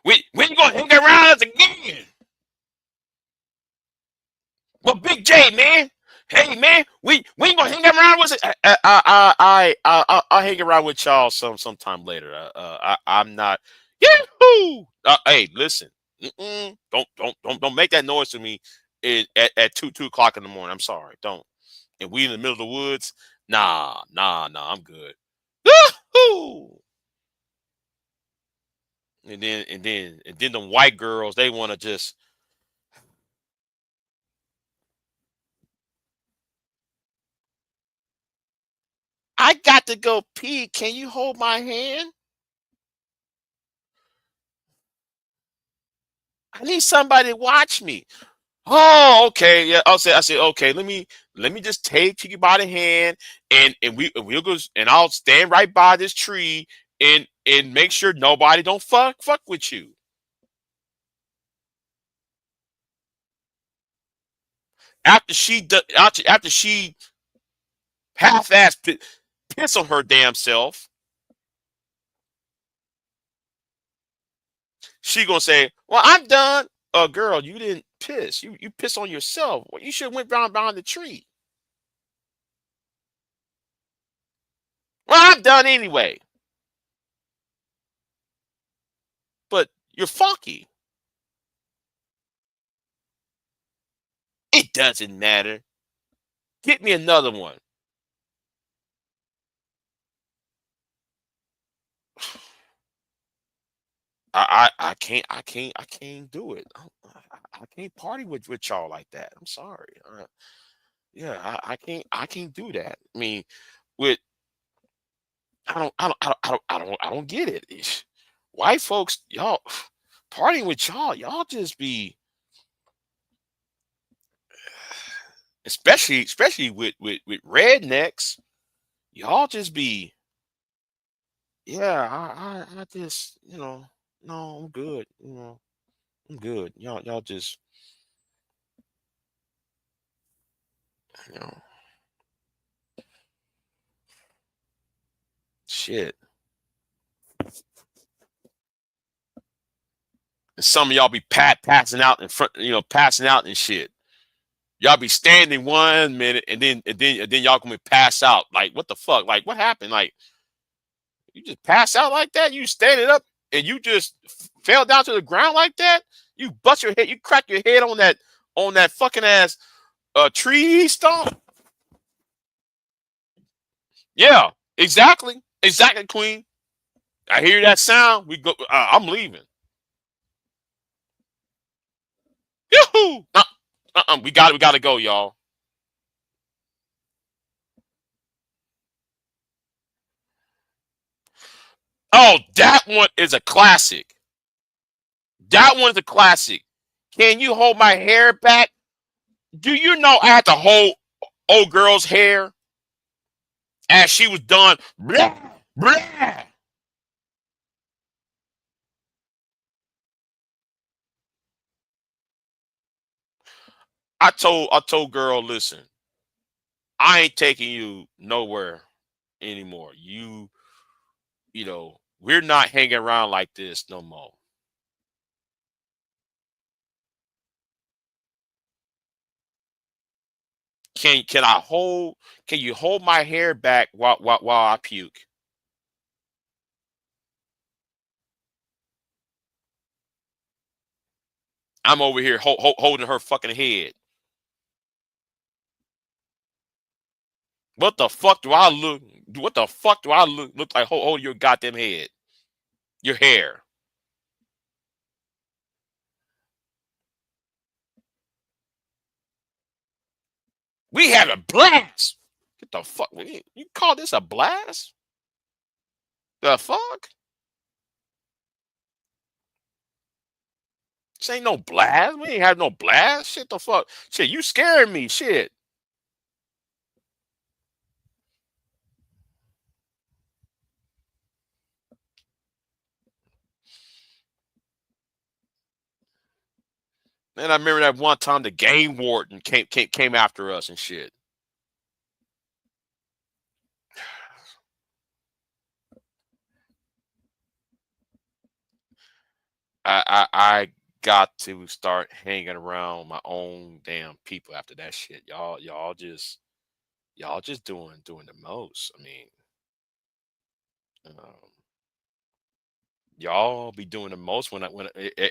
When you gonna hang around us again? Well, Big J, man. Hey, man, we ain't gonna hang around with it. I'll hang around with y'all sometime later. I'm not. Yahoo! Hey, listen. Don't make that noise to me at 2 o'clock in the morning. I'm sorry. Don't. And we in the middle of the woods. Nah. I'm good. Yahoo! And then the white girls, they want to just. I got to go pee. Can you hold my hand? I need somebody to watch me. Oh, okay. Yeah, I said, okay, let me just take you by the hand and we'll go and I'll stand right by this tree and make sure nobody don't fuck with you. After she half-ass piss on her damn self, she gonna say, "Well, I'm done." Girl, you didn't piss. You piss on yourself. Well, you should have went behind the tree. Well, I'm done anyway. But you're funky. It doesn't matter. Get me another one. I can't do it. I can't party with y'all like that. I'm sorry. Yeah, I can't do that. I mean, with I don't get it. White folks, y'all partying with y'all just be, especially with rednecks, y'all just be, yeah, I just, no, I'm good, I'm good. Y'all just, you know, shit. And some of y'all be passing out in front, passing out and shit. Y'all be standing 1 minute and then y'all gonna pass out. Like, what the fuck? Like, what happened? Like, you just pass out like that? You standing up and you just fell down to the ground like that? You bust your head, you crack your head on that fucking ass tree stump? Yeah, exactly, Queen. I hear that sound. We go. I'm leaving. Yoo-hoo! We got to go, y'all. Oh, that one is a classic. That one's a classic. Can you hold my hair back? Do you know I had to hold old girl's hair as she was done? Blah, blah. I told girl, listen, I ain't taking you nowhere anymore. We're not hanging around like this no more. Can you hold my hair back while I puke? I'm over here holding her fucking head. What the fuck do I look? What the fuck do I look like? Hold your goddamn head, your hair. We had a blast. Get the fuck? You call this a blast? The fuck? This ain't no blast. We ain't have no blast. Shit, the fuck? Shit, you scaring me. Shit. And I remember that one time the game warden came after us and shit. I got to start hanging around my own damn people after that shit. Y'all just doing the most. I mean, um, y'all be doing the most when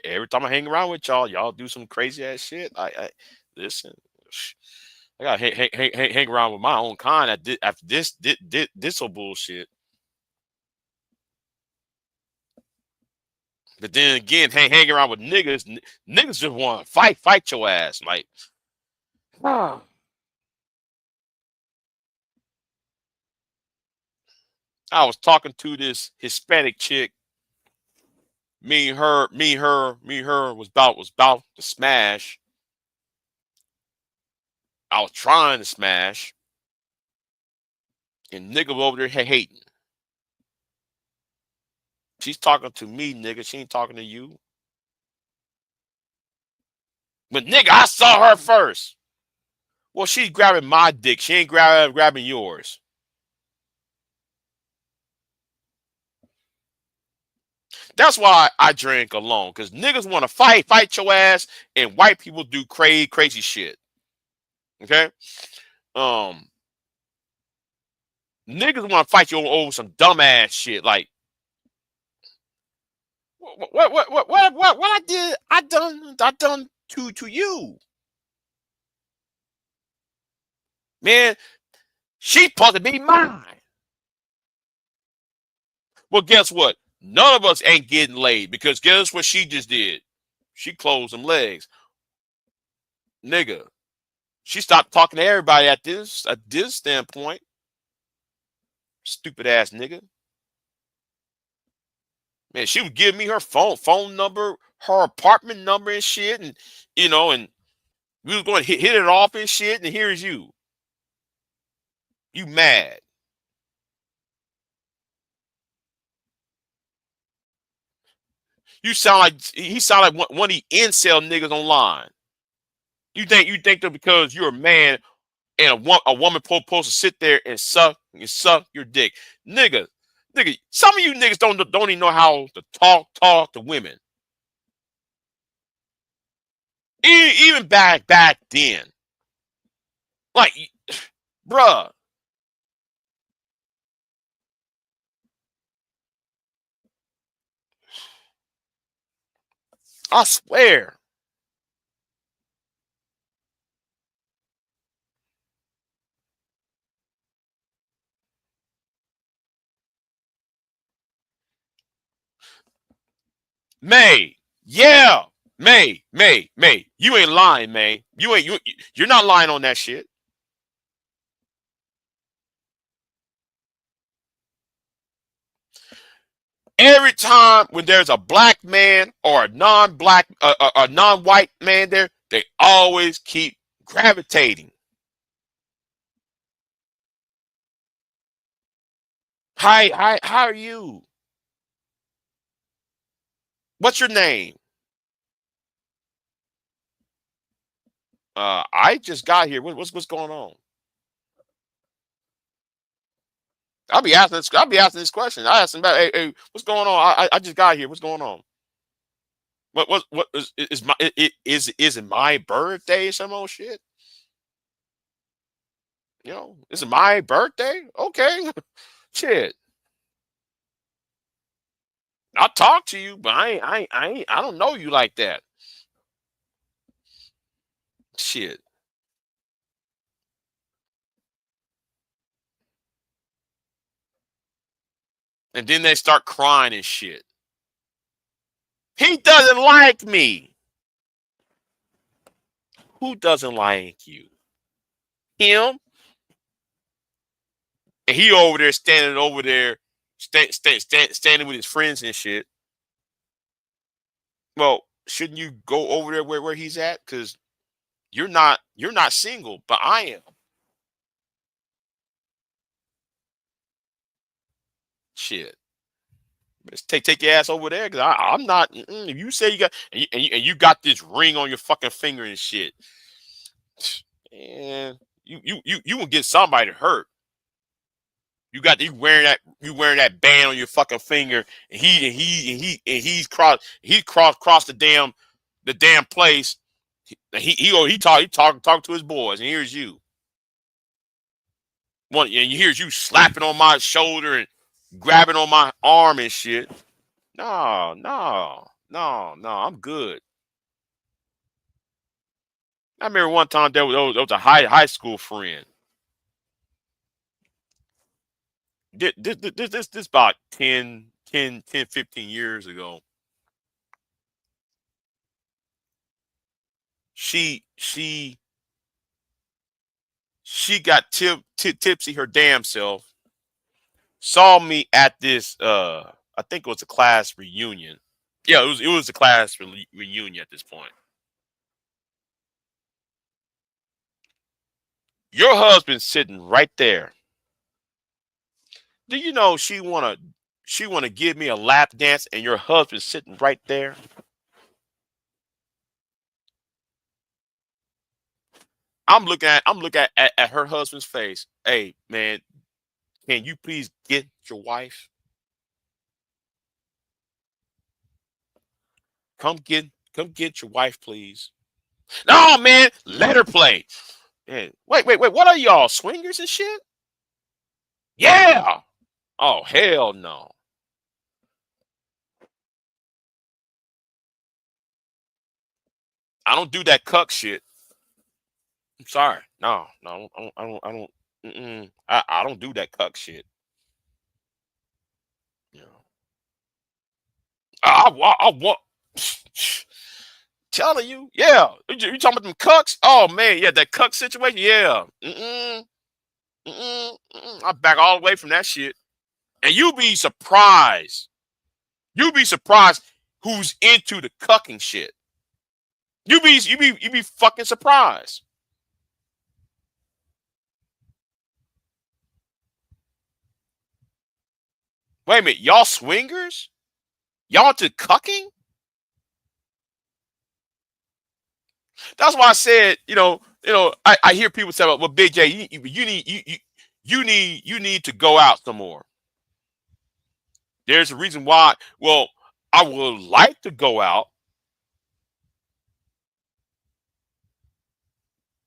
every time I hang around with y'all do some crazy ass shit. I listen. I gotta hang around with my own kind after this whole bullshit. But then again, hang around with niggas just want to fight your ass. Like, I was talking to this Hispanic chick. Me and her was about to smash. I was trying to smash, and nigga was over there hating. She's talking to me, nigga. She ain't talking to you. But nigga, I saw her first. Well, she's grabbing my dick. She ain't grabbing yours. That's why I drink alone, because niggas want to fight your ass, and white people do crazy shit. Okay? Niggas want to fight you over some dumbass shit. Like, what I done to you, man. She supposed to be mine. Well, guess what? None of us ain't getting laid, because guess what she just did? She closed them legs, nigga. She stopped talking to everybody at this standpoint. Stupid ass nigga. Man, she would give me her phone number, her apartment number and shit, and and we was going to hit it off and shit, and here's you. You mad. You sound like he sound like one of the incel niggas online. You think that because you're a man and a woman supposed to sit there and suck your dick, nigga. Some of you niggas don't even know how to talk to women. Even back then, like, bruh. I swear. May. Yeah. May. You ain't lying, May. You're not lying on that shit. Every time when there's a black man or a non-white man there, they always keep gravitating. Hi, how are you? What's your name? I just got here. What's going on? I'll be asking this question. I asked him about, hey, what's going on? I just got here. What's going on? What is it my birthday or some old shit? Is it my birthday? Okay. Shit. I'll talk to you, but I don't know you like that. Shit. And then they start crying and shit. He doesn't like me. Who doesn't like you? Him? And he over there standing with his friends and shit. Well, shouldn't you go over there where he's at? Because you're not single, but I am. Shit. Let's take your ass over there, because I'm not. If you say you got and you got this ring on your fucking finger and shit, and you will get somebody hurt. You wearing that band on your fucking finger, and he's crossed the damn place. He talking to his boys, and here's you. And here's you slapping on my shoulder and grabbing on my arm and shit. No, I'm good. I remember one time there was a high school friend. This about 10, 15 years ago. She got tipsy her damn self. Saw me at this I think it was a class reunion. Yeah, it was a class reunion at this point. Your husband's sitting right there. Do you know she wanna give me a lap dance, and your husband's sitting right there? I'm looking at her husband's face. Hey man, can you please get your wife? Come get your wife, please. No, man, let her play. Man, wait. What are y'all, swingers and shit? Yeah. Oh, hell no. I don't do that cuck shit. I'm sorry. No, I don't. I don't do that cuck shit. You know. I want. Telling you, yeah. You talking about them cucks? Oh man, yeah, that cuck situation, yeah. I back all the way from that shit. And you'll be surprised. who's into the cucking shit. You be fucking surprised. Wait a minute, y'all swingers? Y'all into cucking? That's why I said, I hear people say, well, Big J, you need to go out some more. There's a reason why. Well, I would like to go out.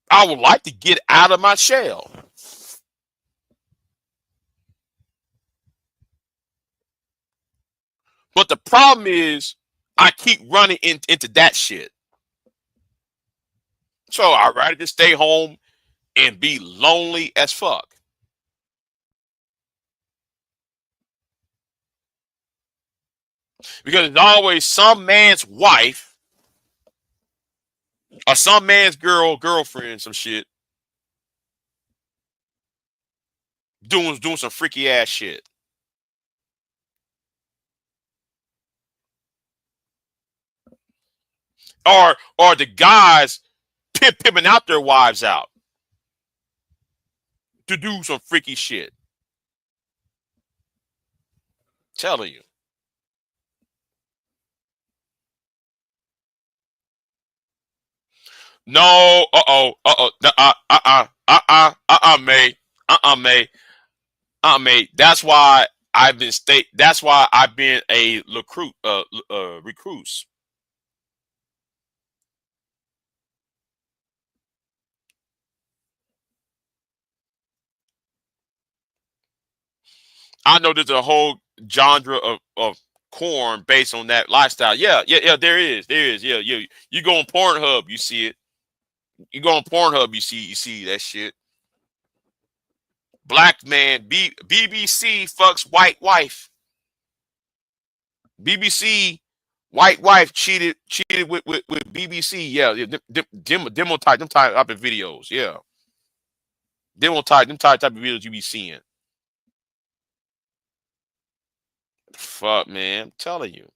I would like to get out of my shell. But the problem is I keep running into that shit. So I'd rather just stay home and be lonely as fuck. Because it's always some man's wife or some man's girlfriend, some shit, doing some freaky ass shit. Or the guys pimping out their wives out to do some freaky shit. Telling you. No, mate. That's why I've been a recluse. I know there's a whole genre of corn based on that lifestyle. Yeah, there is. Yeah. You go on Pornhub, you see it. You go on Pornhub, you see that shit. Black man, BBC fucks white wife. BBC white wife cheated with BBC. Yeah, them type of videos. Yeah, them type of videos you be seeing. Fuck, man, I'm telling you.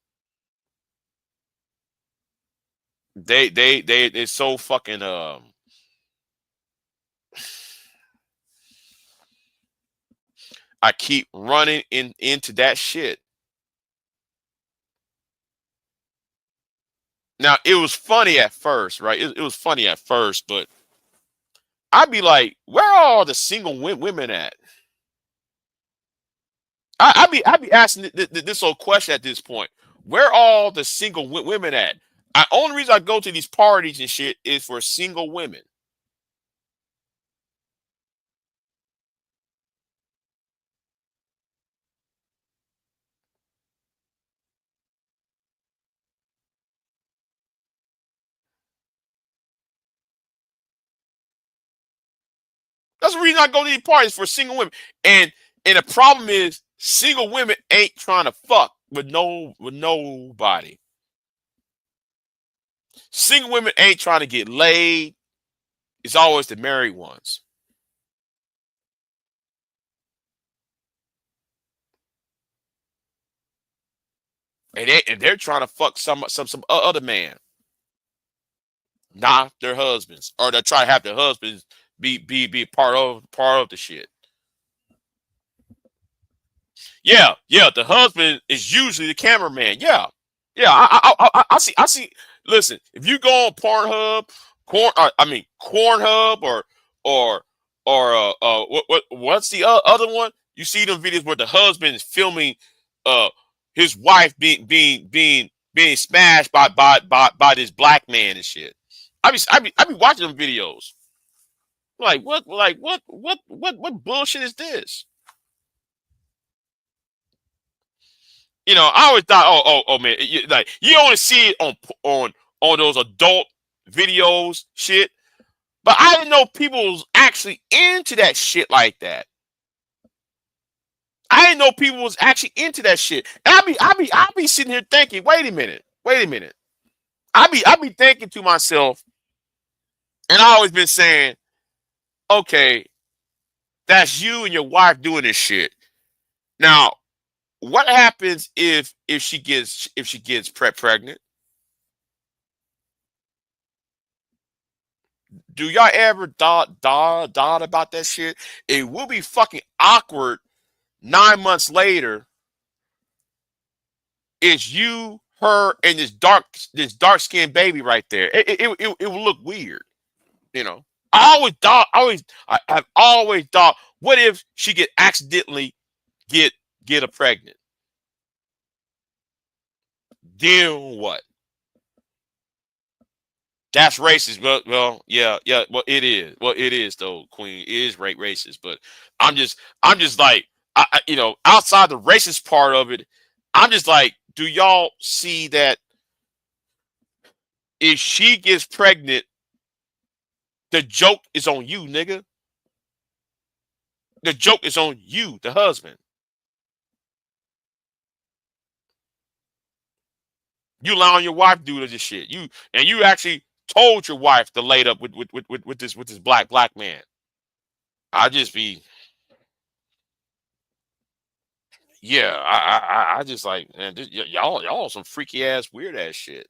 They're so fucking I keep running into that shit. Now it was funny at first, right? It was funny at first, but I'd be like, where are all the single women at? I'd be asking this whole question at this point. Where are all the single women at? Only reason I go to these parties and shit is for single women. That's the reason I go to these parties, for single women. And the problem is single women ain't trying to fuck with nobody. Single women ain't trying to get laid. It's always the married ones. And they're trying to fuck some other man, not their husbands, or they try to have their husbands be part of the shit. Yeah, the husband is usually the cameraman. Yeah. I see. Listen, if you go on Pornhub, Cornhub, or what's the other one? You see them videos where the husband is filming his wife being smashed by this black man and shit. I be watching them videos. Like what bullshit is this? I always thought, oh man, you only see it on those adult videos, shit. But I didn't know people was actually into that shit like that. I didn't know people was actually into that shit. And I be sitting here thinking, wait a minute. I be thinking to myself, and I always been saying, okay, that's you and your wife doing this shit. Now, what happens if she gets pregnant? Do y'all ever thought about that shit? It will be fucking awkward 9 months later. It's you, her, and this dark skinned baby right there. It will look weird, you know. I've always thought, what if she get accidentally get her pregnant? Then what? That's racist. Well, yeah. Well, it is. Well, it is though, Queen. It is racist. But I'm just like, you know, outside the racist part of it, I'm just like, do y'all see that if she gets pregnant, the joke is on you, nigga. The joke is on you, the husband. You allowing your wife to do this shit. You actually told your wife to lay up with this black man. I just be, yeah. I just like, man, y'all some freaky ass weird ass shit.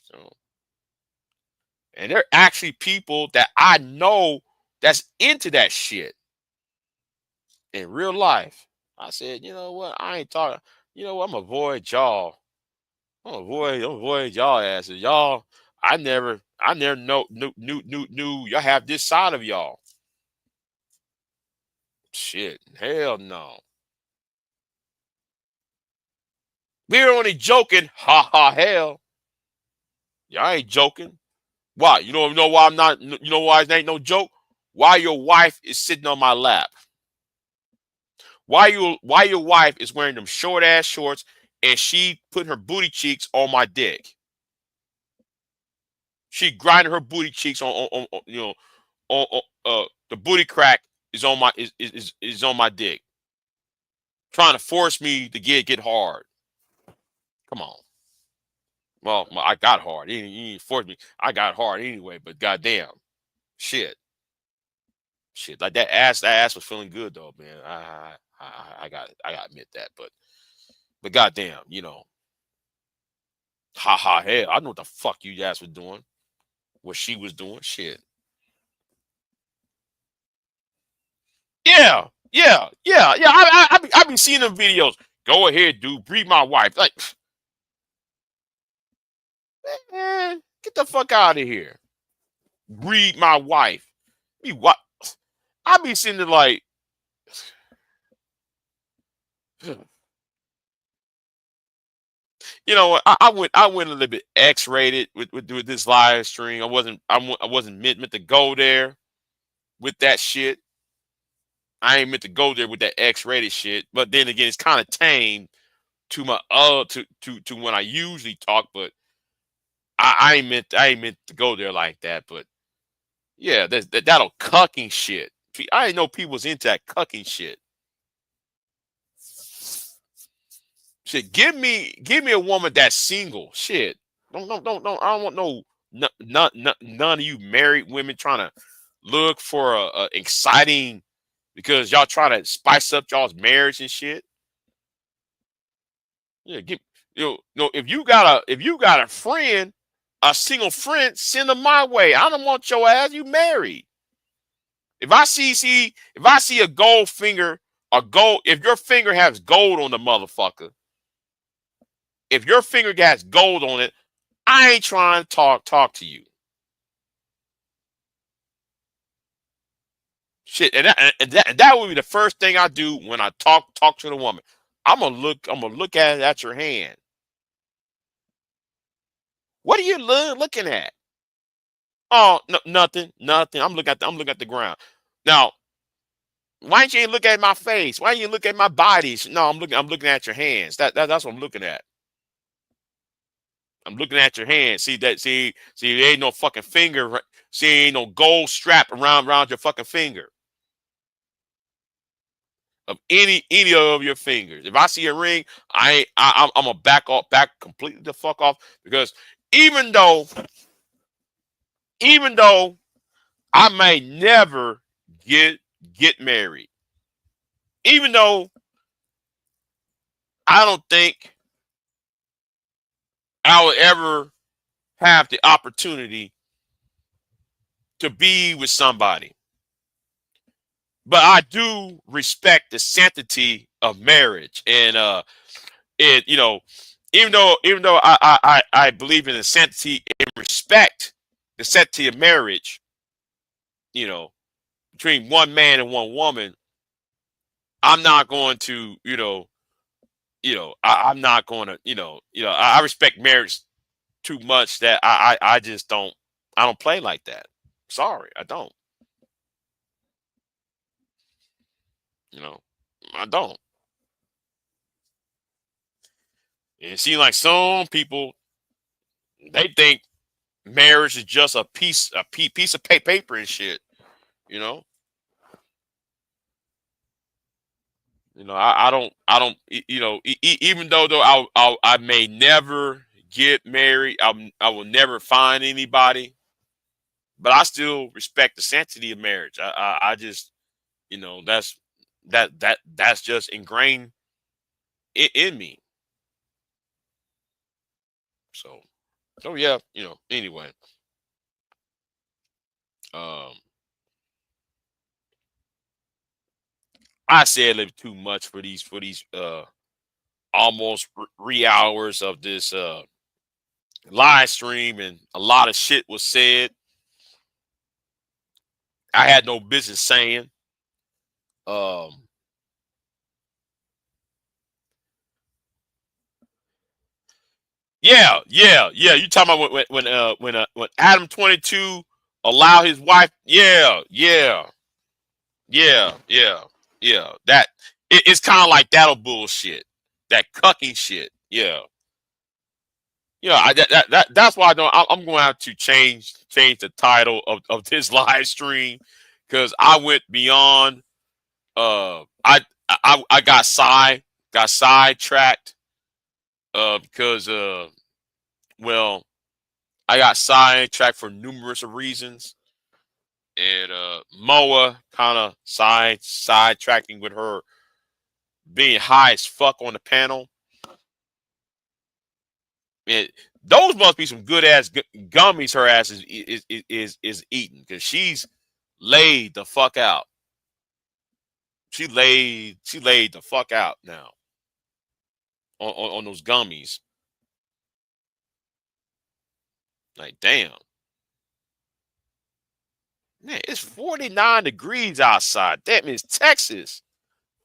So, and there are actually people that I know that's into that shit in real life. I said, you know what? I ain't talking. You know what? I'm avoid y'all. I'm avoid y'all asses. Y'all, I never knew y'all have this side of y'all. Shit, hell no. We're only joking. Ha ha hell. Y'all ain't joking. Why? You know why I'm not, you know why it ain't no joke? Why your wife is sitting on my lap. Why your wife is wearing them short ass shorts and she putting her booty cheeks on my dick. She grinding her booty cheeks on you know, on the booty crack is on my is on my dick. Trying to force me to get hard. Come on. Well, I got hard. He didn't force me. I got hard anyway, but goddamn. Shit. Like that ass was feeling good though, man. I got to admit that, but goddamn, you know. Ha ha hell. I know what the fuck you ass was doing. What she was doing. Shit. Yeah. I be seeing them videos. Go ahead, dude. Breed my wife. Like, man, get the fuck out of here. Breed my wife. Me what? I be seeing it like, you know what? I went a little bit X-rated with this live stream. I wasn't meant to go there with that shit. I ain't meant to go there with that X-rated shit. But then again, it's kind of tame to my to when I usually talk. But I ain't meant to go there like that. But yeah, that'll cucking shit. I didn't know people was into that cucking shit. Shit, give me a woman that's single. Shit, don't. I don't want none of you married women trying to look for a exciting, because y'all trying to spice up y'all's marriage and shit. Yeah, if you got a friend, a single friend, send them my way. I don't want your ass. You married. If I see a gold finger, if your finger has gold on the motherfucker, if your finger has gold on it, I ain't trying to talk to you. Shit, and that would be the first thing I do when I talk to the woman. I'm gonna look at your hand. What are you looking at? Oh, no, nothing. I'm looking at the ground. Now, why don't you look at my face? Why don't you look at my body? No, I'm looking at your hands. That's what I'm looking at. I'm looking at your hands. See, there ain't no fucking finger. See, ain't no gold strap around your fucking finger. Of any of your fingers. If I see a ring, I'm gonna back completely the fuck off, because even though I may never get married, even though I don't think I will ever have the opportunity to be with somebody, but I do respect the sanctity of marriage, and it even though I believe in the sanctity and respect the sanctity of marriage, you know, between one man and one woman, I'm not going to I'm not going to I respect marriage too much that I just don't play like that. Sorry, I don't. You know, I don't. And it seems like some people, they think marriage is just piece of paper and shit. You know, I don't even though I may never get married, I will never find anybody, but I still respect the sanctity of marriage. I just that's just ingrained in me. So yeah, anyway. Um, I said a little too much for these almost 3 hours of this live stream, and a lot of shit was said I had no business saying. Um, yeah. You talking about when Adam 22 allow his wife? Yeah. That it's kind of like that bullshit, that cucking shit. Yeah. That's why I'm going to have to change the title of this live stream, because I went beyond. I got sidetracked because well, I got sidetracked for numerous of reasons, and Moa kind of sidetracking with her being high as fuck on the panel. And those must be some good ass gummies her ass is eating, because she's laid the fuck out. She laid the fuck out now on those gummies. Like, damn. Man, it's 49 degrees outside. That means Texas.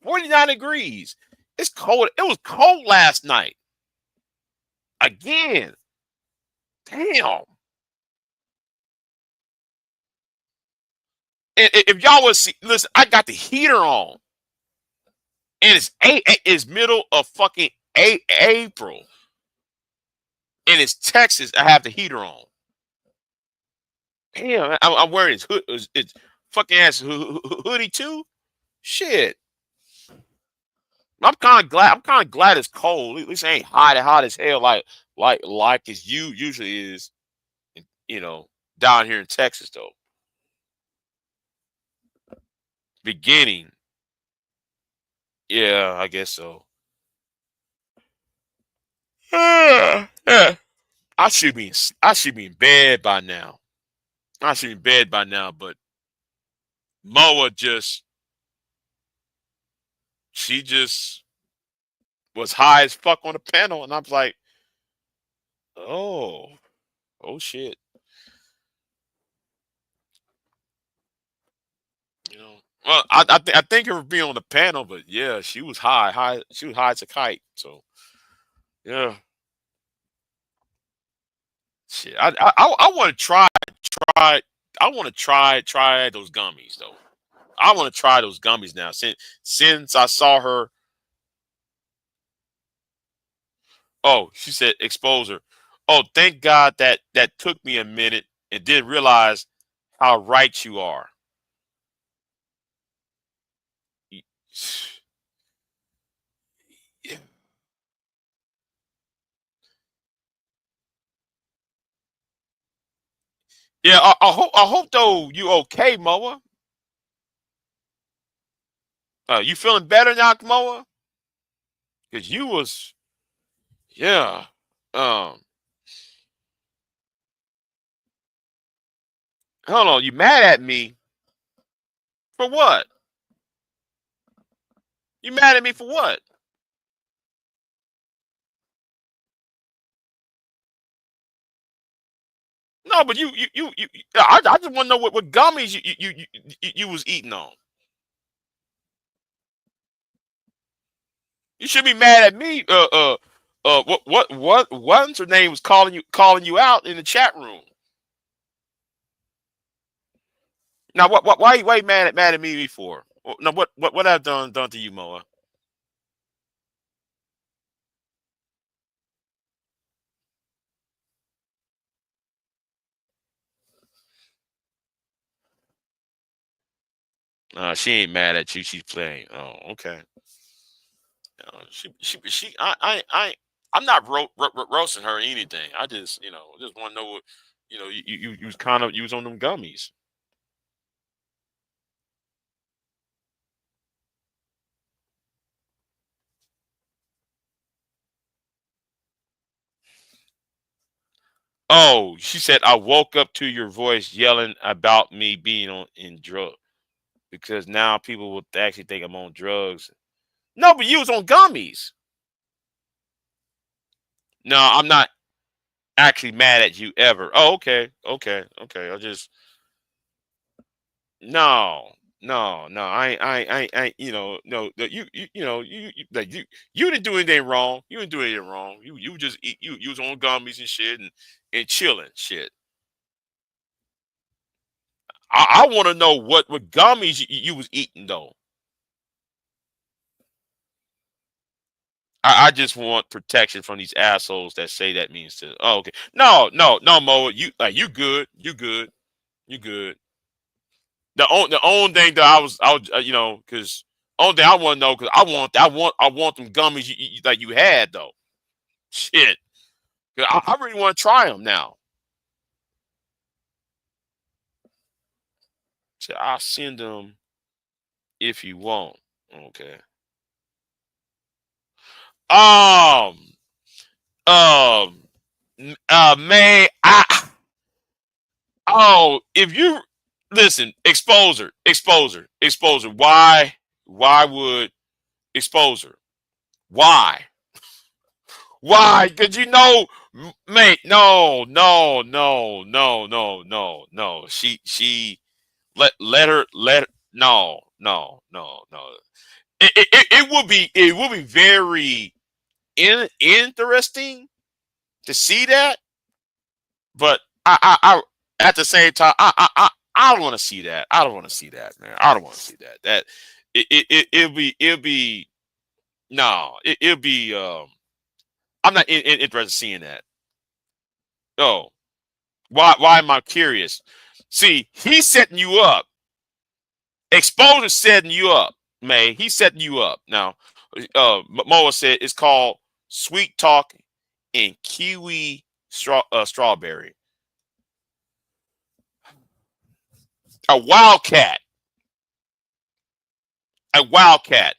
49 degrees. It's cold. It was cold last night. Again. Damn. And if y'all would see, listen, I got the heater on. And it's middle of fucking April. And it's Texas. I have the heater on. Damn, I'm wearing it's fucking ass hoodie too. Shit. I'm kind of glad. I'm kind of glad it's cold. At least it ain't hot as hell like it usually is. You know, down here in Texas though. Beginning. Yeah, I guess so. Yeah. I should be in bed by now. I should be in bed by now, but Moa she just was high as fuck on the panel, and I was like, oh shit. You know. Well, I think it would be on the panel, but yeah, she was high. She was high as a kite. So yeah, shit. I want to try. I want to try those gummies though. I want to try those gummies now. Since I saw her. Oh, she said exposure. Oh, thank God that took me a minute and didn't realize how right you are. Y- Yeah, I hope though you okay, Moa. You feeling better now, Kamoa? Because you was, yeah. Hold on. You mad at me for what? You mad at me for what? No, but I just want to know what gummies you was eating on. You should be mad at me. What's her name was calling you out in the chat room. Now, why you mad at me for? No, what I've done to you, Moa? She ain't mad at you. She's playing. Oh, okay. I'm not roasting her or anything. I just, just want to know what, you was you was on them gummies. Oh, she said, I woke up to your voice yelling about me being in drug because now people will actually think I'm on drugs. No, but you was on gummies. No, I'm not actually mad at you ever. Oh, okay. I just no, no. No. Like you didn't do anything wrong. You didn't do anything wrong. You just you was on gummies and shit and chilling shit. I want to know what gummies you was eating though. I just want protection from these assholes that say that means to. Oh, okay. No, Mo. You good. You good. You good. The only thing that I was because only thing I want to know because I want them gummies that you had though. Shit. 'Cause I really want to try them now. So I'll send them if you want. Okay. Um. May I? Oh, if you listen, exposer. Why would exposer? Why? Why? Because mate. No. She let her. No. It would be very interesting to see that, but I at the same time I don't want to see that. I don't want to see that, man. I don't want to see that. That it'll be no. It'll be I'm not interested in seeing that. Oh, why am I curious? See, he's setting you up. Exposure's setting you up, May. He's setting you up. Now, Moa said it's called Sweet Talk and Kiwi Strawberry. A wildcat. A wildcat.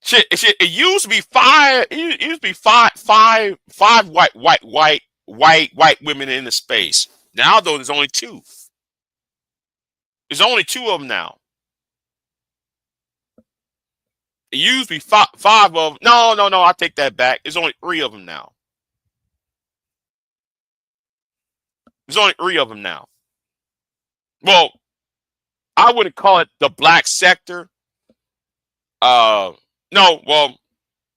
Shit, it used to be five. It used to be five white women in the space. Now though, there's only two. There's only two of them now. It used to be five of them. No. I take that back. There's only three of them now. There's only three of them now. Well, I wouldn't call it the black sector. No. Well,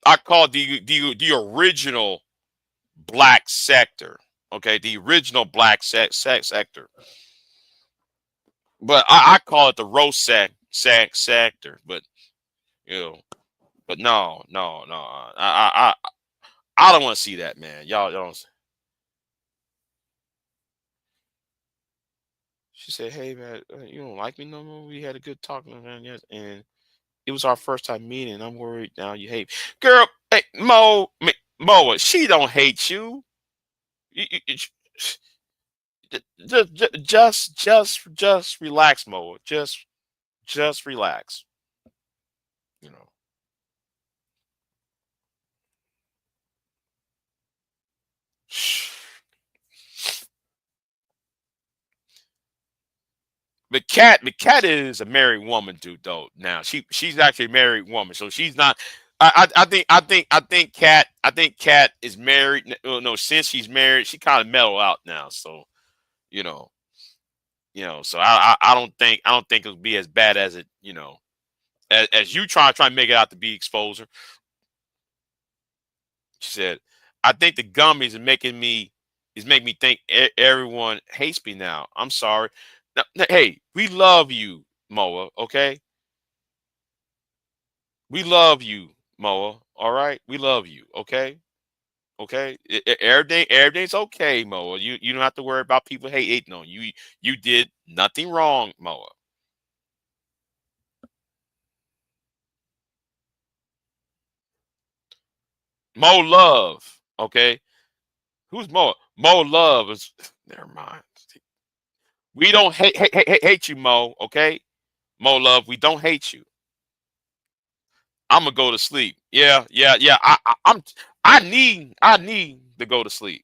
I call it the original black sector. Okay, the original black sector. But I call it the roast sector. But but no. I don't want to see that, man. Y'all don't. She said, "Hey, man, you don't like me no more. We had a good talk, man. Yes, and It was our first time meeting. I'm worried now you hate me. Girl, hey, Moa, she don't hate you. Just relax, Moa. Just relax. You know. McCat is a married woman, dude. Though now she's actually a married woman, so she's not. I think Cat is married. No, since she's married, she kind of mellow out now. So you know, So I don't think it'll be as bad as it. As you try to make it out to be exposure. She said, I think the gummies are making me think everyone hates me now. I'm sorry. Now, hey, we love you, Moa. Okay, we love you, Moa. All right, we love you. Okay, okay. Everything's okay, Moa. You don't have to worry about people hating on you. You did nothing wrong, Moa. Mo Love. Okay, who's Mo? Mo Love is. Never mind. We don't hate you, Mo. Okay, Mo Love. We don't hate you. I'm gonna go to sleep. Yeah. I need to go to sleep.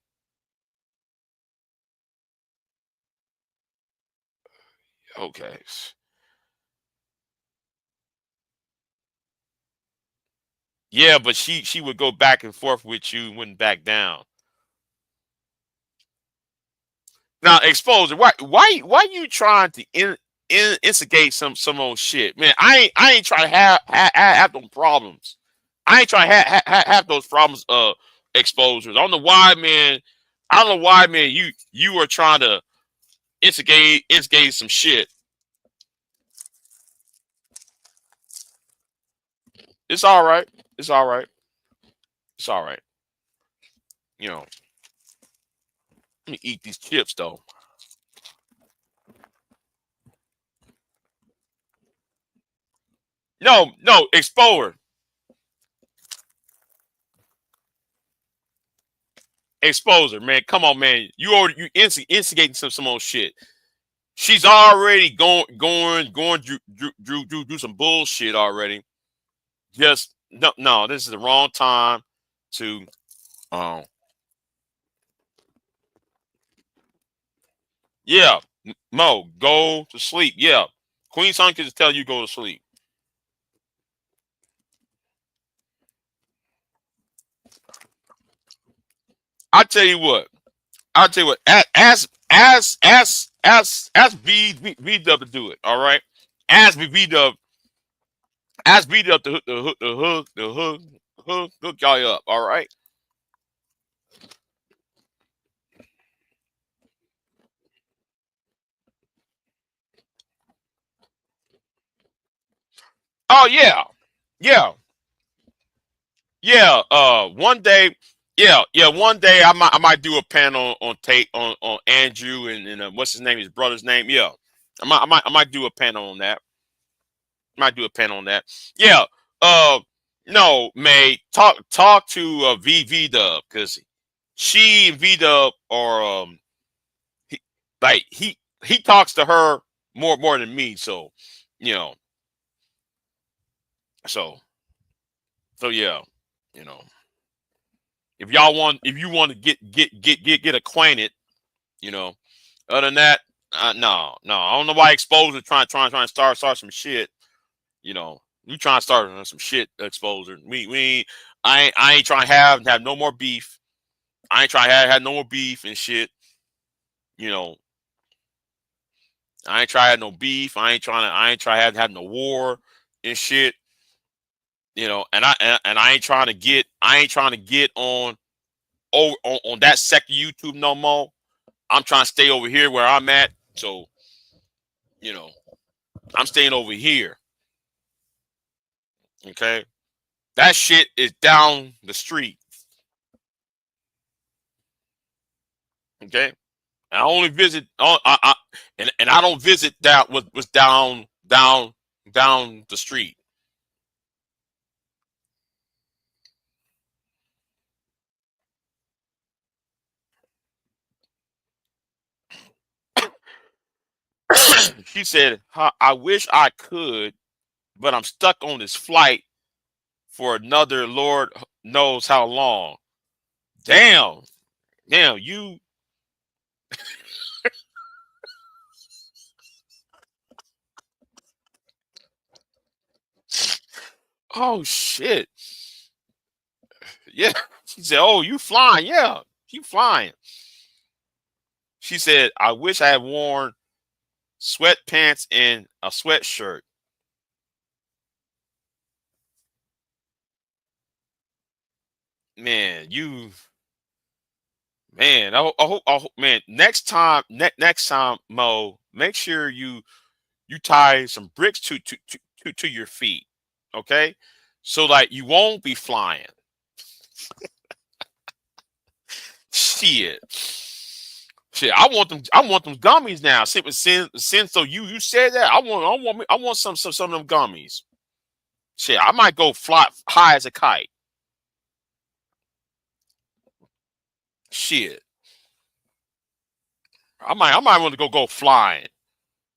Okay. Yeah, but she would go back and forth with you and wouldn't back down. Now, exposure. Why you trying to instigate some old shit, man? I ain't trying to have them problems. I ain't trying to have those problems. Exposures. I don't know why, man. I don't know why, man. You are trying to instigate some shit. It's all right. It's all right. It's all right. Let me eat these chips though. No, exposure. Exposure, man. Come on, man. You instigating some old shit. She's already going do some bullshit already. Just no. This is the wrong time to um. Yeah, Mo, go to sleep. Yeah, Queen Sun can just tell you go to sleep. I tell you what. I'll tell you what. Ask V Dub to do it. All right. Ask V Dub. Ask V Dub to hook y'all up. All right. Oh yeah. One day. Yeah. One day I might do a panel on Tate on Andrew and what's his name? His brother's name. Yeah. I might do a panel on that. Might do a panel on that. Yeah. Uh, no, May talk to V Dub because she and V Dub are he, like he talks to her more than me. So you know, so yeah, you know, if you want to get acquainted, you know. Other than that, no, I don't know why Exposure trying to start some shit. You know, you trying to start some shit, Exposure. We ain't, I ain't trying to have no more beef. I ain't trying to have no more beef and shit. You know, I ain't trying to have no beef. I ain't trying to have no war and shit. You know, and I ain't trying to get on that second YouTube no more. I'm trying to stay over here where I'm at. So, you know, I'm staying over here. Okay. That shit is down the street. Okay. I only visit and I don't visit that was down the street. She said, I wish I could, but I'm stuck on this flight for another Lord knows how long. Damn. Damn, you. Oh, shit. Yeah. She said, oh, you flying. Yeah, you flying. She said, I wish I had worn sweatpants and a sweatshirt. Man, I hope, man, next time, next time, Mo, make sure you tie some bricks to your feet. Okay. So like you won't be flying. Shit. Shit, I want them gummies now. Since so you said that, I want some of them gummies. Shit, I might go fly high as a kite. Shit. I might want to go flying.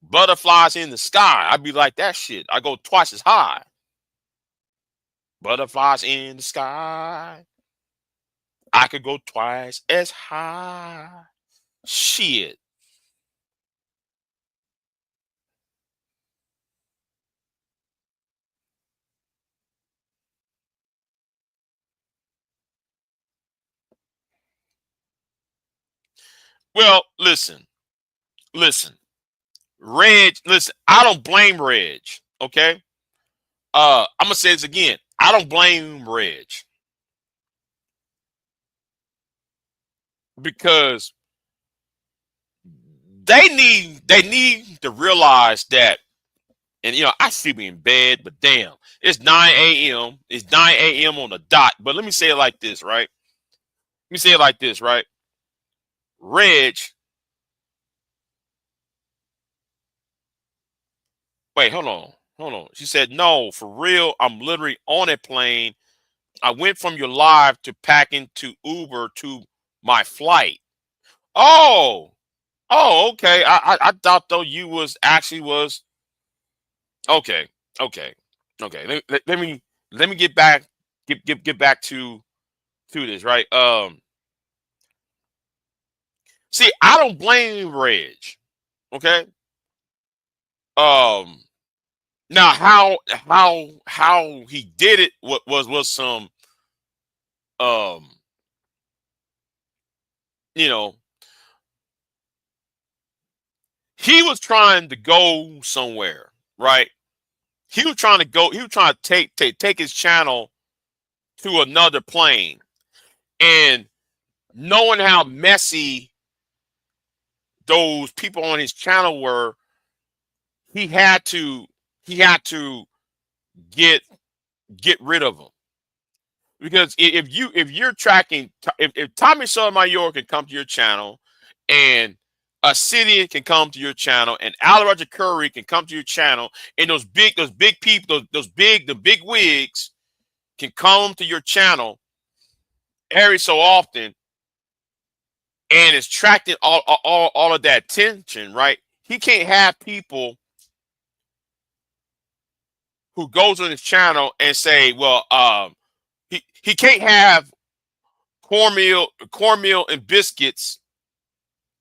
Butterflies in the sky. I'd be like that shit. I go twice as high. Butterflies in the sky. I could go twice as high. Shit. Well, listen. Reg, listen, I don't blame Reg. Okay. I'm gonna say this again. I don't blame Reg because they need to realize that, and I should be in bed, but damn, it's 9 a.m. It's 9 a.m. on the dot. But let me say it like this, right? Let me say it like this, right? Reg, wait, hold on. She said, no, for real, I'm literally on a plane. I went from your live to packing to Uber to my flight. Oh, okay. I thought though you was okay, okay, okay. Let me get back get back to this, right? See, I don't blame Reg. Okay. Um, Now how he did it was some um you know he was trying to go somewhere, right? He was trying to take his channel to another plane, and knowing how messy those people on his channel were, he had to he had to get get rid of them. Because if you're tracking, if Tommy Sotomayor can come to your channel, and a City can come to your channel, and Al Roger Curry can come to your channel, and those big people, the big wigs can come to your channel every so often, and it's attracting all of that attention, right? He can't have people who goes on his channel and say, well, he can't have cornmeal and biscuits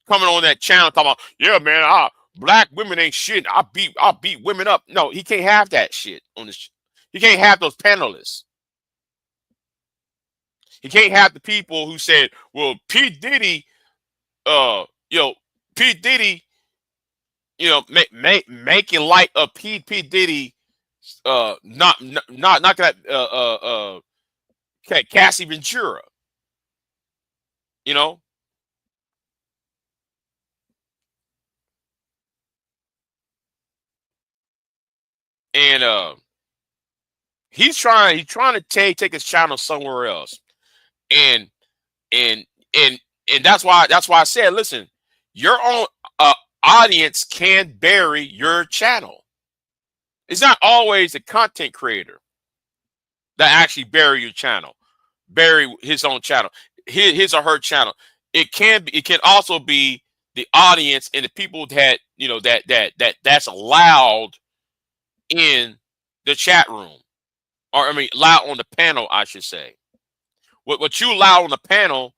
coming on that channel talking about, yeah, man, black women ain't shit. I beat women up. No, he can't have that shit on this. He can't have those panelists. He can't have the people who said, well, P. Diddy, P. Diddy, making light of P. Diddy, not that Cassie Ventura, you know. And he's trying to take his channel somewhere else. And and and that's why I said, listen, your own audience can bury your channel. It's not always the content creator that actually bury your channel, bury his own channel, his or her channel. It can also be the audience and the people that that's allowed in the chat room, or I mean, allowed on the panel, I should say. What you allow on the panel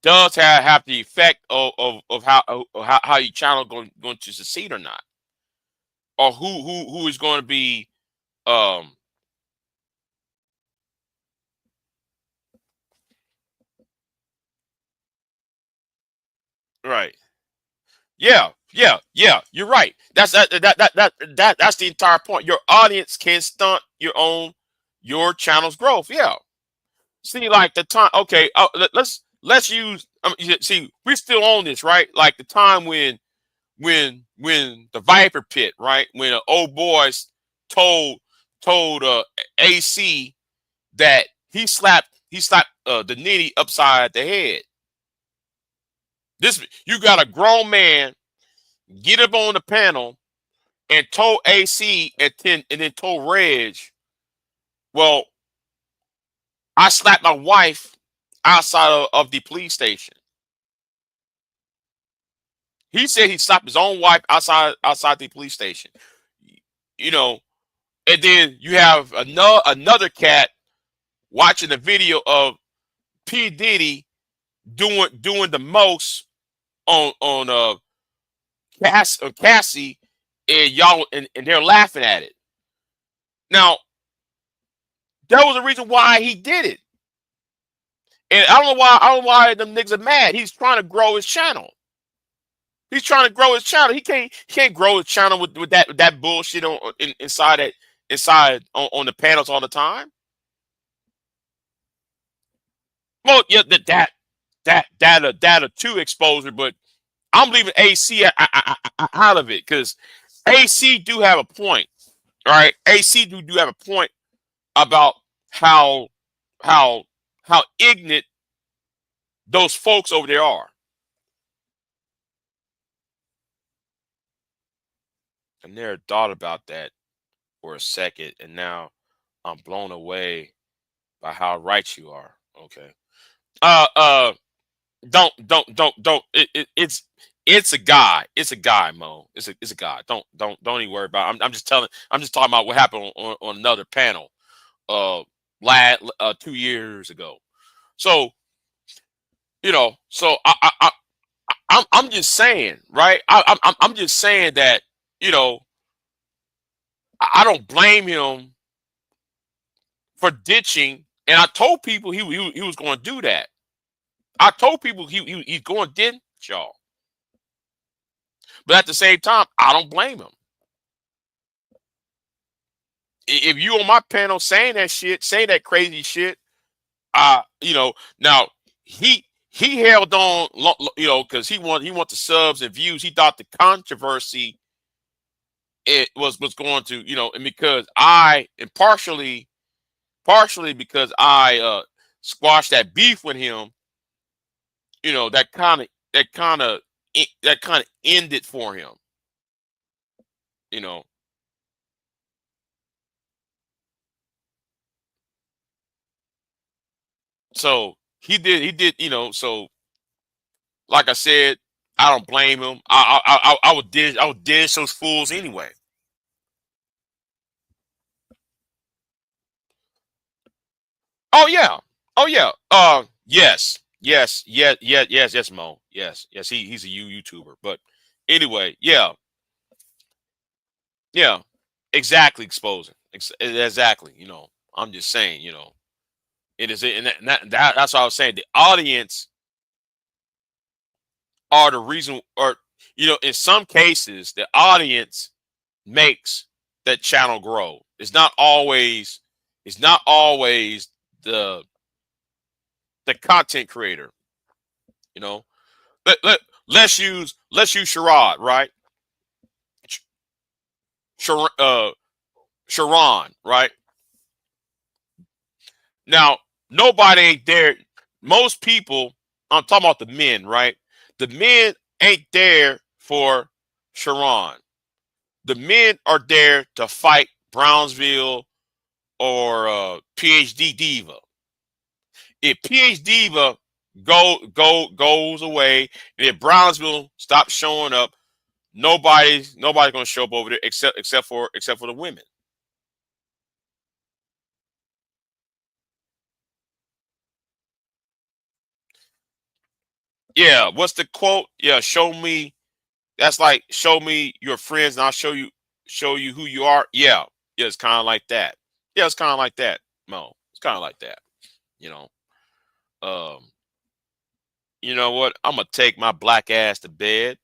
does have the effect of how your channel going to succeed or not, or who is going to be right. Yeah. You're right. That's that's the entire point. Your audience can stunt your channel's growth. Yeah. See, like the time. Okay, let's use. See, we're still on this, right? Like the time when the Viper Pit, right? When old boys told AC that he slapped the Nitty upside the head. This, you got a grown man get up on the panel and told AC and then told Reg, well, I slapped my wife outside of the police station. He said he slapped his own wife outside the police station. You know, and then you have another cat watching the video of P. Diddy doing the most on Cassie, and y'all and they're laughing at it. Now, that was the reason why he did it. And I don't know why them niggas are mad. He's trying to grow his channel. He's trying to grow his channel. He can't grow his channel with that bullshit inside on the panels all the time. Well, yeah, data to exposure, but I'm leaving AC out of it because AC do have a point. All right, AC do have a point about how ignorant those folks over there are. I never thought about that for a second, and now I'm blown away by how right you are. Okay. Don't. It's a guy. It's a guy, Mo. It's a guy. Don't even worry about it. I'm just talking about what happened on another panel 2 years ago. So, so I'm just saying, right? I'm just saying that, I don't blame him for ditching, and I told people he was going to do that. I told people he's going to ditch y'all. But at the same time, I don't blame him. If you on my panel saying that shit, saying that crazy shit, now he held on, because he want the subs and views. He thought the controversy it was going to, and because and partially because I squashed that beef with him, that kind of ended for him, So he did, so like I said, I don't blame him. I would dish those fools anyway. Oh yeah. Yes, Mo. Yes, he's a YouTuber. But anyway, yeah, exactly, exposing. Exactly, I'm just saying, it is, and that's what I was saying. The audience are the reason, or in some cases, the audience makes that channel grow. It's not always the content creator. Let's use Sherrod, right? Sharon, right? Now, nobody ain't there. Most people, I'm talking about the men, right? The men ain't there for Sharon. The men are there to fight Brownsville or PhD Diva. If PhD Diva goes away. And if Brownsville stops showing up, nobody's gonna show up over there except for the women. Yeah, what's the quote? Yeah, show me. That's like show me your friends, and I'll show you who you are. Yeah, yeah, it's kind of like that. Yeah, it's kind of like that. Mo, it's kind of like that. You know. You know what? I'm gonna take my black ass to bed.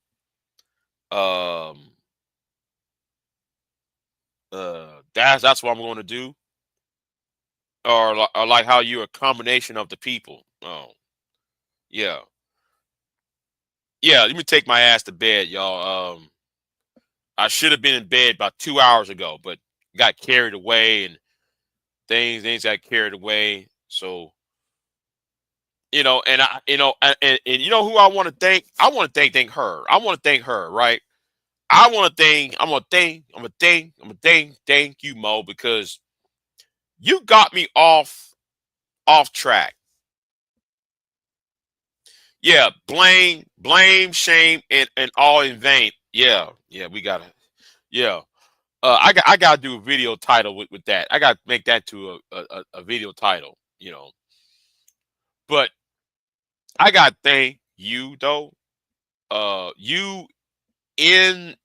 Um, that's what I'm going to do. Or like how you're a combination of the people. Oh, yeah, yeah. Let me take my ass to bed, y'all. I should have been in bed about 2 hours ago, but got carried away and things got carried away. So and and you know who I want to thank? I want to thank her. I want to thank her, right? I'm gonna thank you, Mo, because you got me off track. Yeah, blame, shame, and all in vain. Yeah, we gotta. Yeah, I gotta do a video title with that. I gotta make that to a video title. But I gotta thank you though. You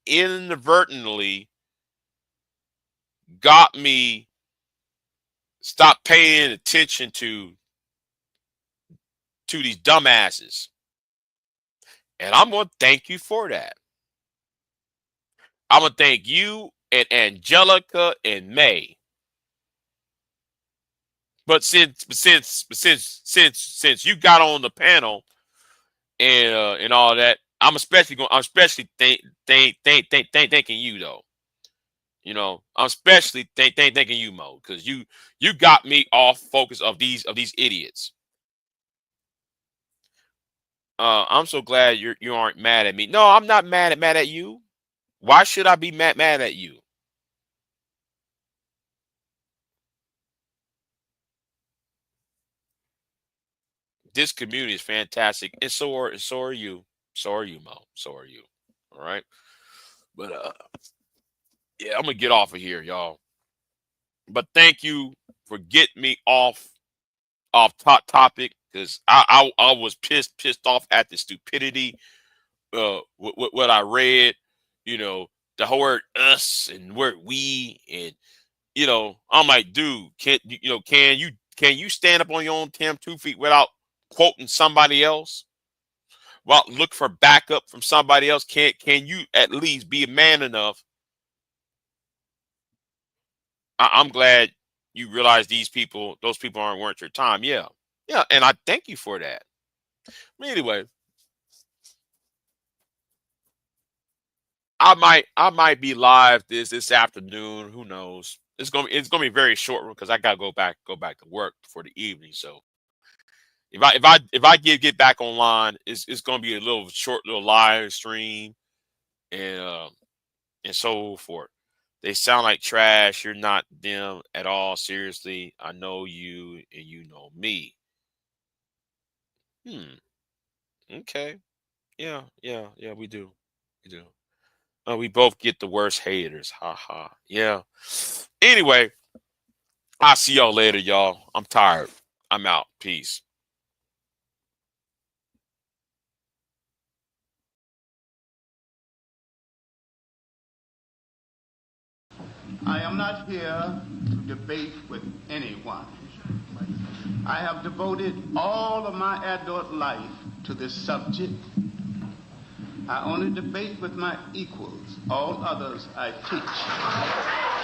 inadvertently got me stop paying attention to these dumbasses. And I'm going to thank you for that. I'm going to thank you and Angelica and May. But since you got on the panel and all that, I'm especially thanking you though. I'm especially thanking you, Mo, because you got me off focus of these idiots. I'm so glad you aren't mad at me. No, I'm not mad at you. Why should I be mad at you? This community is fantastic, and so are you. So are you, Mo. So are you. All right. But yeah, I'm gonna get off of here, y'all. But thank you for getting me off topic, because I was pissed off at the stupidity. What I read, the whole word us and word we, and I'm like, dude, can you stand up on your own 2 feet without quoting somebody else? Well, look for backup from somebody else. Can you at least be a man enough? I'm glad you realize those people weren't your time. Yeah, and I thank you for that. Anyway, I might be live this afternoon. Who knows? It's gonna be very short because I gotta go back to work for the evening. So if I get back online, it's gonna be a little short little live stream and so forth. They sound like trash. You're not them at all. Seriously, I know you and you know me. Okay. Yeah. We do. We do. We both get the worst haters. Ha ha. Yeah. Anyway, I'll see y'all later, y'all. I'm tired. I'm out. Peace. I am not here to debate with anyone. I have devoted all of my adult life to this subject. I only debate with my equals. All others I teach.